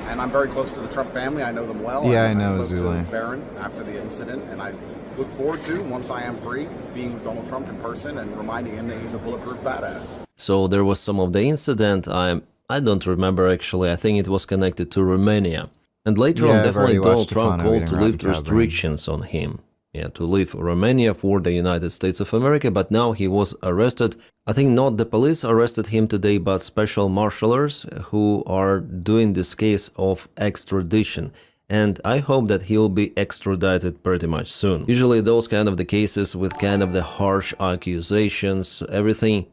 And I'm very close to the Trump family. I know them well. Yeah, I know spoke Zule. to Barron after the incident, and I look forward to, once I am free, being with Donald Trump in person and reminding him that he's a bulletproof badass. So there was some of the incident. I don't remember actually. I think it was connected to Romania. And later on, definitely Donald Trump called to lift restrictions on him. Yeah, to leave Romania for the United States of America, but now he was arrested. I think not the police arrested him today, but special marshalers who are doing this case of extradition. And I hope that he'll be extradited pretty much soon. Usually those kind of the cases with kind of the harsh accusations, everything.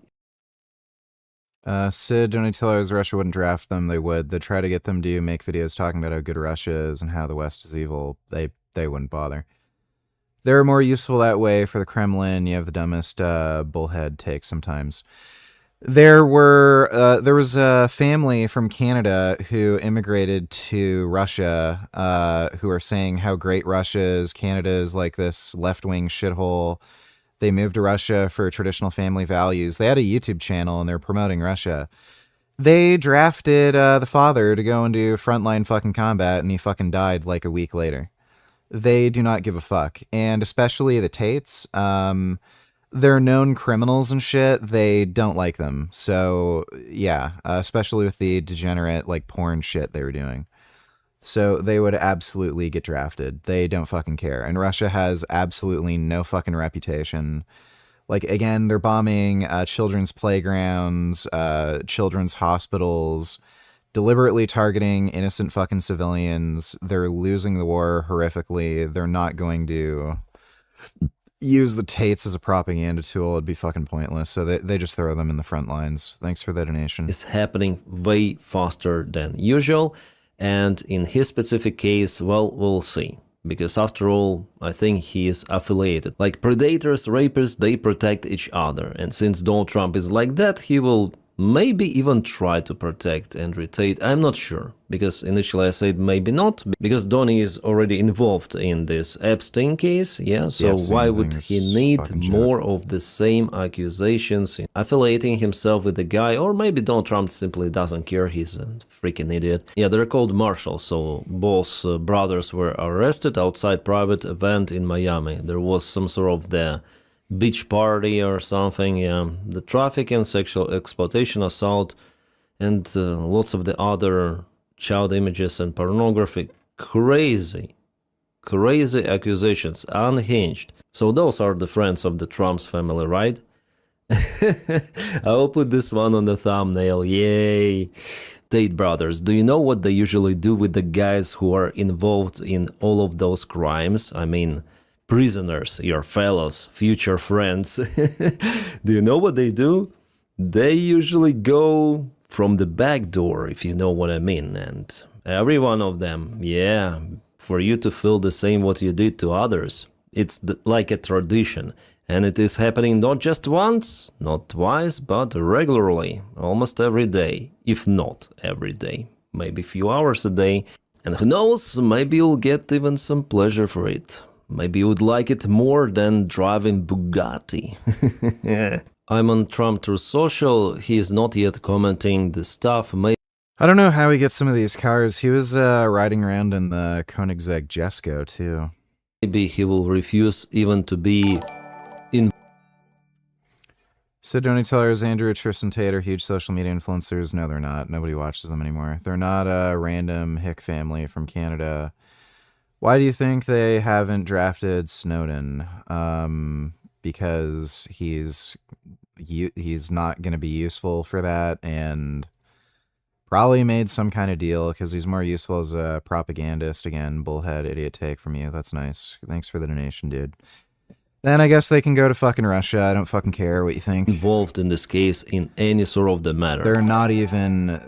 Sid, don't tell us Russia wouldn't draft them. They would. They'd try to get them to make videos talking about how good Russia is and how the West is evil. They wouldn't bother. They're more useful that way for the Kremlin. You have the dumbest bullhead take sometimes. There was a family from Canada who immigrated to Russia who are saying how great Russia is. Canada is like this left-wing shithole. They moved to Russia for traditional family values. They had a YouTube channel and they're promoting Russia. They drafted the father to go into frontline fucking combat and he fucking died like a week later. They do not give a fuck. And especially the Tates, they're known criminals and shit. They don't like them. So yeah, especially with the degenerate like porn shit they were doing. So they would absolutely get drafted. They don't fucking care. And Russia has absolutely no fucking reputation. Like, again, they're bombing children's playgrounds, children's hospitals, deliberately targeting innocent fucking civilians. They're losing the war horrifically. They're not going to use the Tates as a propaganda tool. It'd be fucking pointless. So they just throw them in the front lines. Thanks for the donation. It's happening way faster than usual. And in his specific case, well, we'll see. Because after all, I think he is affiliated. Like predators, rapists, they protect each other. And since Donald Trump is like that, he will maybe even try to protect Andrew Tate. I'm not sure, because initially I said maybe not, because Donnie is already involved in this Epstein case, yeah, so why would he need more of the same accusations, affiliating himself with the guy, or maybe Donald Trump simply doesn't care, he's a freaking idiot. Yeah, they're called marshals, so both brothers were arrested outside private event in Miami. There was some sort of the beach party or something, yeah. The traffic and sexual exploitation, assault, and lots of the other child images and pornography. Crazy accusations, unhinged. So those are the friends of the Trump's family, right? I will put this one on the thumbnail, yay! Tate brothers, do you know what they usually do with the guys who are involved in all of those crimes? I mean, prisoners, your fellows, future friends. Do you know what they do? They usually go from the back door, if you know what I mean. And every one of them, yeah, for you to feel the same what you did to others. It's like a tradition. And it is happening not just once, not twice, but regularly, almost every day, if not every day, maybe a few hours a day. And who knows, maybe you'll get even some pleasure for it. Maybe you would like it more than driving Bugatti. I'm on Trump Truth Social. He is not yet commenting the stuff. I don't know how he gets some of these cars. He was riding around in the Koenigsegg Jesko too. Maybe he will refuse even to be in. Sidney Tellers, Andrew, Tristan Tate are huge social media influencers. No, they're not. Nobody watches them anymore. They're not a random hick family from Canada. Why do you think they haven't drafted Snowden? Because he's not going to be useful for that, and probably made some kind of deal because he's more useful as a propagandist. Again, bullhead idiot take from you. That's nice. Thanks for the donation, dude. Then I guess they can go to fucking Russia. I don't fucking care what you think. Involved in this case in any sort of the matter. They're not even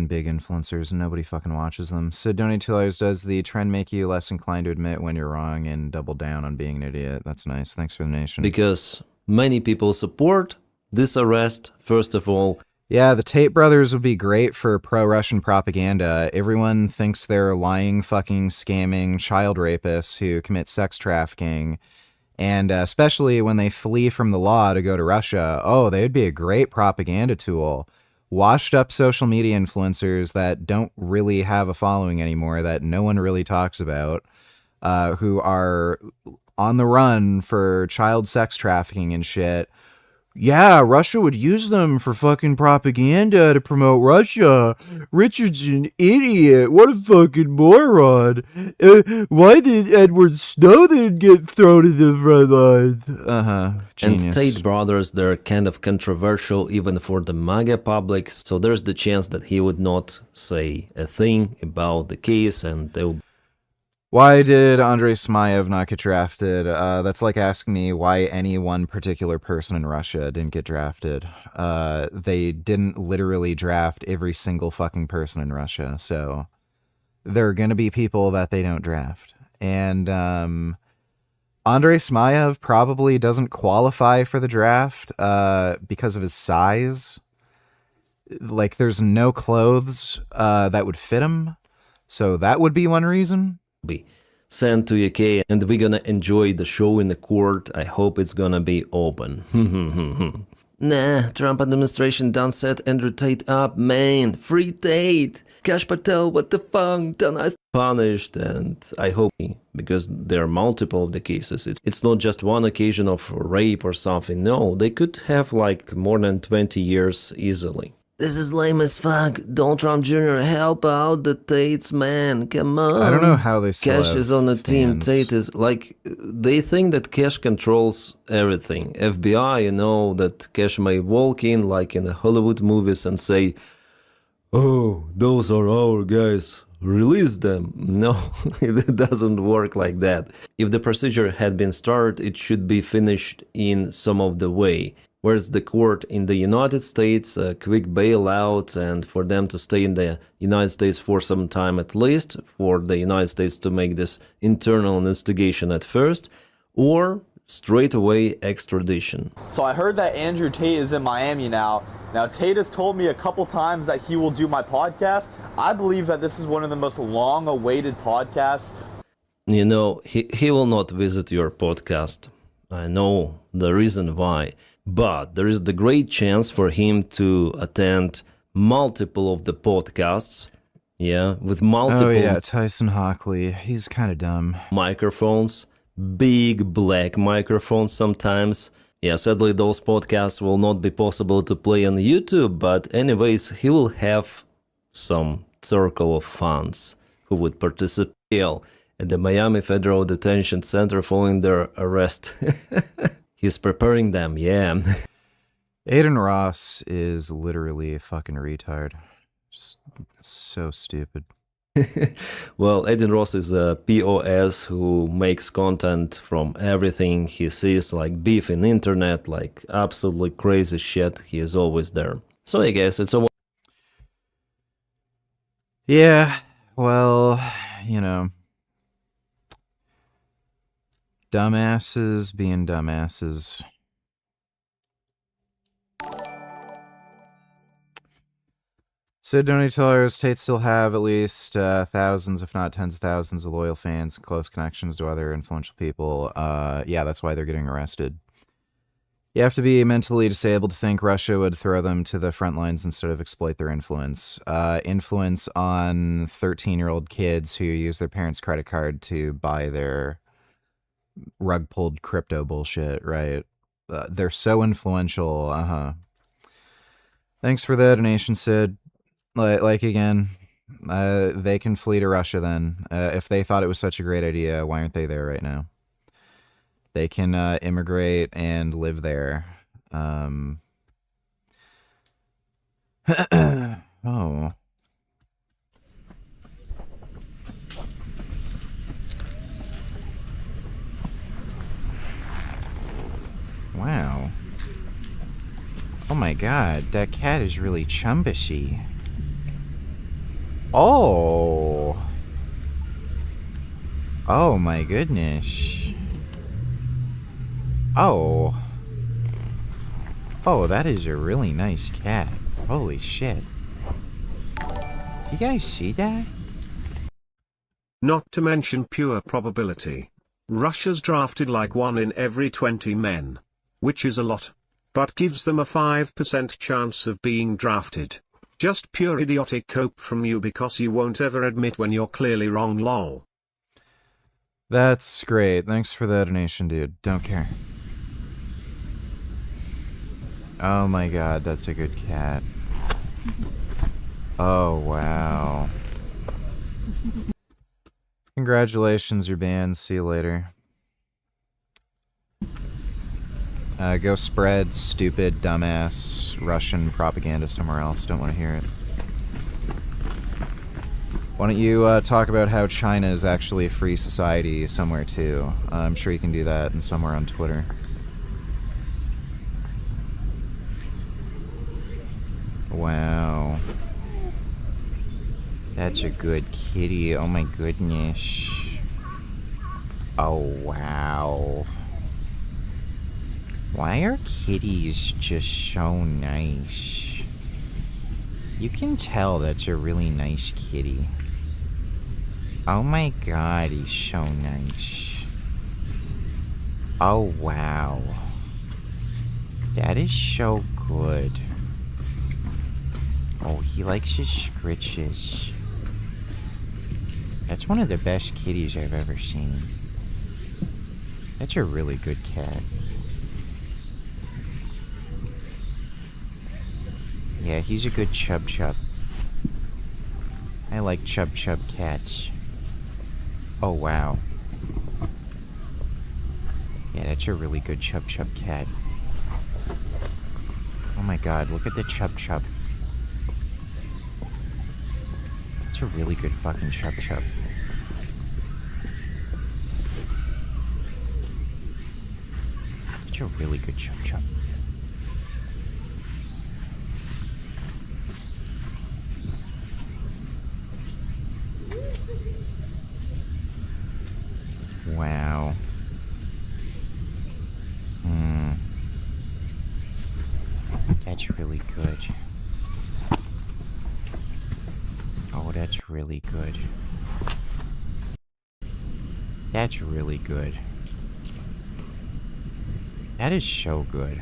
big influencers, and nobody fucking watches them. So Donate $2. Does the trend make you less inclined to admit when you're wrong and double down on being an idiot? That's nice. Thanks for the donation. Because many people support this arrest, first of all. Yeah, the Tate brothers would be great for pro-Russian propaganda. Everyone thinks they're lying, fucking, scamming child rapists who commit sex trafficking. And especially when they flee from the law to go to Russia, oh, they would be a great propaganda tool. Washed up social media influencers that don't really have a following anymore, that no one really talks about, who are on the run for child sex trafficking and shit. Yeah, Russia would use them for fucking propaganda to promote Russia. Richard's an idiot. What a fucking moron. Why did Edward Snowden get thrown in the front lines? Genius. And Tate brothers, they're kind of controversial even for the MAGA public, so there's the chance that he would not say a thing about the case and they'll. Why did Andrei Smayev not get drafted? That's like asking me why any one particular person in Russia didn't get drafted. They didn't literally draft every single fucking person in Russia, so there are going to be people that they don't draft. And Andrei Smayev probably doesn't qualify for the draft because of his size. Like, there's no clothes that would fit him, so that would be one reason. Be sent to UK and we're gonna enjoy the show in the court. I hope it's gonna be open. Nah, Trump administration done set Andrew Tate up, man. Free Tate. Kash Patel, what the fuck? Done I punished, and I hope, because there are multiple of the cases. It's not just one occasion of rape or something. No, they could have like more than 20 years easily. This is lame as fuck. Donald Trump Jr. help out the Tates, man. Come on. I don't know how they still Cash have is on the team. fans. Tate is like, they think that Cash controls everything. FBI, you know, that Cash may walk in like in the Hollywood movies and say, oh, those are our guys. Release them. No, it doesn't work like that. If the procedure had been started, it should be finished in some of the way. Whereas the court in the United States, a quick bailout, and for them to stay in the United States for some time at least, for the United States to make this internal investigation at first, or straight away extradition. So I heard that Andrew Tate is in Miami now. Now Tate has told me a couple times that he will do my podcast. I believe that this is one of the most long-awaited podcasts. You know, he will not visit your podcast. I know the reason why. But there is the great chance for him to attend multiple of the podcasts, yeah, with multiple... Oh yeah, Tyson Hockley, he's kind of dumb. Microphones, big black microphones sometimes. Yeah, sadly those podcasts will not be possible to play on YouTube, but anyways, he will have some circle of fans who would participate at the Miami Federal Detention Center following their arrest. He's preparing them, yeah. Aiden Ross is literally a fucking retard. Just so stupid. Well, Aiden Ross is a POS who makes content from everything he sees, like beef in internet, like absolutely crazy shit. He is always there. So I guess it's a... Yeah, well, you know... Dumbasses being dumbasses. So donators, Tate still have at least thousands, if not tens of thousands, of loyal fans and close connections to other influential people. Yeah, that's why they're getting arrested. You have to be mentally disabled to think Russia would throw them to the front lines instead of exploit their influence. Influence on 13-year-old kids who use their parents' credit card to buy their rug-pulled crypto bullshit, right? They're so influential, Thanks for the donation, Sid. Like again, they can flee to Russia then. If they thought it was such a great idea, why aren't they there right now? They can immigrate and live there. Oh. Wow. Oh my god, that cat is really chumbushy. Oh. Oh my goodness. Oh. Oh, that is a really nice cat. Holy shit. You guys see that? Not to mention pure probability. Russia's drafted like 1 in every 20 men. Which is a lot. But gives them a 5% chance of being drafted. Just pure idiotic cope from you because you won't ever admit when you're clearly wrong, lol. That's great. Thanks for the donation, dude. Don't care. Oh my god, that's a good cat. Oh, wow. Congratulations, you're banned. See you later. Go spread stupid, dumbass Russian propaganda somewhere else. Don't want to hear it. Why don't you talk about how China is actually a free society somewhere too? I'm sure you can do that and somewhere on Twitter. Wow. That's a good kitty. Oh my goodness. Oh wow. Why are kitties just so nice? You can tell that's a really nice kitty. Oh my god, he's so nice. Oh wow. That is so good. Oh, he likes his scritches. That's one of the best kitties I've ever seen. That's a really good cat. Yeah, he's a good chub chub. I like chub chub cats. Oh, wow. Yeah, that's a really good chub chub cat. Oh my god, look at the chub chub. That's a really good fucking chub chub. That's a really good chub chub. Wow. That's really good. Oh, that's really good. That's really good. That is so good.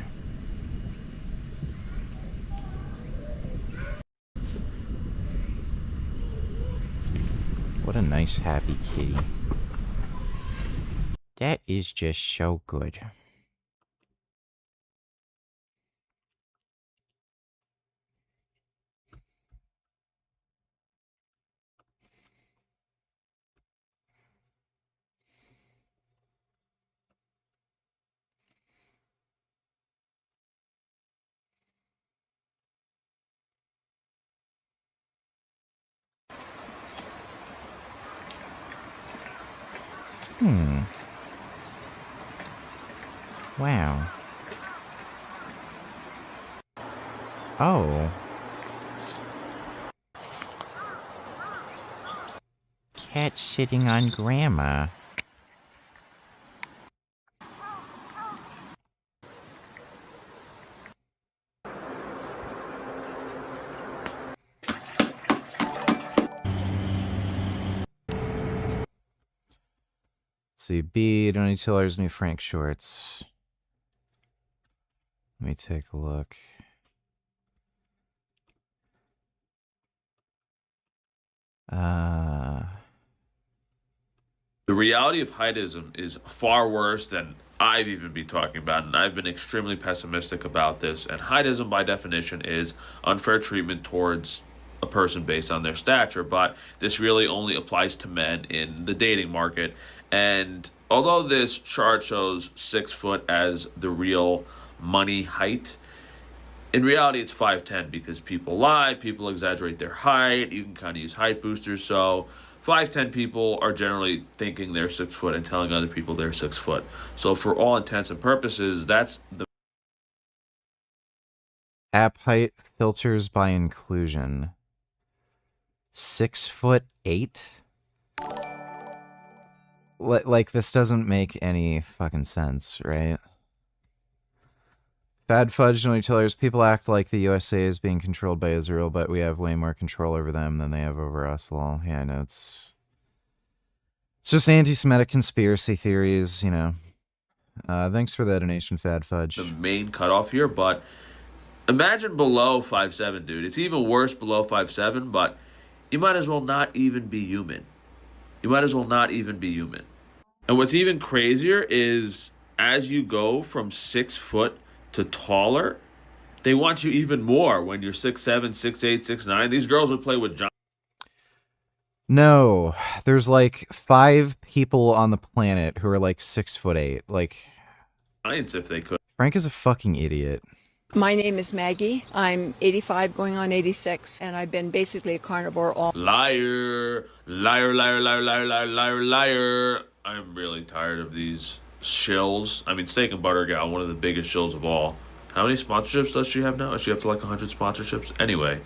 What a nice, happy kitty. That is just so good. Wow. Oh. Cat sitting on grandma. see, B, Donny Tiller's new Frank shorts. Let me take a look. The reality of heightism is far worse than I've even been talking about, and I've been extremely pessimistic about this. And heightism, by definition, is unfair treatment towards a person based on their stature, but this really only applies to men in the dating market. And although this chart shows 6 foot as the real money height, in reality it's 5'10", because people lie, people exaggerate their height, you can kind of use height boosters, so 5'10" people are generally thinking they're 6 foot and telling other people they're 6 foot. So for all intents and purposes, that's the app height filters by inclusion. 6'8"? Like, this doesn't make any fucking sense, right? Bad fudge, no tellers. People act like the USA is being controlled by Israel, but we have way more control over them than they have over us. Lol. Yeah, I know, it's just anti-Semitic conspiracy theories, you know. Thanks for the donation, Fad Fudge. the main cutoff here, but imagine below 5'7", dude. It's even worse below 5'7", but you might as well not even be human. You might as well not even be human. And what's even crazier is as you go from 6 foot to taller, they want you even more when you're 6'7", 6'8", 6'9". These girls would play with John. No, there's like 5 people on the planet who are like 6'8". Like, Giants if they could. Frank is a fucking idiot. My name is Maggie. I'm 85 going on 86, and I've been basically a carnivore all... Liar, liar, liar, liar, liar, liar, liar, liar. I'm really tired of these shills. I mean, Steak and Butter Gal, one of the biggest shills of all. How many sponsorships does she have now? Is she up to like 100 sponsorships? Anyway,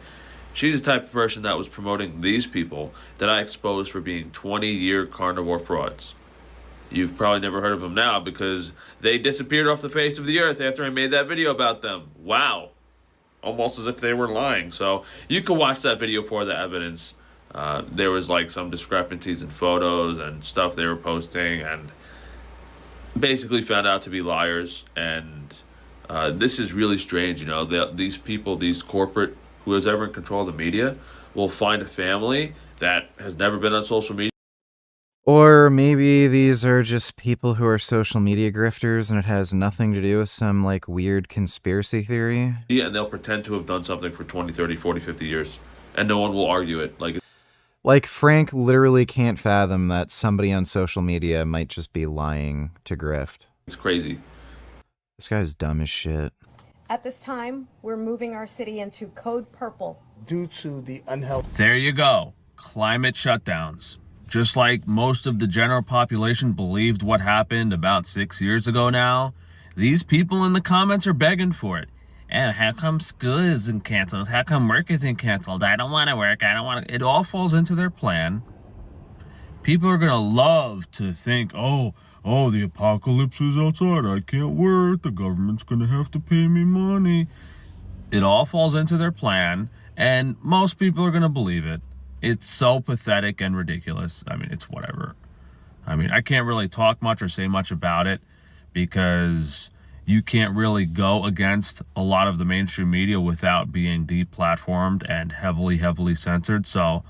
she's the type of person that was promoting these people that I exposed for being 20-year carnivore frauds. You've probably never heard of them now because they disappeared off the face of the earth after I made that video about them. Wow. Almost as if they were lying. So you can watch that video for the evidence. There was like some discrepancies in photos and stuff they were posting, and basically found out to be liars. And this is really strange, you know. These people, these corporate, who is ever in control of the media, will find a family that has never been on social media. Or maybe these are just people who are social media grifters and it has nothing to do with some like weird conspiracy theory. Yeah, and they'll pretend to have done something for 20, 30, 40, 50 years. And no one will argue it. Like, Frank literally can't fathom that somebody on social media might just be lying to grift. It's crazy. This guy's dumb as shit. At this time, we're moving our city into code purple. Due to the unhealthy... There you go. Climate shutdowns. Just like most of the general population believed what happened about 6 years ago now, these people in the comments are begging for it. And how come school isn't canceled? How come work isn't canceled? I don't want to work. I don't want to... It all falls into their plan. People are going to love to think, oh, the apocalypse is outside. I can't work. The government's going to have to pay me money. It all falls into their plan, and most people are going to believe it. It's so pathetic and ridiculous. I mean, it's whatever. I mean, I can't really talk much or say much about it because you can't really go against a lot of the mainstream media without being deplatformed and heavily, heavily censored. So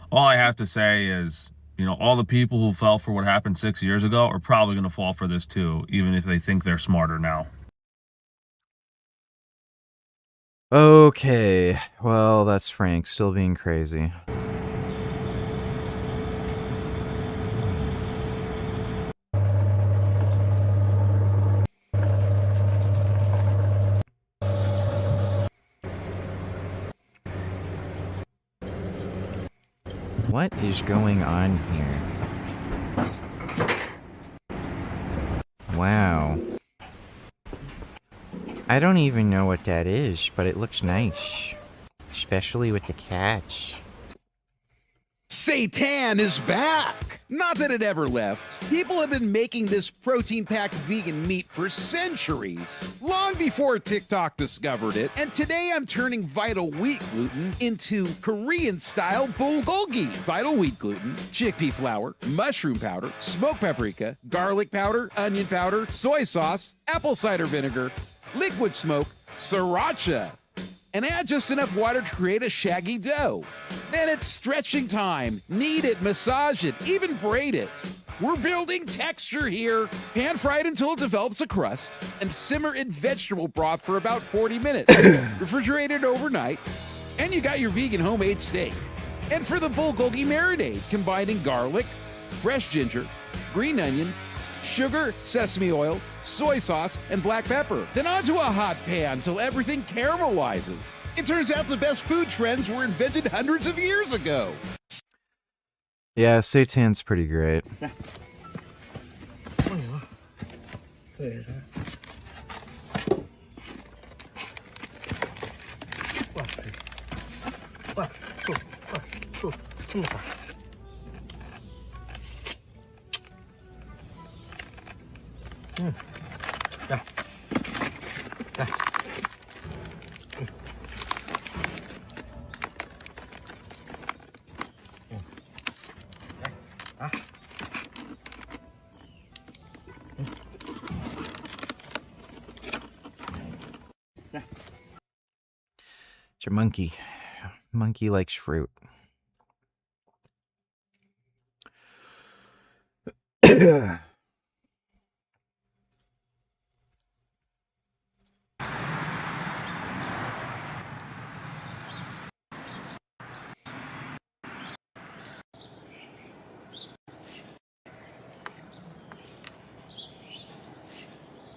all I have to say is, you know, all the people who fell for what happened 6 years ago are probably going to fall for this too, even if they think they're smarter now. Okay, well, that's Frank still being crazy. What is going on here? Wow. I don't even know what that is, but it looks nice. Especially with the cats. Seitan is back! Not that it ever left. People have been making this protein-packed vegan meat for centuries, long before TikTok discovered it, and today I'm turning vital wheat gluten into Korean-style bulgogi. Vital wheat gluten, chickpea flour, mushroom powder, smoked paprika, garlic powder, onion powder, soy sauce, apple cider vinegar, liquid smoke, sriracha, and add just enough water to create a shaggy dough. Then it's stretching time. Knead it, massage it, even braid it. We're building texture here. Pan fry it until it develops a crust and simmer in vegetable broth for about 40 minutes. Refrigerate it overnight, and you got your vegan homemade steak. And for the bulgogi marinade, combining garlic, fresh ginger, green onion, sugar, sesame oil, soy sauce, and black pepper. Then onto a hot pan till everything caramelizes. It turns out the best food trends were invented hundreds of years ago. Yeah, seitan's pretty great. It's your monkey. Monkey likes fruit.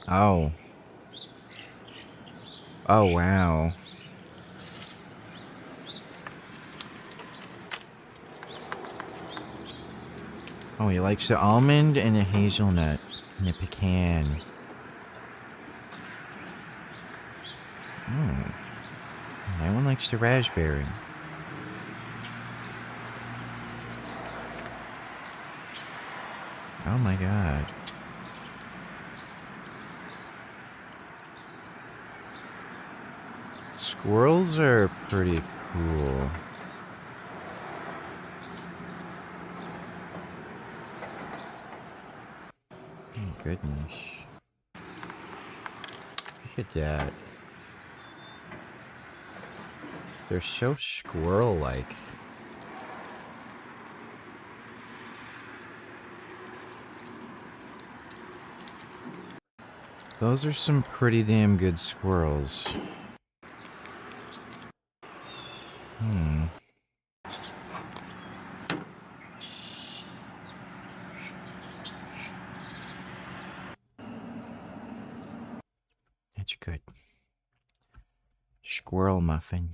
Oh. Oh, wow. Oh, he likes the almond and the hazelnut and the pecan. Oh. That one likes the raspberry. Oh my god. Squirrels are pretty cool. Oh goodness. Look at that. They're so squirrel-like. Those are some pretty damn good squirrels. That's good. Squirrel muffin.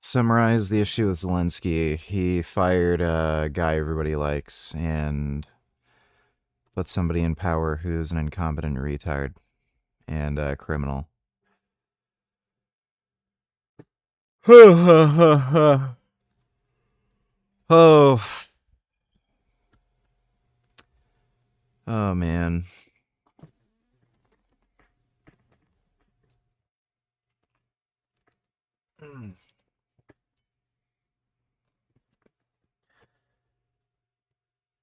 Summarize the issue with Zelensky. He fired a guy everybody likes and put somebody in power who's an incompetent retard and a criminal. Oh. Oh, man.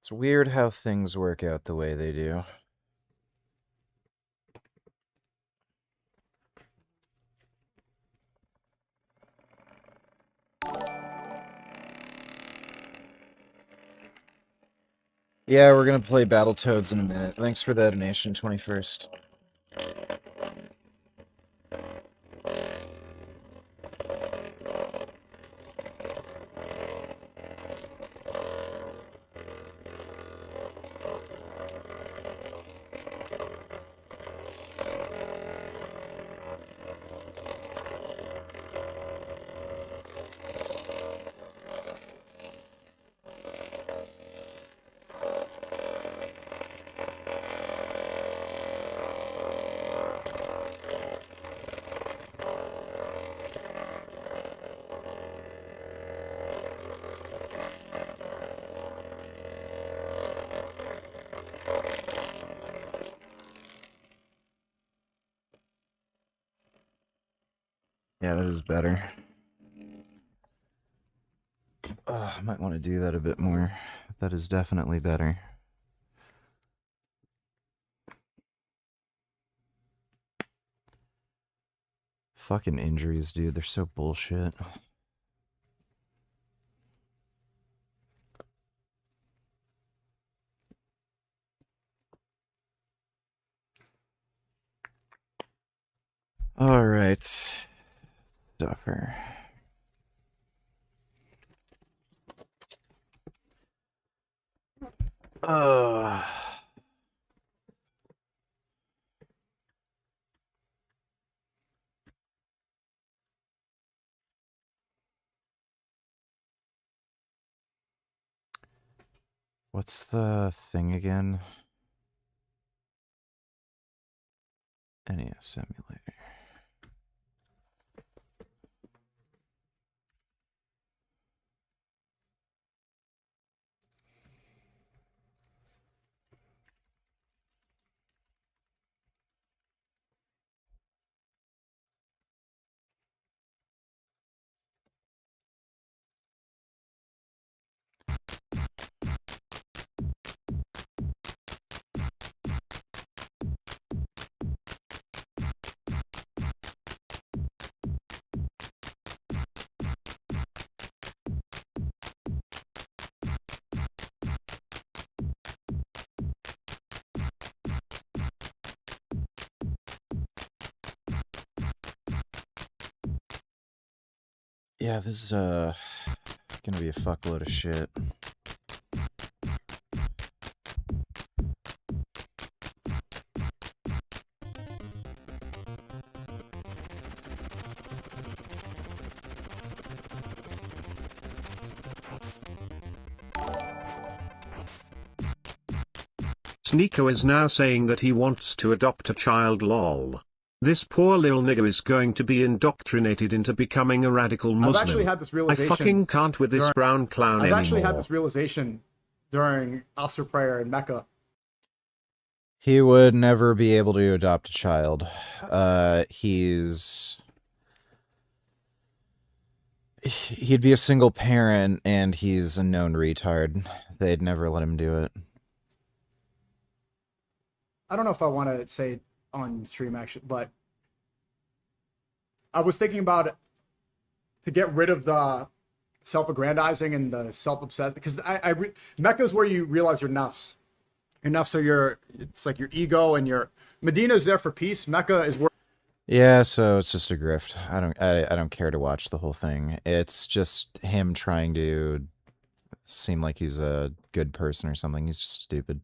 It's weird how things work out the way they do. Yeah, we're gonna play Battletoads in a minute. Thanks for the donation, 21st. Yeah, that is better. I might want to do that a bit more. That is definitely better. Fucking injuries, dude. They're so bullshit. All right. Stuffer. What's the thing again? NES emulator. Yeah, this is gonna be a fuckload of shit. Sneeko is now saying that he wants to adopt a child, lol. This poor little nigger is going to be indoctrinated into becoming a radical Muslim. I've actually had this realization. I fucking can't with this brown clown anymore. I've actually had this realization during Asr prayer in Mecca. He would never be able to adopt a child. He'd be a single parent, and he's a known retard. They'd never let him do it. I don't know if I want to say it on stream actually, but I was thinking about it to get rid of the self-aggrandizing and the self-obsessed, because Mecca is where you realize your nafs. Your nafs are it's like your ego, and Medina is there for peace. Mecca is where. Yeah, so it's just a grift. I don't care to watch the whole thing. It's just him trying to seem like he's a good person or something. He's just stupid.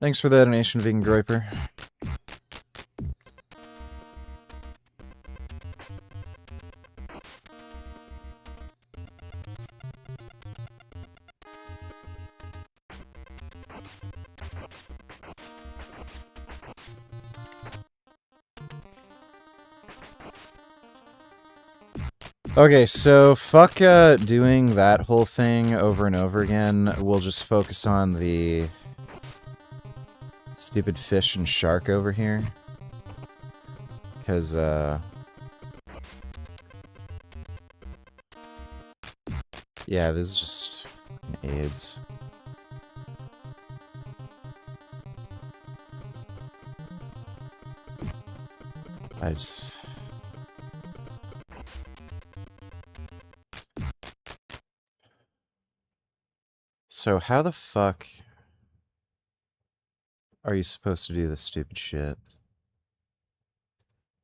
Thanks for the donation, Vegan Groiper. Okay, so fuck doing that whole thing over and over again. We'll just focus on the stupid fish and shark over here. Because, yeah, this is just AIDS. So how the fuck... are you supposed to do this stupid shit?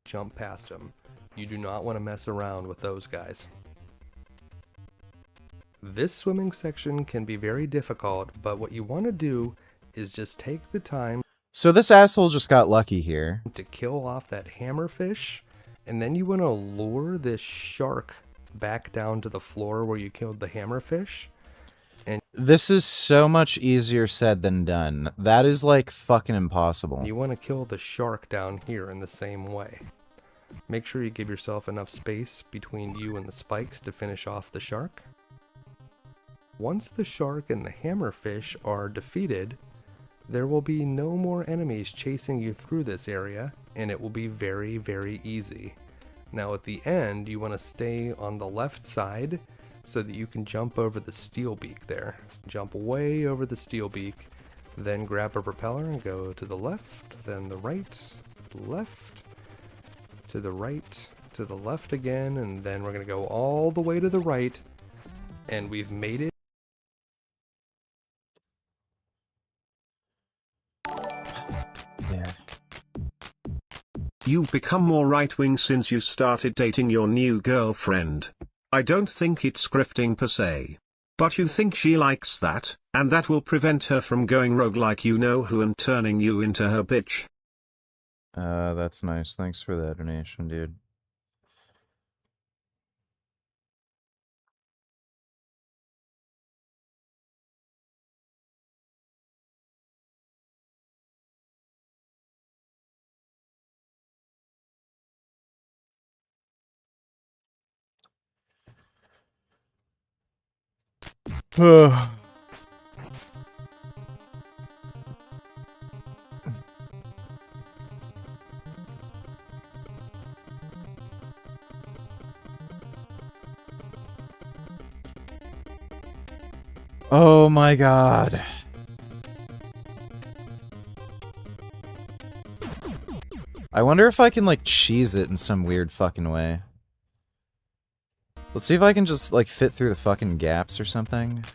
Jump past them. You do not want to mess around with those guys. This swimming section can be very difficult, but what you want to do is just take the time. So this asshole just got lucky here. To kill off that hammerfish, and then you want to lure this shark back down to the floor where you killed the hammerfish. And this is so much easier said than done. That is like fucking impossible. You want to kill the shark down here in the same way. Make sure you give yourself enough space between you and the spikes to finish off the shark. Once the shark and the hammerfish are defeated, there will be no more enemies chasing you through this area, and it will be very, very easy. Now at the end, you want to stay on the left side so that you can jump over the steel beak there. Jump way over the steel beak, then grab a propeller and go to the left, then the right, left, to the right, to the left again, and then we're going to go all the way to the right, and we've made it. Yeah. You've become more right-wing since you started dating your new girlfriend. I don't think it's grifting per se. But you think she likes that, and that will prevent her from going rogue like you know who and turning you into her bitch. That's nice. Thanks for that donation, dude. Oh my god. I wonder if I can, like, cheese it in some weird fucking way. Let's see if I can just, like, fit through the fucking gaps or something.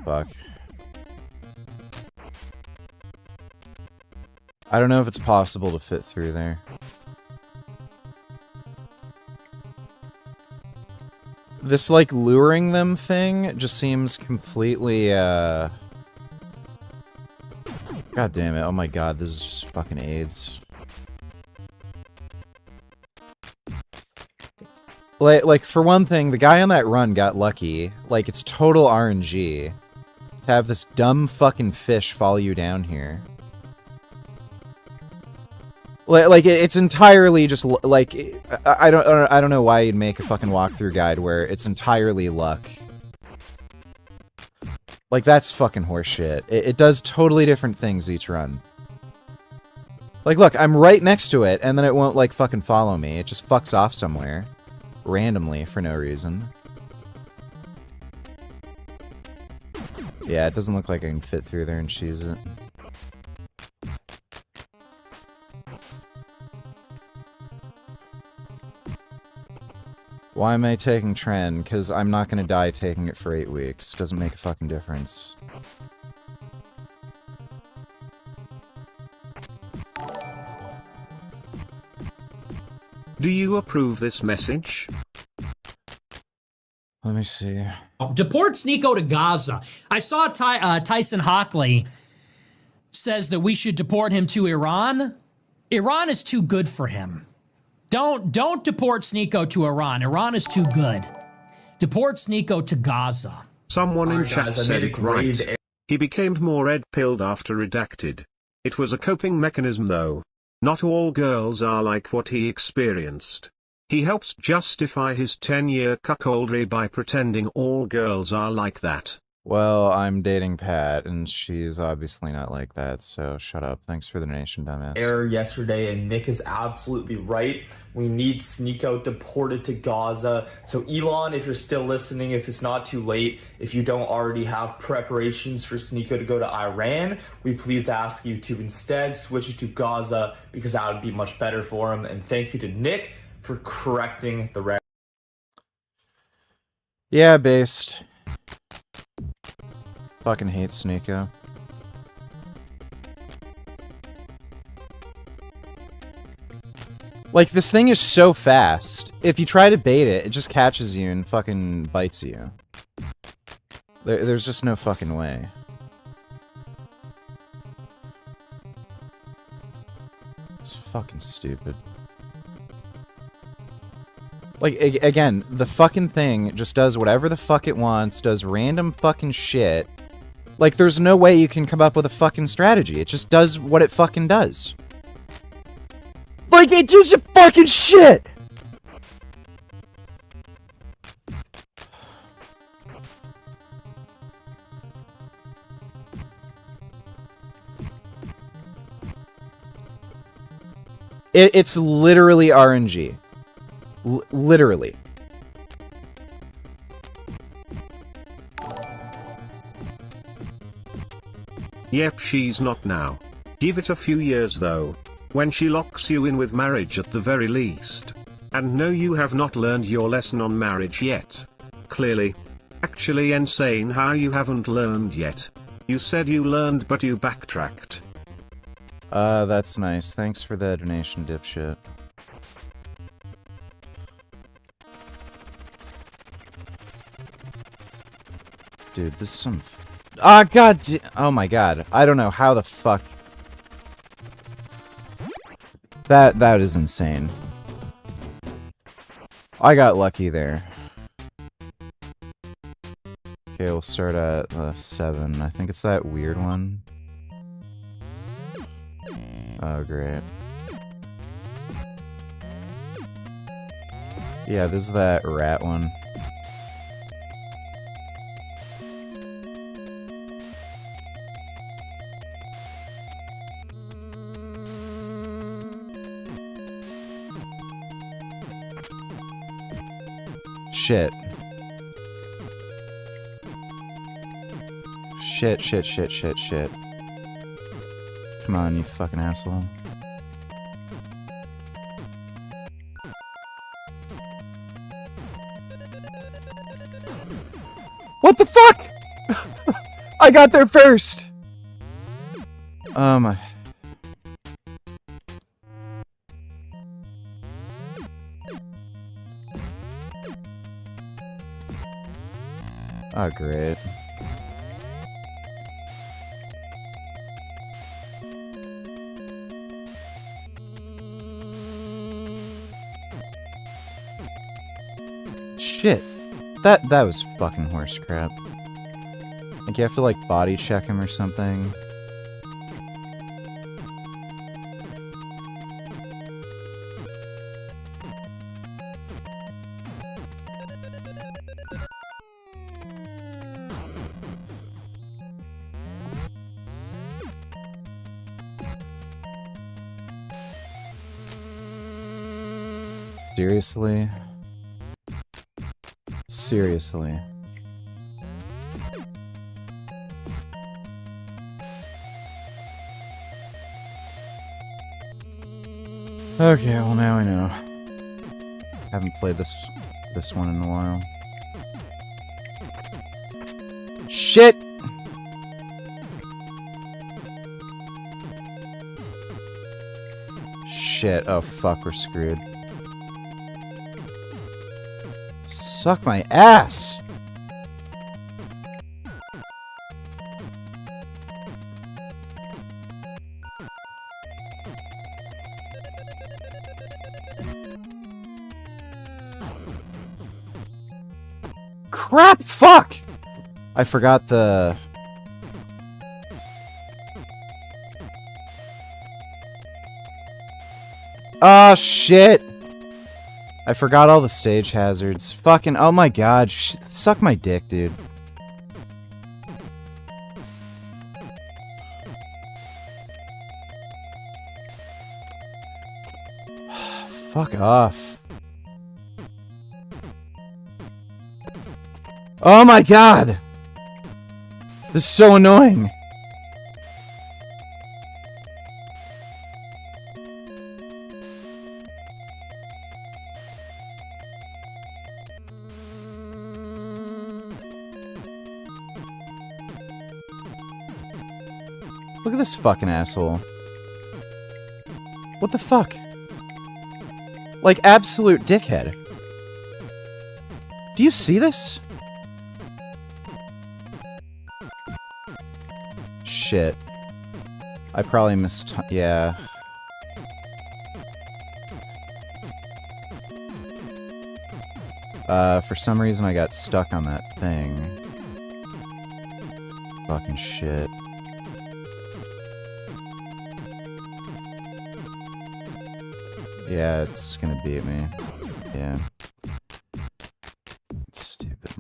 Fuck. I don't know if it's possible to fit through there. This, like, luring them thing just seems completely, God damn it. Oh my god, this is just fucking AIDS. Like, for one thing, the guy on that run got lucky. Like, it's total RNG to have this dumb fucking fish follow you down here. Like, it's entirely just, like, I don't know why you'd make a fucking walkthrough guide where it's entirely luck. Like, that's fucking horseshit. It does totally different things each run. Like, look, I'm right next to it, and then it won't, like, fucking follow me. It just fucks off somewhere. Randomly, for no reason. Yeah, it doesn't look like I can fit through there and cheese it. Why am I taking Tren? Because I'm not going to die taking it for 8 weeks. Doesn't make a fucking difference. Do you approve this message? Let me see. Deport Sneeko to Gaza. I saw Tyson Hockley says that we should deport him to Iran. Iran is too good for him. Don't deport Sneeko to Iran. Iran is too good. Deport Sneeko to Gaza. Someone in chat said it right. He became more red-pilled after redacted. It was a coping mechanism though. Not all girls are like what he experienced. He helps justify his 10-year cuckoldry by pretending all girls are like that. Well, I'm dating Pat, and she's obviously not like that, so shut up. Thanks for the donation, dumbass. Error yesterday, and Nick is absolutely right. We need Sneeko deported to Gaza. So Elon, if you're still listening, if it's not too late, if you don't already have preparations for Sneeko to go to Iran, we please ask you to instead switch it to Gaza, because that would be much better for him. And thank you to Nick for correcting the record. Yeah, based. Fucking hate Sneeko. Like, this thing is so fast. If you try to bait it, it just catches you and fucking bites you. There's just no fucking way. It's fucking stupid. Like, again, the fucking thing just does whatever the fuck it wants, does random fucking shit. Like, there's no way you can come up with a fucking strategy. It just does what it fucking does. Like, it does a fucking shit! It's literally RNG. Literally. Yep, she's not now. Give it a few years though. When she locks you in with marriage at the very least. And no, you have not learned your lesson on marriage yet. Clearly. Actually insane how you haven't learned yet. You said you learned but you backtracked. That's nice. Thanks for the donation, dipshit. Dude, this is some... oh my god. I don't know how the fuck... That is insane. I got lucky there. Okay, we'll start at 7. I think it's that weird one. Oh, great. Yeah, this is that rat one. Shit. Shit. Come on, you fucking asshole. What the fuck? I got there first! Oh my... Oh, great. Shit. That was fucking horse crap. Like, you have to, like, body check him or something. Seriously? Seriously. Okay, well now I know. Haven't played this one in a while. Shit! Shit, oh fuck, we're screwed. Suck my ass! Crap! Fuck! I forgot the... Oh, shit! I forgot all the stage hazards. Fucking, oh my god. Suck my dick, dude. Fuck off. Oh my god! This is so annoying. Look at this fucking asshole. What the fuck? Like, absolute dickhead. Do you see this? Shit. I probably missed... yeah. For some reason I got stuck on that thing. Fucking shit. Yeah, it's gonna beat me. Yeah. It's stupid.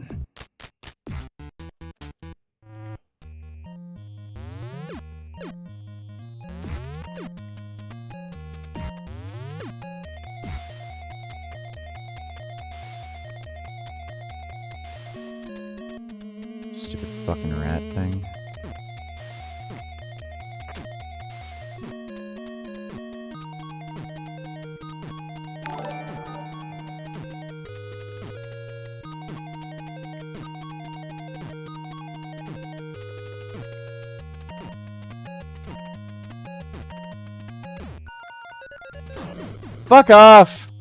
Stupid fucking rat thing. Fuck off!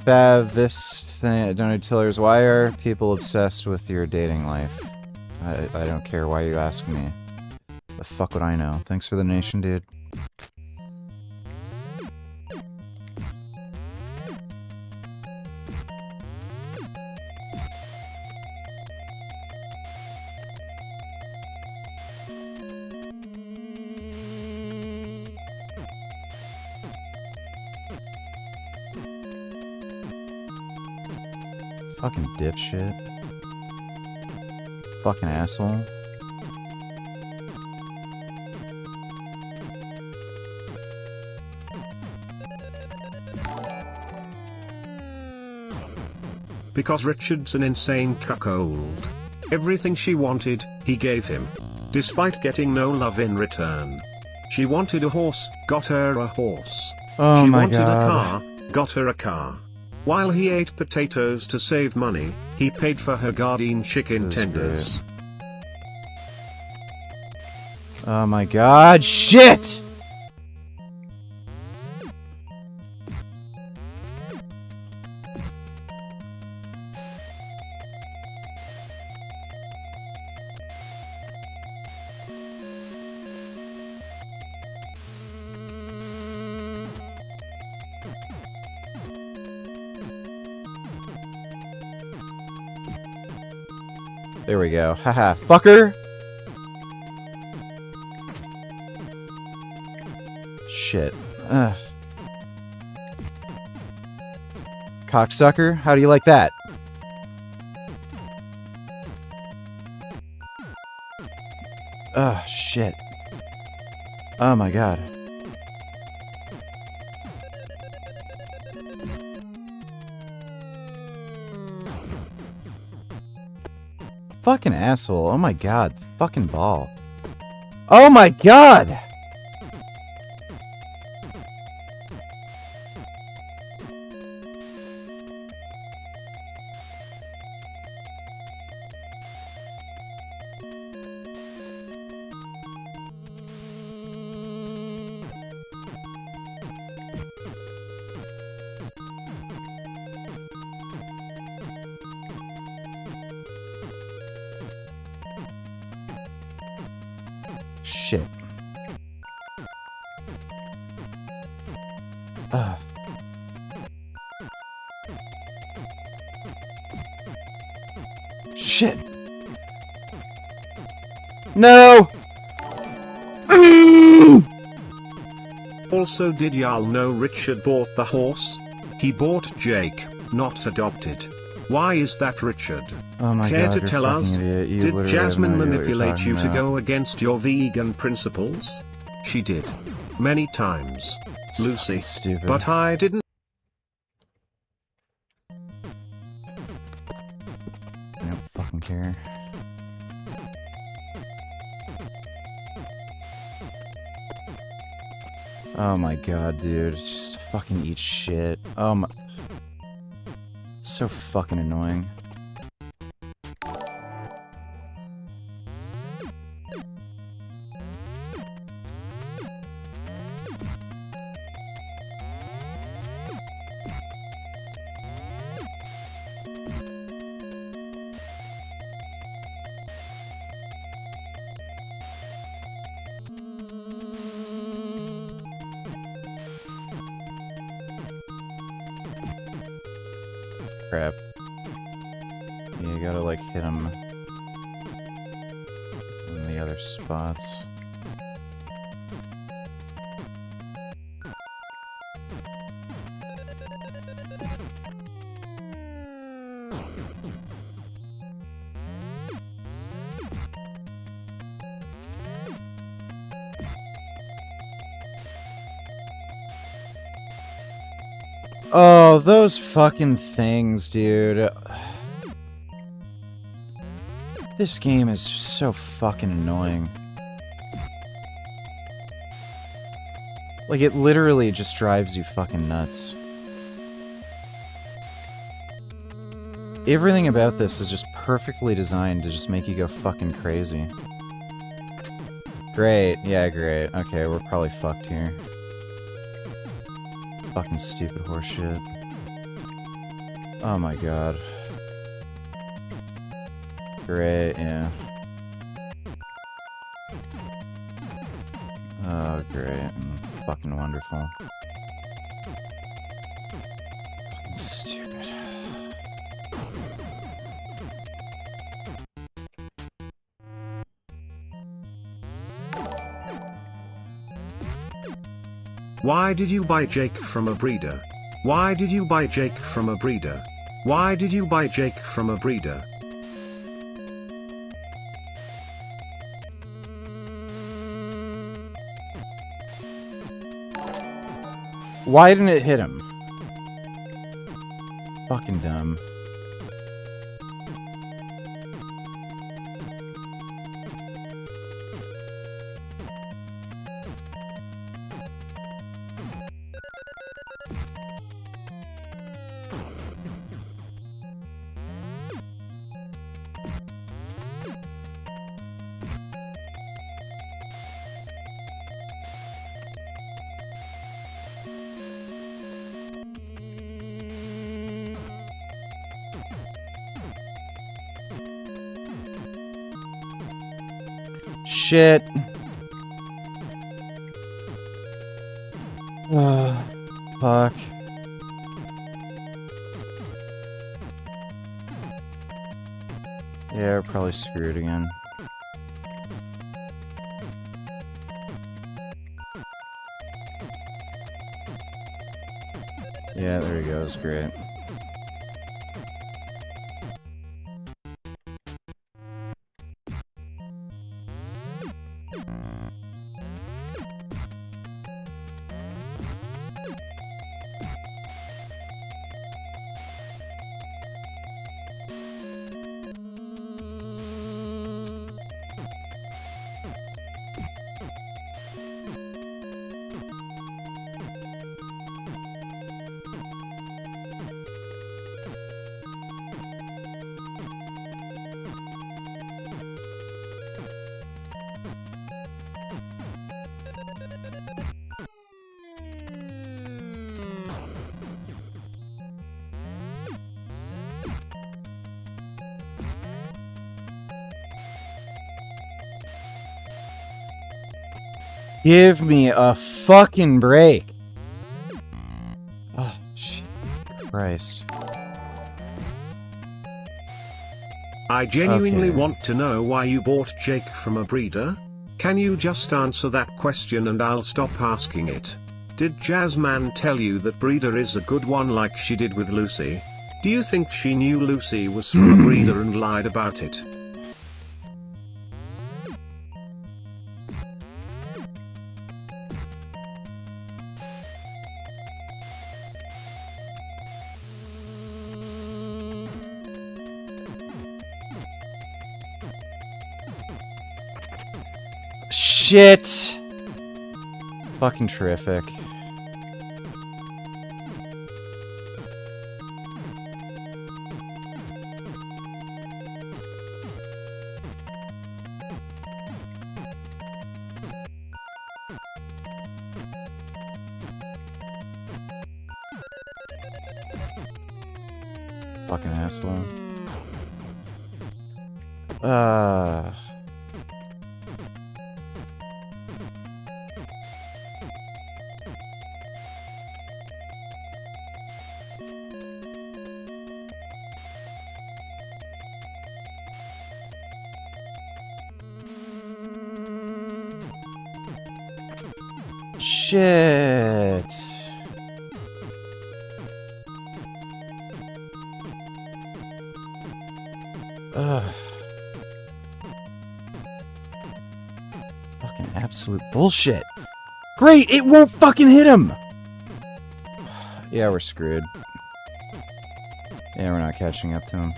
Bav, this thing, Donut Tillers, why are people obsessed with your dating life? I don't care why you ask me. The fuck would I know? Thanks for the nation, dude. Fucking dipshit. Fucking asshole. Because Richard's an insane cuckold. Everything she wanted, he gave him. Despite getting no love in return. She wanted a horse, got her a horse. Oh she my wanted God. a car, got her a car. While he ate potatoes to save money, he paid for her Gardein chicken tenders. Oh my god, shit! There we go. Haha, fucker! Shit. Ugh. Cocksucker? How do you like that? Oh, shit. Oh my god. Fucking asshole. Oh my god. Fucking ball. Oh my god! Shit. Ugh. Shit. No! Also, did y'all know Richard bought the horse? He bought Jake, not adopted. Why is that, Richard? Oh my Care god, to you're tell fucking us? idiot. You Did literally Jasmine have no idea what you're manipulate you talking to about. go against your vegan principles? She did. Many times. Lucy. Stupid. But I didn't. care. Oh my god, dude. It's just fucking eat shit. Oh my... So fucking annoying. Crap. Yeah, you gotta, like, hit him in the other spots. Oh, those fucking things, dude. This game is just so fucking annoying. Like, it literally just drives you fucking nuts. Everything about this is just perfectly designed to just make you go fucking crazy. Great. Yeah, great. Okay, we're probably fucked here. Fucking stupid horseshit. Oh my god. Great, yeah. Oh, great. Fucking wonderful. Fucking stupid. Why did you buy Jake from a breeder? Why did you buy Jake from a breeder? Why did you buy Jake from a breeder? Why didn't it hit him? Fucking dumb. Shit. Fuck. Yeah, we're probably screwed again. Yeah, there he goes. Great. Give me a fucking break. Oh, Jesus Christ. I genuinely Okay. want to know why you bought Jake from a breeder. Can you just answer that question and I'll stop asking it? Did Jazzman tell you that breeder is a good one like she did with Lucy? Do you think she knew Lucy was from a breeder and lied about it? shit. Fucking terrific. Fucking asshole. Shit. Ugh. Fucking absolute bullshit. Great, it won't fucking hit him. Yeah, we're screwed. Yeah, we're not catching up to him.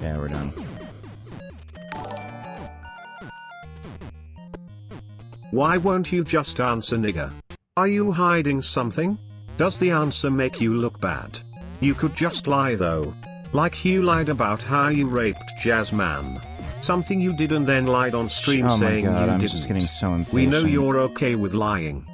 Yeah, we're done. Why won't you just answer, nigger? Are you hiding something? Does the answer make you look bad? You could just lie though. Like you lied about how you raped Jazzman. Something you did and then lied on stream Oh my saying God, you I'm didn't. just getting so impatient. We know you're okay with lying.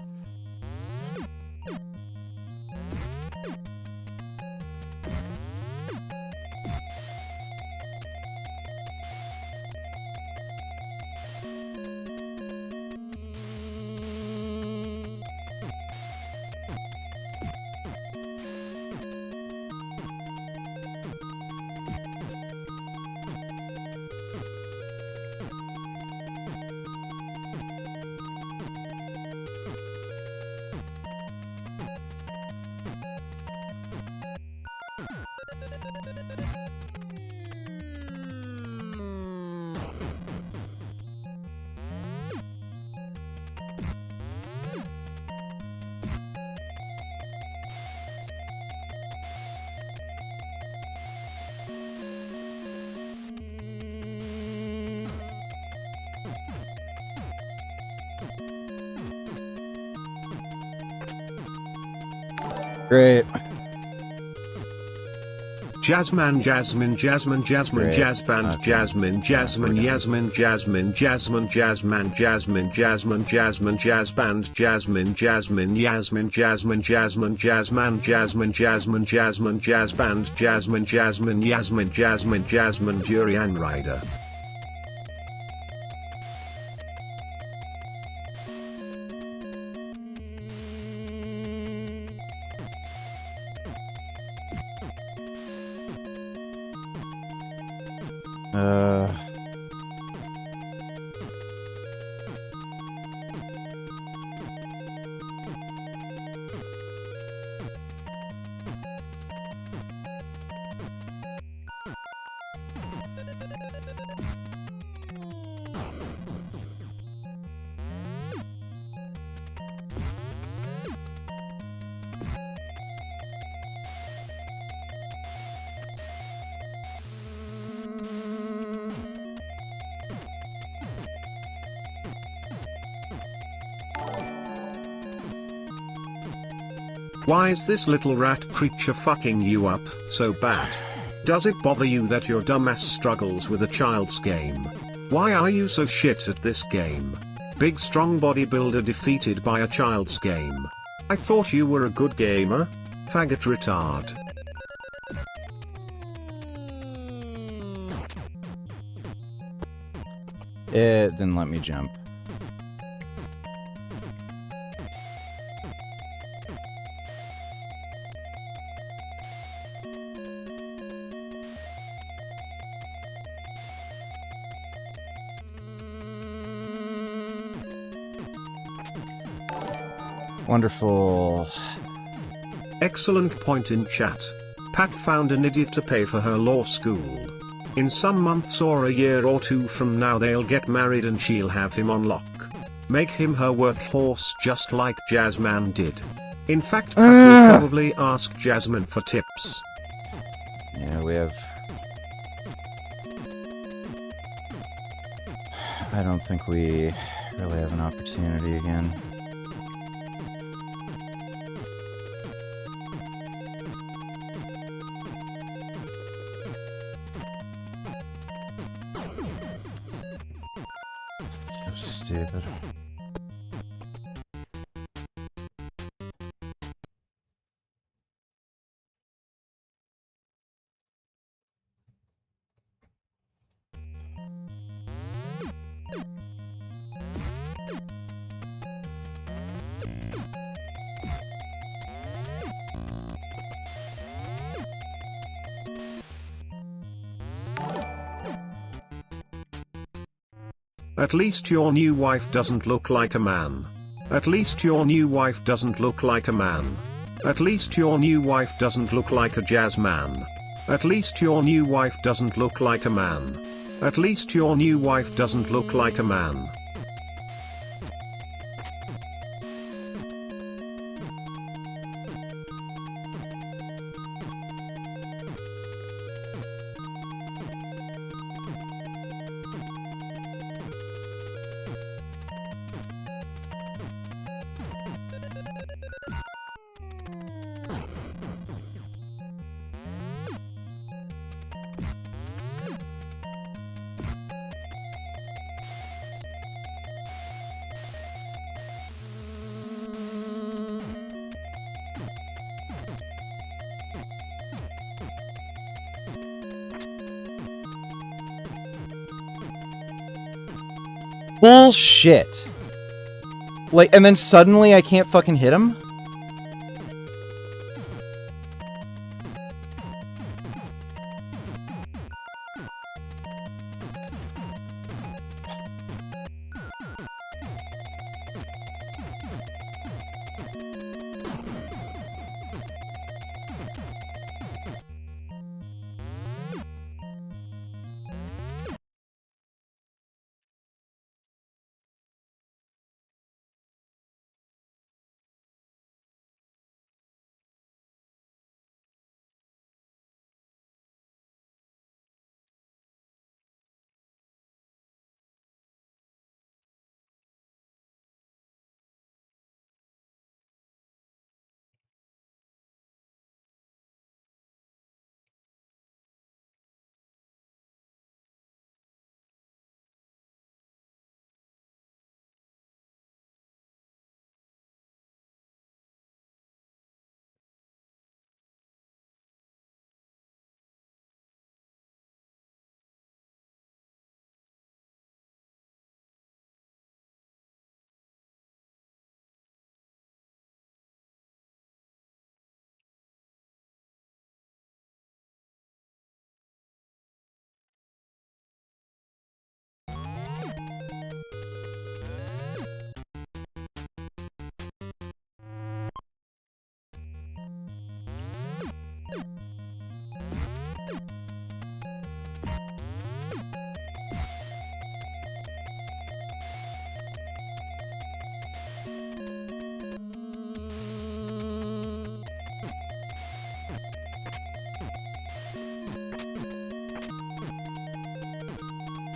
Great. Jazzman, Jasmine, Jasmine, Jasmine, Great. Jazz Band, Okay. Jasmine, Jasmine, Yasmin, Jasmine, Jasmine, Jazzman, Jasmine, Jasmine, Jasmine, Jazz Band, Jasmine, Jasmine, Yasmin, Jasmine, Jasmine, Jazzman, Jasmine, Jasmine, Jasmine, Jazz Band, Jasmine, Jasmine, Yasmin, Jasmine, Jasmine, Durian Rider. Why is this little rat creature fucking you up so bad? Does it bother you that your dumbass struggles with a child's game? Why are you so shit at this game? Big strong bodybuilder defeated by a child's game. I thought you were a good gamer. Faggot retard. It didn't let me jump. Wonderful. Excellent point in chat. Pat found an idiot to pay for her law school. In some months or a year or two from now they'll get married and she'll have him on lock. Make him her workhorse just like Jasmine did. In fact, Pat will probably ask Jasmine for tips. Yeah, we have... I don't think we really have an opportunity again. So stupid. At least your new wife doesn't look like a man. At least your new wife doesn't look like a man. At least your new wife doesn't look like a jazz man. At least your new wife doesn't look like a man. At least your new wife doesn't look like a man. Bullshit. Like, and then suddenly I can't fucking hit him?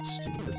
Stupid.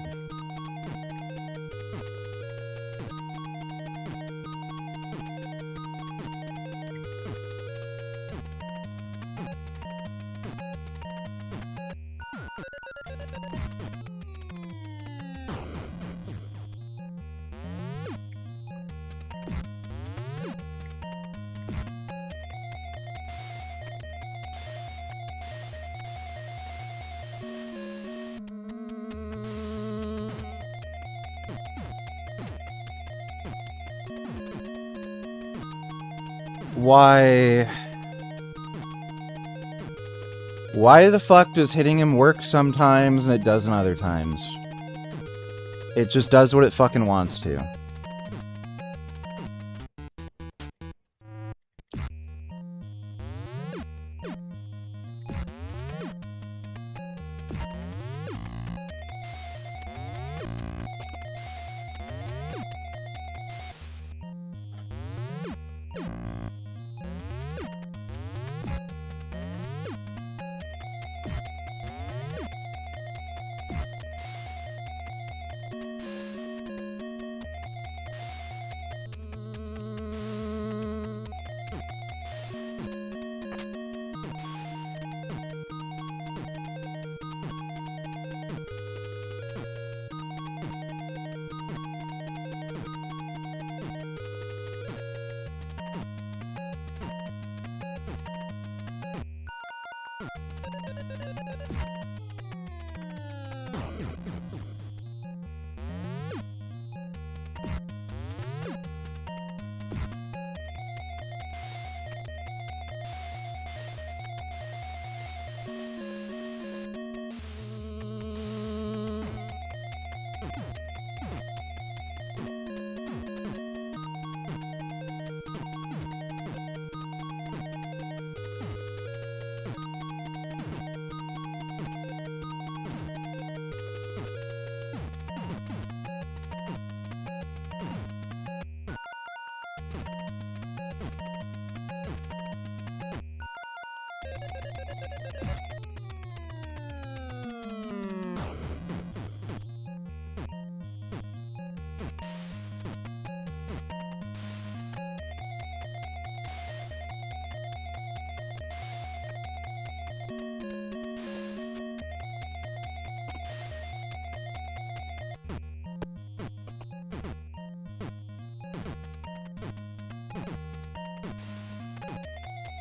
Why the fuck does hitting him work sometimes and it doesn't other times? It just does what it fucking wants to.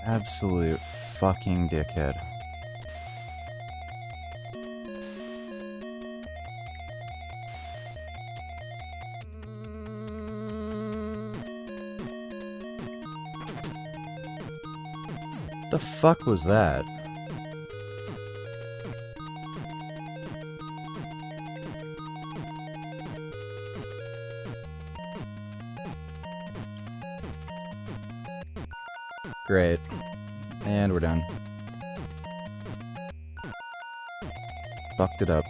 Absolute fucking dickhead. The fuck was that? Great. And we're done. Fucked it up.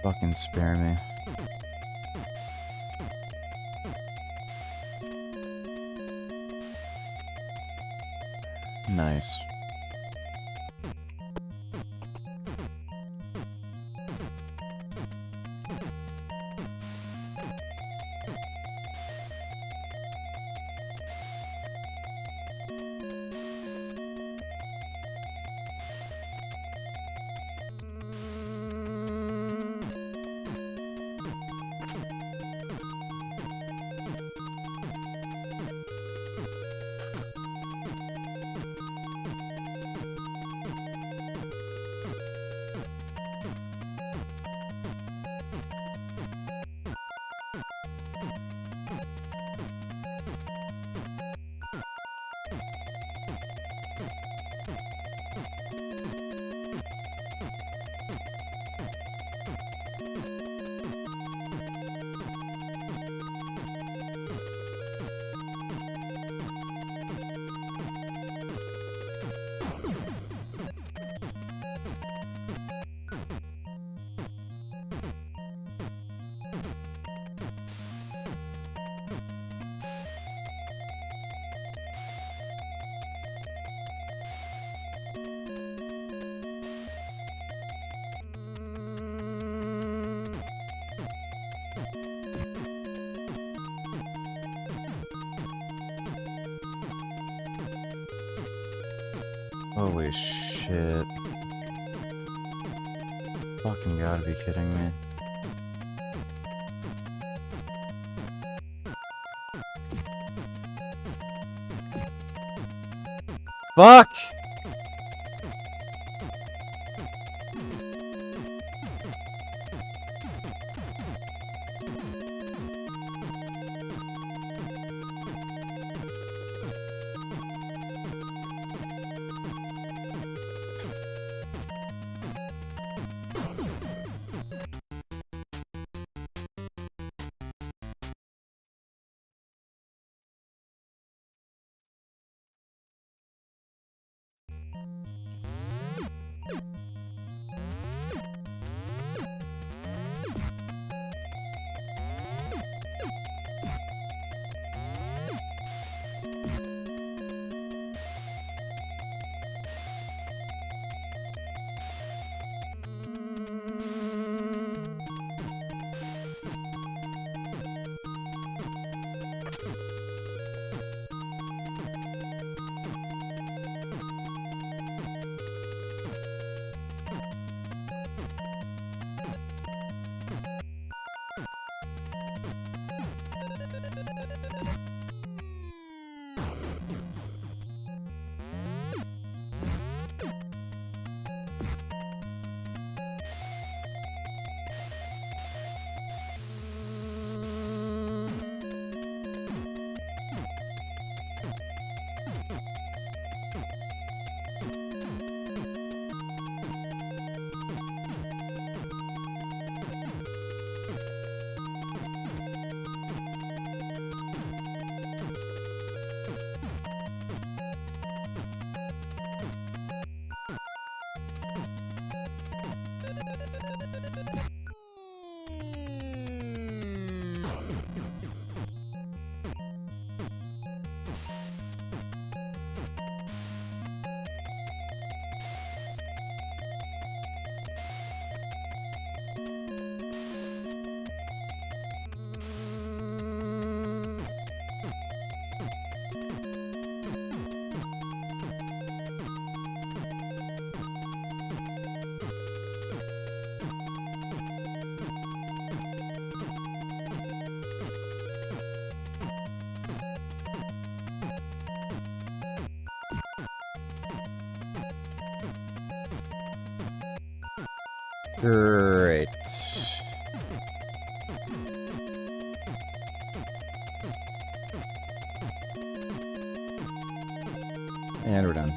Fucking spare me. Nice. Holy shit. Fucking gotta be kidding me. Fuck! Great. And we're done.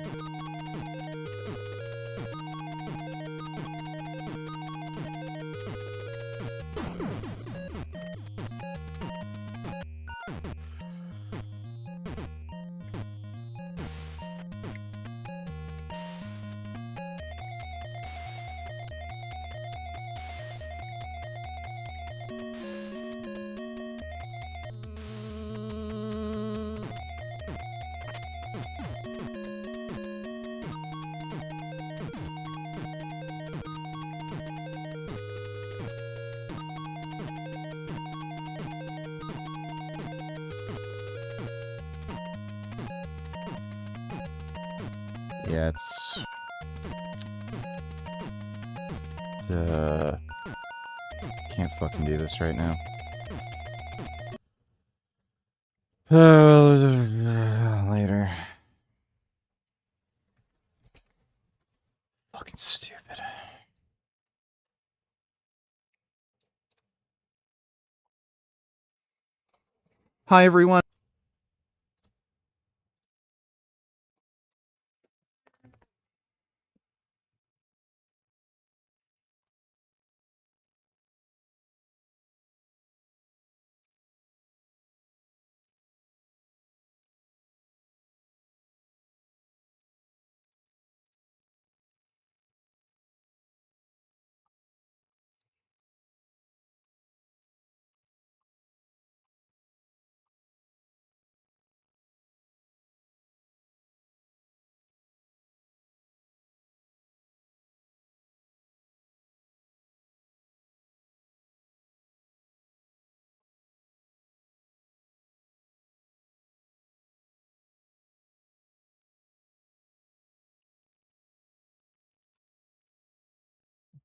Yeah, it's can't fucking do this right now. Later. Fucking stupid. Hi, everyone.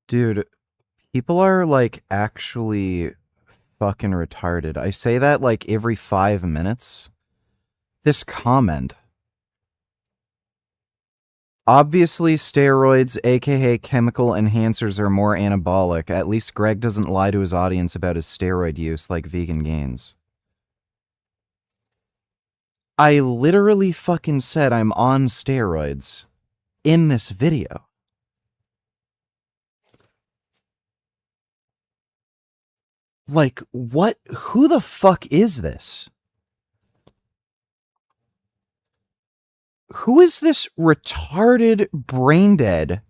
Dude, people are like actually fucking retarded. I say that like every 5 minutes. This comment. Obviously, steroids, aka chemical enhancers, are more anabolic. At least Greg doesn't lie to his audience about his steroid use like vegan gains. I literally fucking said I'm on steroids in this video. Like, what? Who the fuck is this? Who is this retarded, brain-dead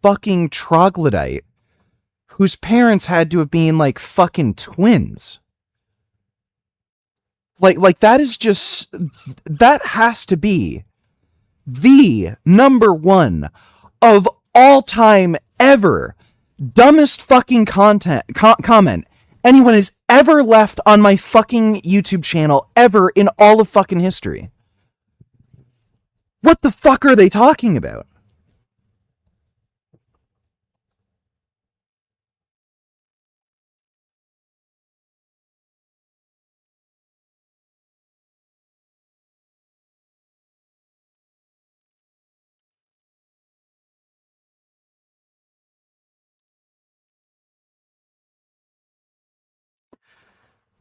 fucking troglodyte whose parents had to have been like fucking twins? Like that is just, that has to be the number one of all time ever dumbest fucking comment anyone has ever left on my fucking YouTube channel ever in all of fucking history. What the fuck are they talking about?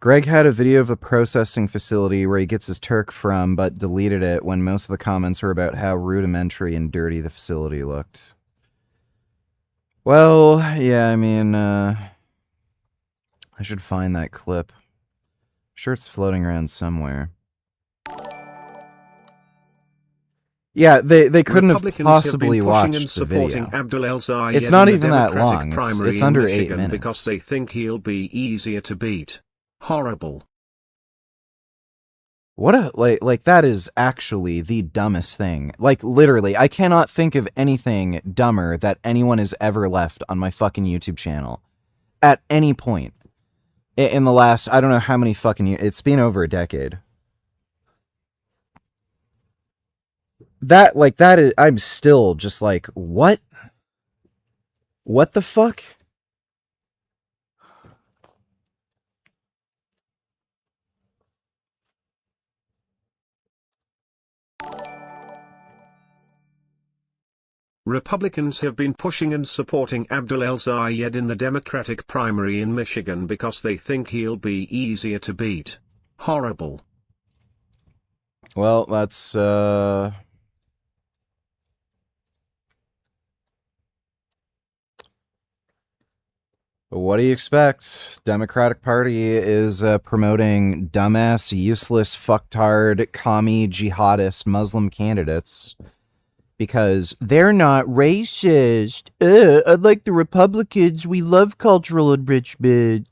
Greg had a video of the processing facility where he gets his Turk from, but deleted it when most of the comments were about how rudimentary and dirty the facility looked. Well, yeah, I mean, I should find that clip. Sure, it's floating around somewhere. Yeah, they couldn't have possibly watched the video. It's not even that long. It's under 8 minutes. Because they think he'll be easier to beat. Horrible. What a, like that is actually the dumbest thing. Like, literally, I cannot think of anything dumber that anyone has ever left on my fucking YouTube channel. At any point. In the last, I don't know how many fucking years, it's been over a decade. That, like, that is, I'm still just like, what? What the fuck? Republicans have been pushing and supporting Abdul El-Zayed in the Democratic primary in Michigan because they think he'll be easier to beat. Horrible. Well, that's what do you expect? Democratic Party is promoting dumbass, useless, fucktard, commie, jihadist Muslim candidates because they're not racist. Unlike the Republicans, we love cultural enrichment.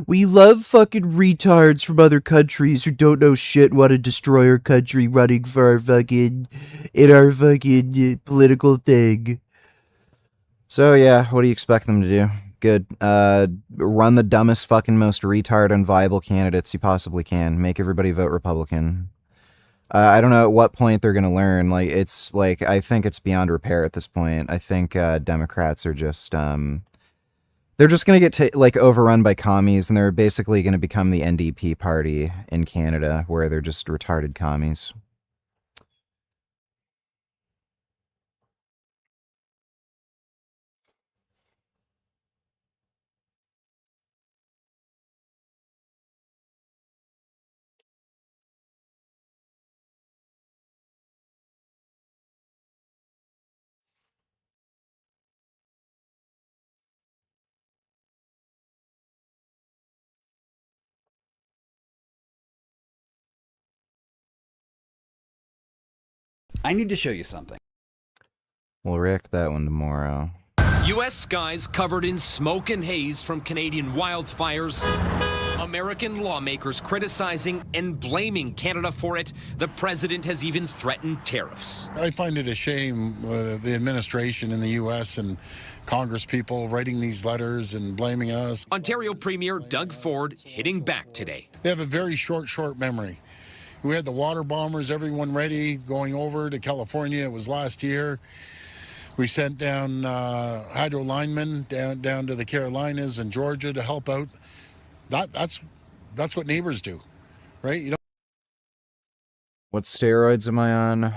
We love fucking retards from other countries who don't know shit, want to destroy our country, running for our fucking political thing. So yeah, what do you expect them to do? Good. Run the dumbest, fucking, most retard, unviable candidates you possibly can. Make everybody vote Republican. I don't know at what point they're gonna learn. Like, it's like, I think it's beyond repair at this point. I think Democrats are just they're just gonna get like overrun by commies, and they're basically gonna become the NDP party in Canada, where they're just retarded commies. I need to show you something. We'll react to that one tomorrow. U.S. skies covered in smoke and haze from Canadian wildfires. American lawmakers criticizing and blaming Canada for it. The president has even threatened tariffs. I find it a shame the administration in the U.S. and Congress people writing these letters and blaming us. Ontario Premier Doug Ford hitting back today. They have a very short memory. We had the water bombers, everyone ready, going over to California. It was last year. We sent down hydro linemen down to the Carolinas and Georgia to help out. That's what neighbors do, right? You don't. What steroids am I on?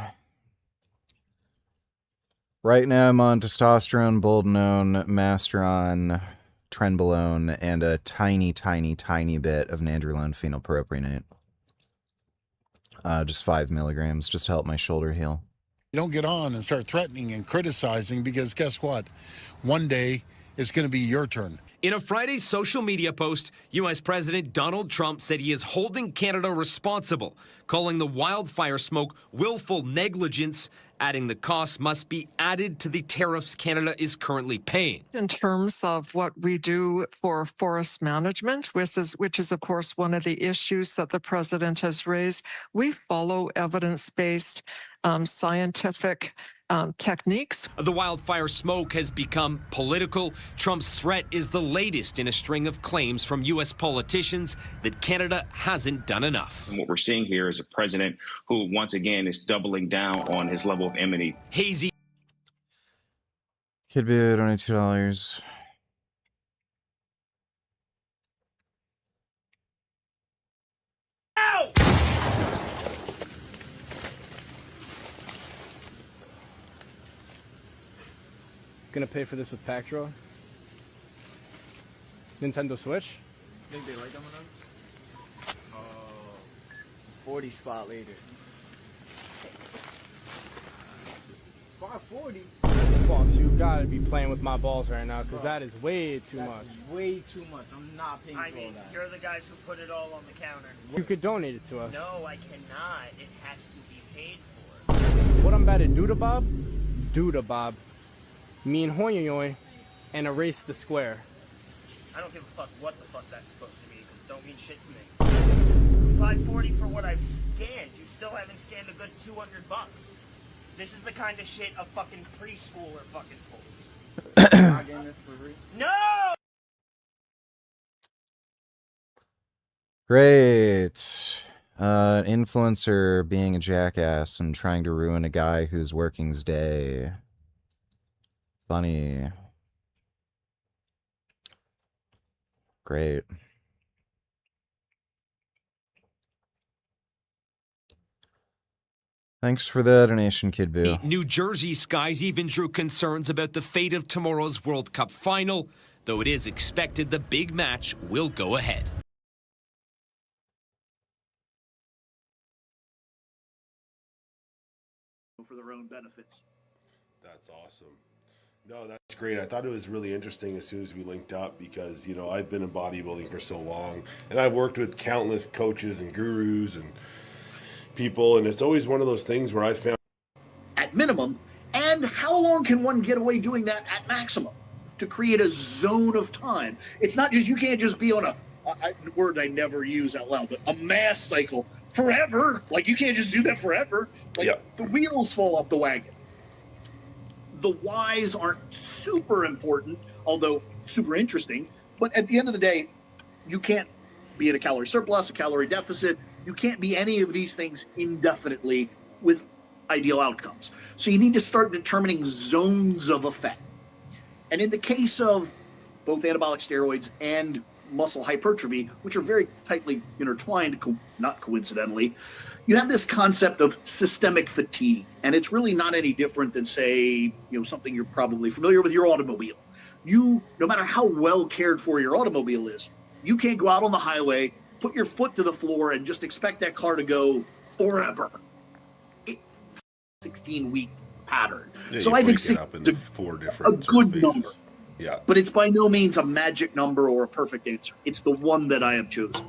Right now I'm on testosterone, boldenone, masteron, trenbolone, and a tiny bit of nandrolone phenylpropionate. Just 5 milligrams, just to help my shoulder heal. You don't get on and start threatening and criticizing, because guess what? One day it's going to be your turn. In a Friday social media post, U.S. President Donald Trump said he is holding Canada responsible, calling the wildfire smoke willful negligence, adding the cost must be added to the tariffs Canada is currently paying. In terms of what we do for forest management, which is of course one of the issues that the president has raised, we follow evidence-based scientific techniques. The wildfire smoke has become political. Trump's threat is the latest in a string of claims from U.S. politicians that Canada hasn't done enough. And what we're seeing here is a president who, once again, is doubling down on his level of enmity. Hazy. Kid Boo, $22. Gonna pay for this with pack draw. Nintendo Switch. Think they like them enough? 40 spot later. 540. Boss, you gotta be playing with my balls right now, because that is way too much. Way too much. I'm not paying for all that. You're the guys who put it all on the counter. You could donate it to us. No, I cannot. It has to be paid What I'm about to do to Bob? Do to Bob. Me and Hoyoyoy, and erase the square. for. I don't give a fuck what the fuck that's supposed to be, because it don't mean shit to me. 540 for what I've scanned. You still haven't scanned a good 200 bucks. This is the kind of shit a fucking preschooler fucking pulls. Not getting this for free? No! Great. Influencer being a jackass and trying to ruin a guy who's working his day. Funny. Great. Thanks for the donation, Kid Boo. New Jersey skies even drew concerns about the fate of tomorrow's World Cup final, though it is expected the big match will go ahead. For their own benefits. That's awesome. No, that's great. I thought it was really interesting as soon as we linked up because, you know, I've been in bodybuilding for so long and I've worked with countless coaches and gurus and people, and it's always one of those things where I found At minimum, and how long can one get away doing that at maximum to create a zone of time? It's not just, you can't just be on a word I never use out loud, but a mass cycle forever. Like, you can't just do that forever. Like, the wheels fall off the wagon. The whys aren't super important, although super interesting. But at the end of the day, you can't be at a calorie surplus, a calorie deficit. You can't be any of these things indefinitely with ideal outcomes. So you need to start determining zones of effect. And in the case of both anabolic steroids and muscle hypertrophy, which are very tightly intertwined, not coincidentally, you have this concept of systemic fatigue. And it's really not any different than, say, something you're probably familiar with, your automobile. No matter how well cared for your automobile is, you can't go out on the highway, put your foot to the floor, and just expect that car to go forever. It's a 16-week pattern. Yeah, so I think it up into 4 different a good number. Yeah. But it's by no means a magic number or a perfect answer. It's the one that I have chosen.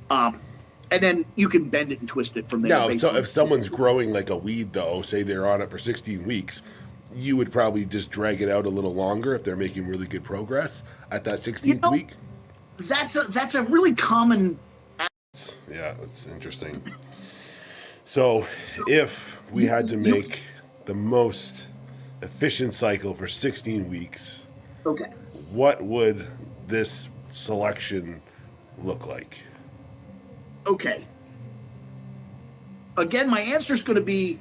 And then you can bend it and twist it from there. Now, so if someone's growing like a weed, though, say they're on it for 16 weeks, you would probably just drag it out a little longer if they're making really good progress at that 16th week? That's a really common... Yeah, that's interesting. So if we had to make the most efficient cycle for 16 weeks, okay, what would this selection look like? Okay. Again, my answer is going to be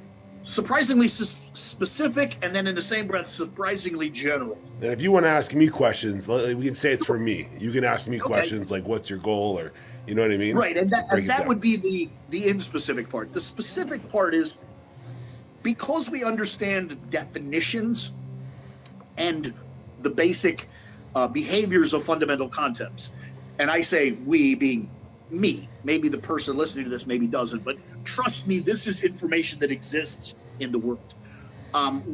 surprisingly specific, and then in the same breath, surprisingly general. And if you want to ask me questions, we can say it's for me. You can ask me questions like, what's your goal? Or, you know what I mean? Right, and that would be the in-specific part. The specific part is, because we understand definitions and the basic behaviors of fundamental concepts, and I say we being me, maybe the person listening to this maybe doesn't, but trust me, this is information that exists in the world.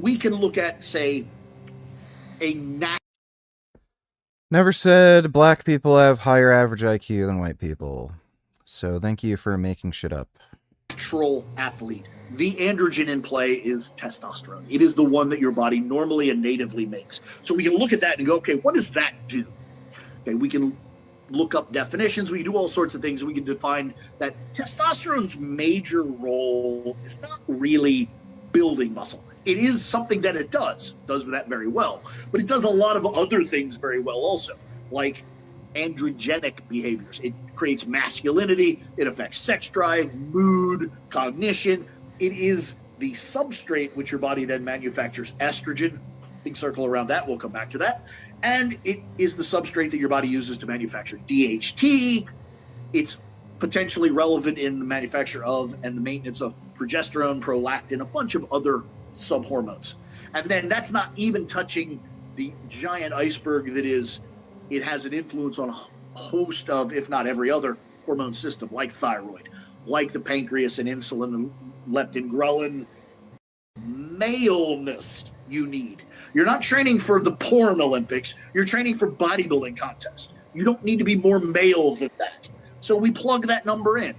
We can look at, say, Never said black people have higher average IQ than white people. So thank you for making shit up. Natural athlete. The androgen in play is testosterone. It is the one that your body normally and natively makes. So we can look at that and go, okay, what does that do? Okay, we can look up definitions. We can do all sorts of things. We can define that testosterone's major role is not really building muscle. It is something that it does that very well, but it does a lot of other things very well also, like androgenic behaviors. It creates masculinity. It affects sex drive, mood, cognition. It is the substrate which your body then manufactures estrogen. Big circle around that. We'll come back to that. And it is the substrate that your body uses to manufacture DHT. It's potentially relevant in the manufacture of and the maintenance of progesterone, prolactin, a bunch of other subhormones. And then that's not even touching the giant iceberg that is, it has an influence on a host of, if not every other hormone system, like thyroid, like the pancreas and insulin and leptin, ghrelin, maleness you need. You're not training for the porn Olympics. You're training for bodybuilding contests. You don't need to be more male than that. So we plug that number in.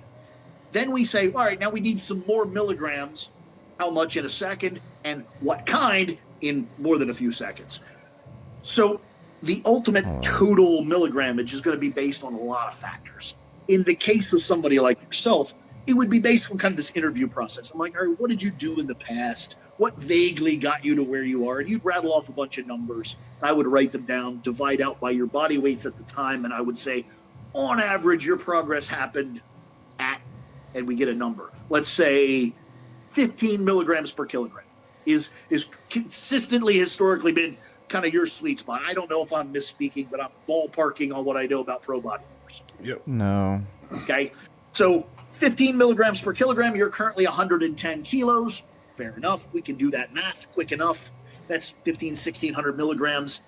Then we say, all right, now we need some more milligrams. How much in a second and what kind in more than a few seconds. So the ultimate total milligrammage is going to be based on a lot of factors. In the case of somebody like yourself, it would be based on kind of this interview process. I'm like, all right, what did you do in the past? What vaguely got you to where you are? And you'd rattle off a bunch of numbers. I would write them down, divide out by your body weights at the time, and I would say, on average, your progress happened at, and we get a number. Let's say 15 milligrams per kilogram is consistently historically been kind of your sweet spot. I don't know if I'm misspeaking, but I'm ballparking on what I know about pro bodybuilders. Yep. No. Okay. So 15 milligrams per kilogram. You're currently 110 kilos. Fair enough. We can do that math quick enough. That's 1600 milligrams.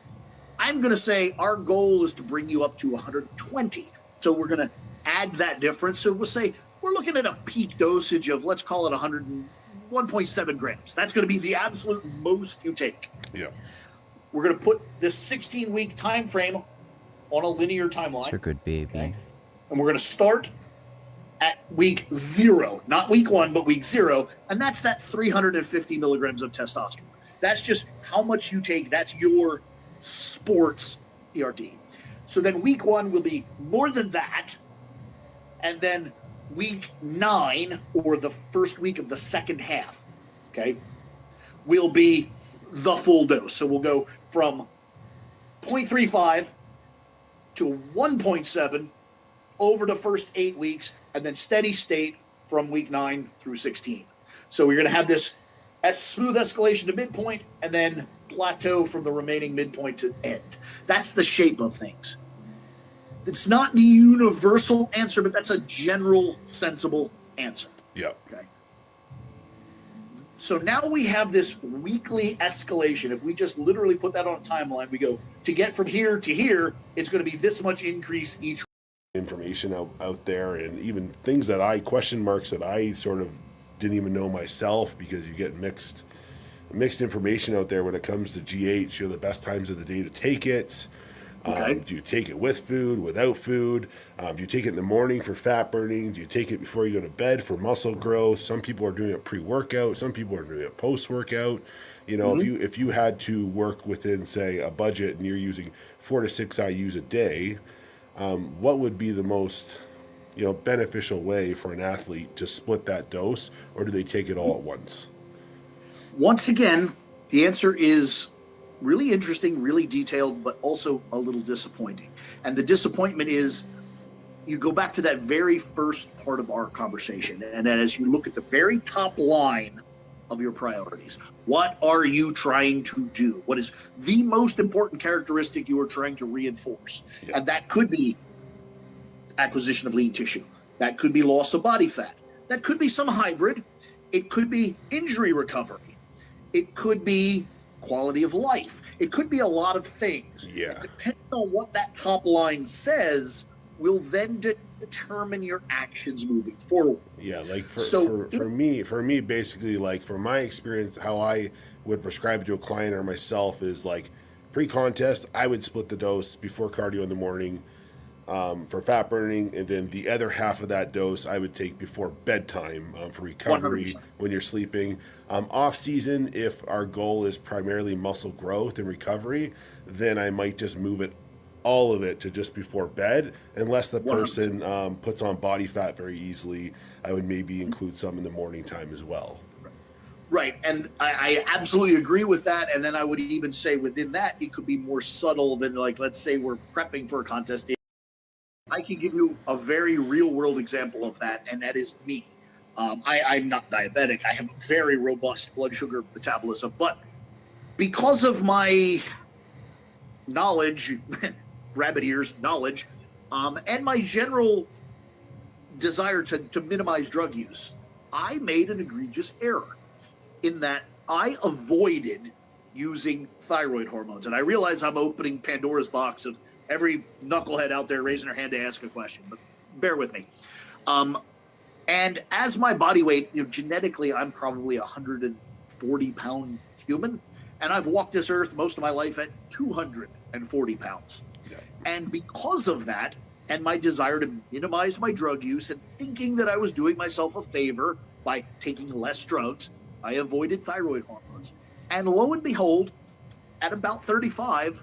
I'm going to say our goal is to bring you up to 120. So we're going to add that difference. So we'll say we're looking at a peak dosage of, let's call it 1.7 grams. That's going to be the absolute most you take. Yeah. We're going to put this 16-week time frame on a linear timeline. You're a good baby. Okay? And we're going to start at week 0, not week 1, but week 0. And that's that 350 milligrams of testosterone. That's just how much you take. That's your sports PRT. So then week 1 will be more than that. And then week 9, or the first week of the second half, okay, will be the full dose. So we'll go from 0.35 to 1.7 over the first 8 weeks, and then steady state from week 9 through 16. So we're going to have this smooth escalation to midpoint, and then plateau from the remaining midpoint to end. That's the shape of things. It's not the universal answer, but that's a general, sensible answer. Yeah. Okay. So now we have this weekly escalation. If we just literally put that on a timeline, we go to get from here to here, it's going to be this much increase each. Information out there, and even things that question marks that I sort of didn't even know myself, because you get mixed information out there when it comes to GH. The best times of the day to take it. Okay. Do you take it with food, without food? Do you take it in the morning for fat burning? Do you take it before you go to bed for muscle growth? Some people are doing it pre-workout. Some people are doing it post-workout. If you had to work within, say, a budget, and you're using 4 to 6 IUs a day, what would be the most beneficial way for an athlete to split that dose, or do they take it all at once? Once again, the answer is really interesting, really detailed, but also a little disappointing. And the disappointment is, you go back to that very first part of our conversation, and then as you look at the very top line of your priorities, what are you trying to do? What is the most important characteristic you are trying to reinforce? Yeah. And that could be acquisition of lean tissue. That could be loss of body fat. That could be some hybrid. It could be injury recovery. It could be quality of life. It could be a lot of things. Yeah. Depending on what that top line says, will then determine your actions moving forward. Yeah, like for me, basically, like from my experience, how I would prescribe it to a client or myself is like pre-contest, I would split the dose before cardio in the morning for fat burning, and then the other half of that dose I would take before bedtime for recovery 100%. When you're sleeping. Off season, if our goal is primarily muscle growth and recovery, then I might just move all of it to just before bed, unless the person puts on body fat very easily. I would maybe include some in the morning time as well. Right, and I absolutely agree with that. And then I would even say within that, it could be more subtle than, like, let's say we're prepping for a contest. I can give you a very real world example of that, and that is me. I'm not diabetic. I have a very robust blood sugar metabolism, but because of my knowledge, rabbit ears knowledge, and my general desire to minimize drug use, I made an egregious error in that I avoided using thyroid hormones. And I realize I'm opening Pandora's box of every knucklehead out there raising their hand to ask a question, but bear with me. And as my body weight, genetically, I'm probably 140-pound human, and I've walked this earth most of my life at 240 pounds. Yeah. And because of that, and my desire to minimize my drug use, and thinking that I was doing myself a favor by taking less drugs, I avoided thyroid hormones. And lo and behold, at about 35,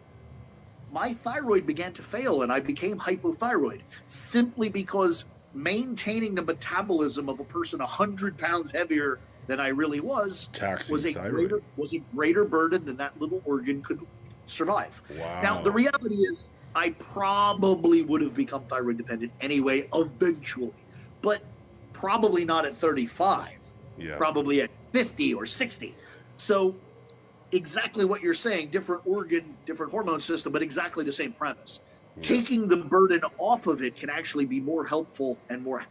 my thyroid began to fail, and I became hypothyroid, simply because maintaining the metabolism of a person 100 pounds heavier than I really was was a greater burden than that little organ could survive. Wow. Now, the reality is, I probably would have become thyroid dependent anyway, eventually, but probably not at 35, probably at 50 or 60. So exactly what you're saying, different organ, different hormone system, but exactly the same premise. Yeah. Taking the burden off of it can actually be more helpful and more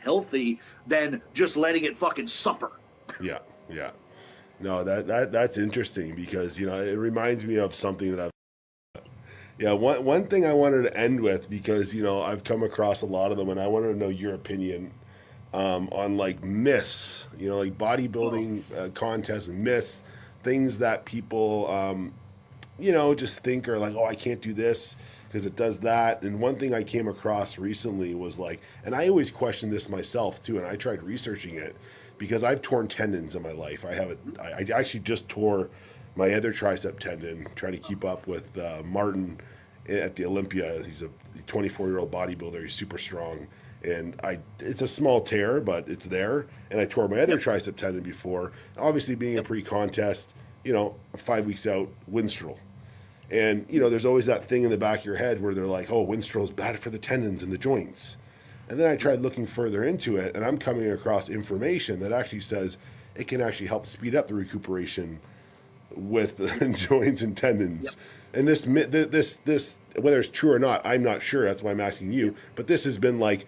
healthy than just letting it fucking suffer. Yeah, yeah. No, that's interesting because, you know, it reminds me of something that I've. Yeah, one thing I wanted to end with, because, you know, I've come across a lot of them, and I wanted to know your opinion on like myths, you know, like bodybuilding contests and myths, things that people, you know, just think are like, oh, I can't do this because it does that. And one thing I came across recently was like, and I always question this myself too, and I tried researching it because I've torn tendons in my life. I actually just tore my other tricep tendon trying to keep up with Martin at the Olympia. He's a 24-year-old bodybuilder. He's super strong. And it's a small tear, but it's there. And I tore my other tricep tendon before. Obviously, being a pre-contest, you know, 5 weeks out, Winstrol. And, you know, there's always that thing in the back of your head where they're like, oh, Winstrol's bad for the tendons and the joints. And then I tried looking further into it, and I'm coming across information that actually says it can actually help speed up the recuperation with the joints and tendons. And this, whether it's true or not, I'm not sure. That's why I'm asking you. But this has been like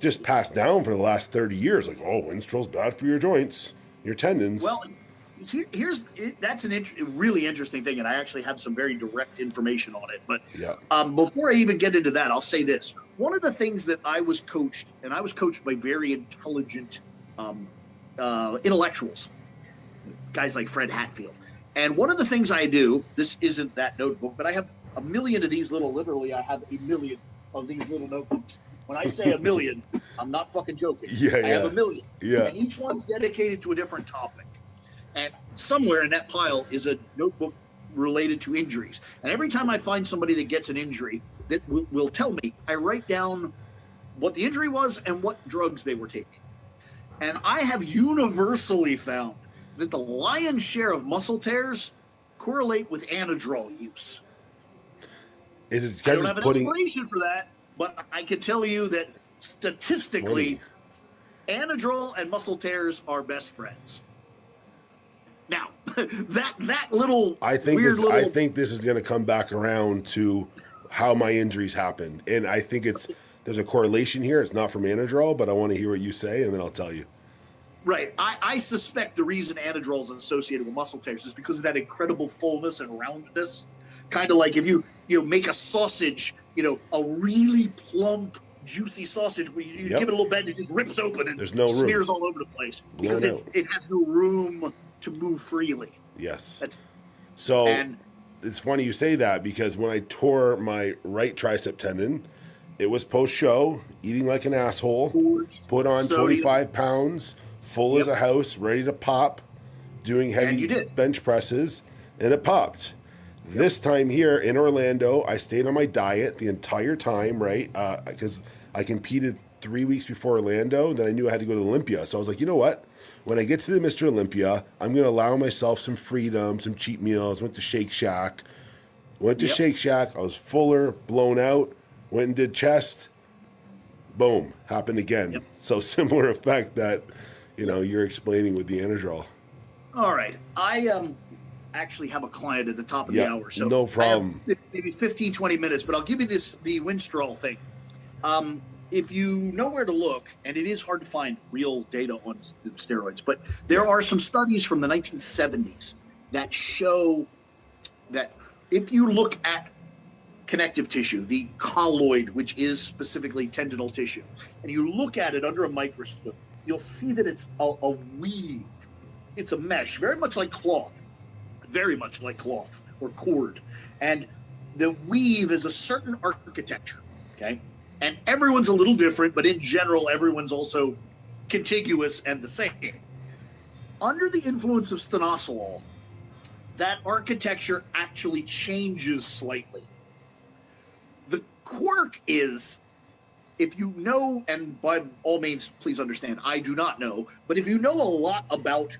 just passed down for the last 30 years. Like, oh, Winstrol's bad for your joints, your tendons. Well, that's a really interesting thing, and I actually have some very direct information on it. But before I even get into that, I'll say this. One of the things that I was coached, and I was coached by very intelligent intellectuals, guys like Fred Hatfield. And one of the things I do, this isn't that notebook, but I have a million of these literally, I have a million of these little notebooks. When I say a million, I'm not fucking joking. I have a million. And each one's dedicated to a different topic. And somewhere in that pile is a notebook related to injuries. And every time I find somebody that gets an injury that will tell me, I write down what the injury was and what drugs they were taking. And I have universally found that the lion's share of muscle tears correlate with Anadrol use. Is it I don't have an explanation for that, but I can tell you that statistically, Anadrol and muscle tears are best friends. Now, that little I think this is going to come back around to how my injuries happened, and I think there's a correlation here. It's not from Anadrol, but I want to hear what you say, and then I'll tell you. Right. I suspect the reason Anadrol is associated with muscle tears is because of that incredible fullness and roundness. Kind of like if you make a sausage, a really plump, juicy sausage where you give it a little bend, it just rips open and there's no room. Smears all over the place because it has no room to move freely. Yes. It's funny you say that because when I tore my right tricep tendon, it was post-show, eating like an asshole, put on 25 pounds, full as a house, ready to pop, doing heavy bench presses, and it popped. This time here in Orlando, I stayed on my diet the entire time, right? Because I competed 3 weeks before Orlando, then I knew I had to go to Olympia. So I was like, you know what? When I get to the Mr. Olympia, I'm going to allow myself some freedom, some cheat meals. Went to Shake Shack. Shake Shack. I was fuller, blown out. Went and did chest. Boom. Happened again. So similar effect that, you're explaining with the Anadrol. All right. I actually have a client at the top of the hour. So no problem. I have maybe 15, 20 minutes, but I'll give you the Winstrol thing. If you know where to look, and it is hard to find real data on steroids, but there are some studies from the 1970s that show that if you look at connective tissue, the colloid, which is specifically tendinal tissue, and you look at it under a microscope, you'll see that it's a weave. It's a mesh, very much like cloth or cord. And the weave is a certain architecture, okay? And everyone's a little different, but in general, everyone's also contiguous and the same. Under the influence of stenosolol, that architecture actually changes slightly. The quirk is, if you know, and by all means, please understand, I do not know, but if you know a lot about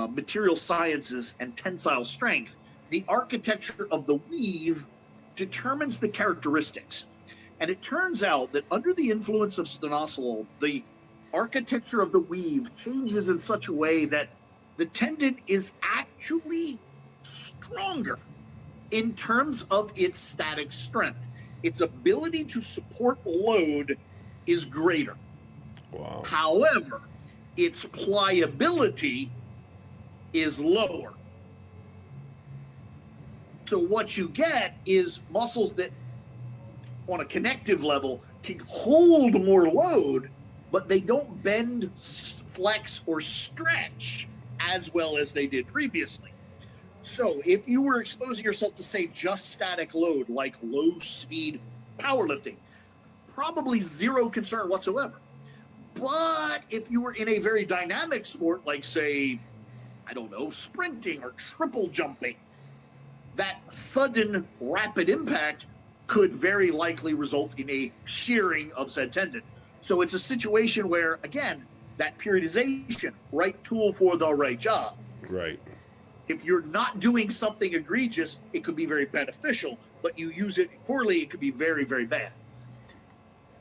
material sciences and tensile strength, the architecture of the weave determines the characteristics. And it turns out that under the influence of stenosolol, the architecture of the weave changes in such a way that the tendon is actually stronger in terms of its static strength. Its ability to support load is greater. Wow. However, its pliability is lower. So what you get is muscles that, on a connective level, can hold more load, but they don't bend, flex, or stretch as well as they did previously. So if you were exposing yourself to, say, just static load, like low-speed powerlifting, probably zero concern whatsoever. But if you were in a very dynamic sport, like, say, I don't know, sprinting or triple jumping, that sudden rapid impact could very likely result in a shearing of said tendon. So it's a situation where, again, that periodization, right tool for the right job. Right. If you're not doing something egregious, it could be very beneficial, but you use it poorly, it could be very, very bad.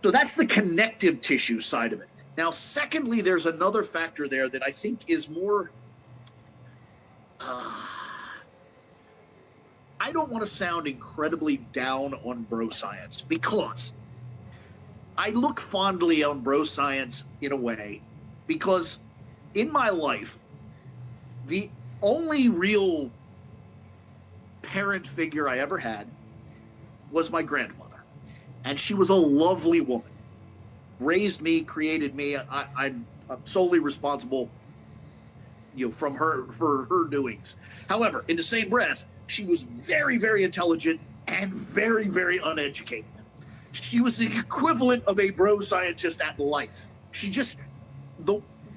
So that's the connective tissue side of it. Now, secondly, there's another factor there that I think is more, I don't want to sound incredibly down on bro science, because I look fondly on bro science in a way, because in my life, the only real parent figure I ever had was my grandmother. And she was a lovely woman. Raised me, created me. I'm solely responsible, from her for her doings. However, in the same breath, she was very, very intelligent and very, very uneducated. She was the equivalent of a bro scientist at life.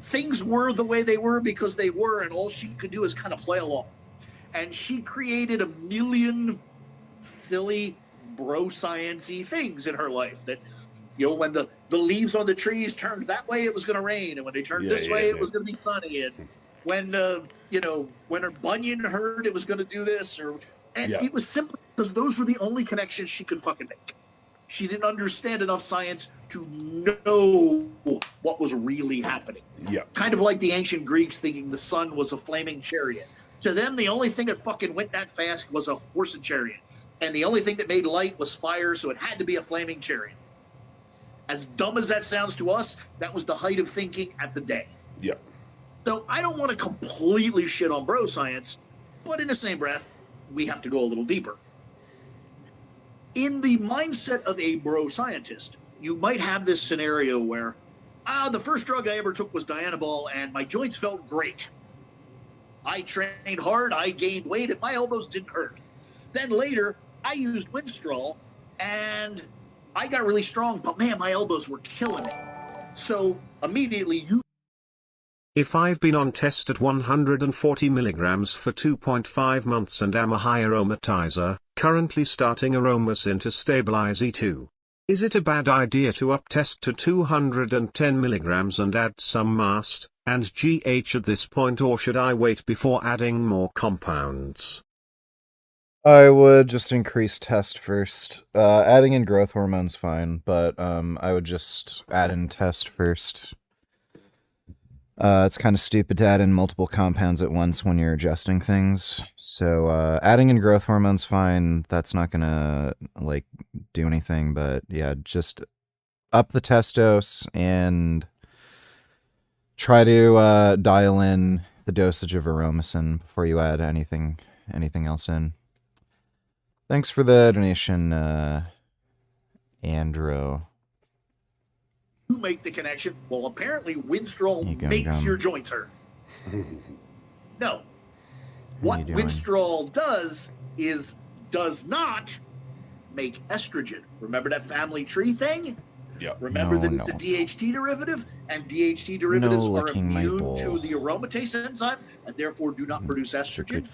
Things were the way they were because they were, and all she could do is kind of play along. And she created a million silly bro science-y things in her life that, when the leaves on the trees turned that way, it was going to rain, and when they turned this way, it was going to be sunny, and when when her bunion hurt, it was going to do this, it was simply because those were the only connections she could fucking make. She didn't understand enough science to know what was really happening. Yeah. Kind of like the ancient Greeks thinking the sun was a flaming chariot. To them, the only thing that fucking went that fast was a horse and chariot. And the only thing that made light was fire, so it had to be a flaming chariot. As dumb as that sounds to us, that was the height of thinking at the day. Yep. So I don't want to completely shit on bro science, but in the same breath, we have to go a little deeper. In the mindset of a bro scientist, you might have this scenario where, the first drug I ever took was Dianabol, and my joints felt great. I trained hard, I gained weight, and my elbows didn't hurt. Then later, I used Winstrol, and I got really strong, but man, my elbows were killing me. So immediately If I've been on test at 140 milligrams for 2.5 months and am a high aromatizer, currently starting Aromacin to stabilize E2. Is it a bad idea to up test to 210 milligrams and add some MAST and GH at this point, or should I wait before adding more compounds? I would just increase test first. Adding in growth hormone's fine, but I would just add in test first. It's kind of stupid to add in multiple compounds at once when you're adjusting things. So adding in growth hormone's fine. That's not gonna do anything. But yeah, just up the test dose and try to dial in the dosage of Aromacin before you add anything else in. Thanks for the donation, Andrew. you make the connection. Well, apparently Winstrol makes your joints hurt. No. What Winstrol does not make estrogen. Remember that family tree thing? Yep. Remember the DHT derivative? And DHT derivatives are immune to the aromatase enzyme and therefore do not produce estrogen.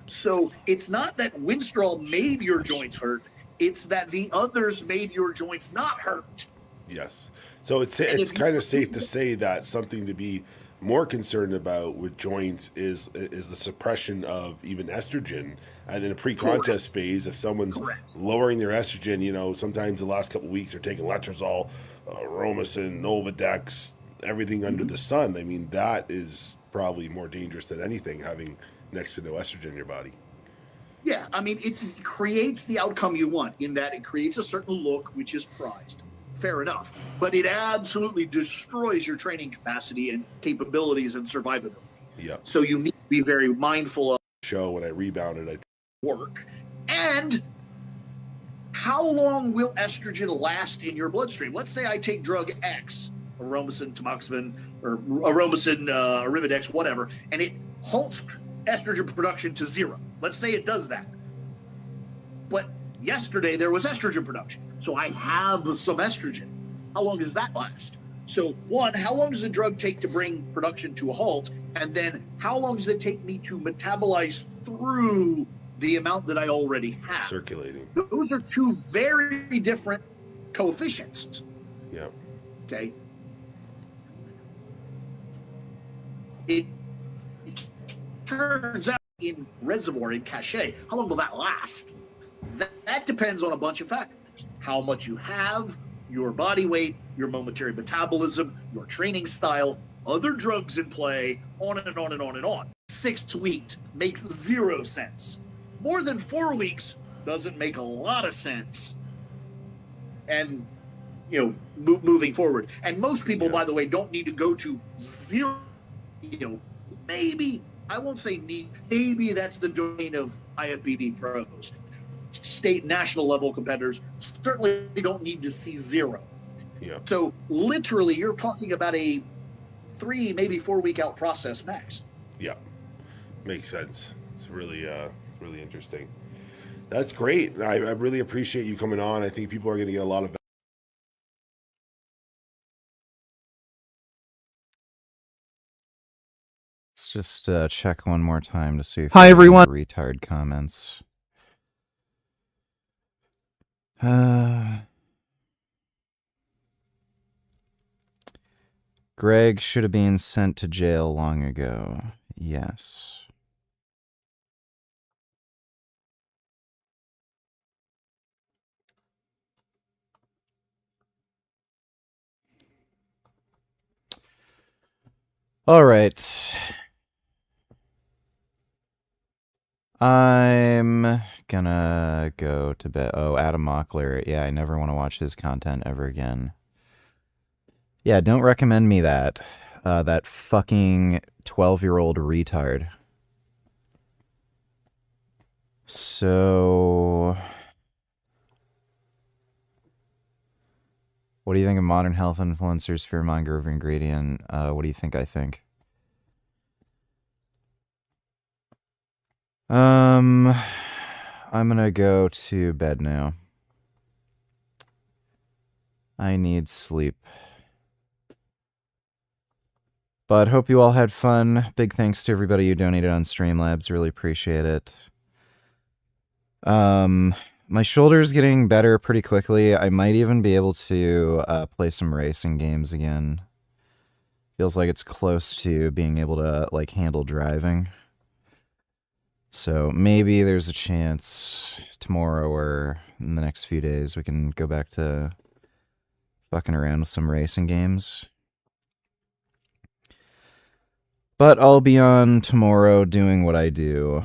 So it's not that Winstrol made your joints hurt. It's that the others made your joints not hurt. Yes. So it's kind of safe to say that something to be more concerned about with joints is the suppression of even estrogen. And in a pre-contest phase, if someone's lowering their estrogen, sometimes the last couple of weeks they're taking letrozole, Aromacin, Novadex, everything under the sun. I mean, that is probably more dangerous than anything, having next to no estrogen in your body. Yeah, I mean, it creates the outcome you want in that it creates a certain look which is prized. fair enough. But it absolutely destroys your training capacity and capabilities and survivability. Yeah. So you need to be very mindful of show when I rebounded. I work. And how long will estrogen last in your bloodstream? Let's say I take drug X, aromasin, tamoxifen, or aromasin, Arimidex, whatever, and it halts estrogen production to 0. Let's say it does that. But yesterday there was estrogen production, so I have some estrogen. How long does that last? So one, how long does the drug take to bring production to a halt? And then how long does it take me to metabolize through the amount that I already have? Circulating. Those are two very different coefficients. Yeah. Okay. It turns out in reservoir, in cache, how long will that last? That depends on a bunch of factors. How much you have, your body weight, your momentary metabolism, your training style, other drugs in play, on and on and on and on. 6 weeks makes 0 sense. More than 4 weeks doesn't make a lot of sense. And, you know, moving forward. And most people, by the way, don't need to go to 0. You know, maybe, I won't say need, maybe that's the domain of IFBB pros. State, national level competitors certainly don't need to see 0. Yeah. So literally, you're talking about a 3, maybe 4 week out process max. Yeah, makes sense. It's really interesting. That's great. I really appreciate you coming on. I think people are going to get a lot of. Let's just check one more time to see if Hi, there's any everyone. retard comments. Greg should have been sent to jail long ago. Yes. All right. I'm gonna go to bed. Oh, Adam Mockler. Yeah, I never want to watch his content ever again. Yeah, don't recommend me that. That fucking 12-year-old retard. So, what do you think of modern health influencers, fearmonger of ingredient? What do you think I think? I'm gonna go to bed now. I need sleep. But hope you all had fun. Big thanks to everybody who donated on Streamlabs. Really appreciate it. My shoulder's getting better pretty quickly. I might even be able to play some racing games again. Feels like it's close to being able to like handle driving. So maybe there's a chance tomorrow or in the next few days we can go back to fucking around with some racing games. But I'll be on tomorrow doing what I do.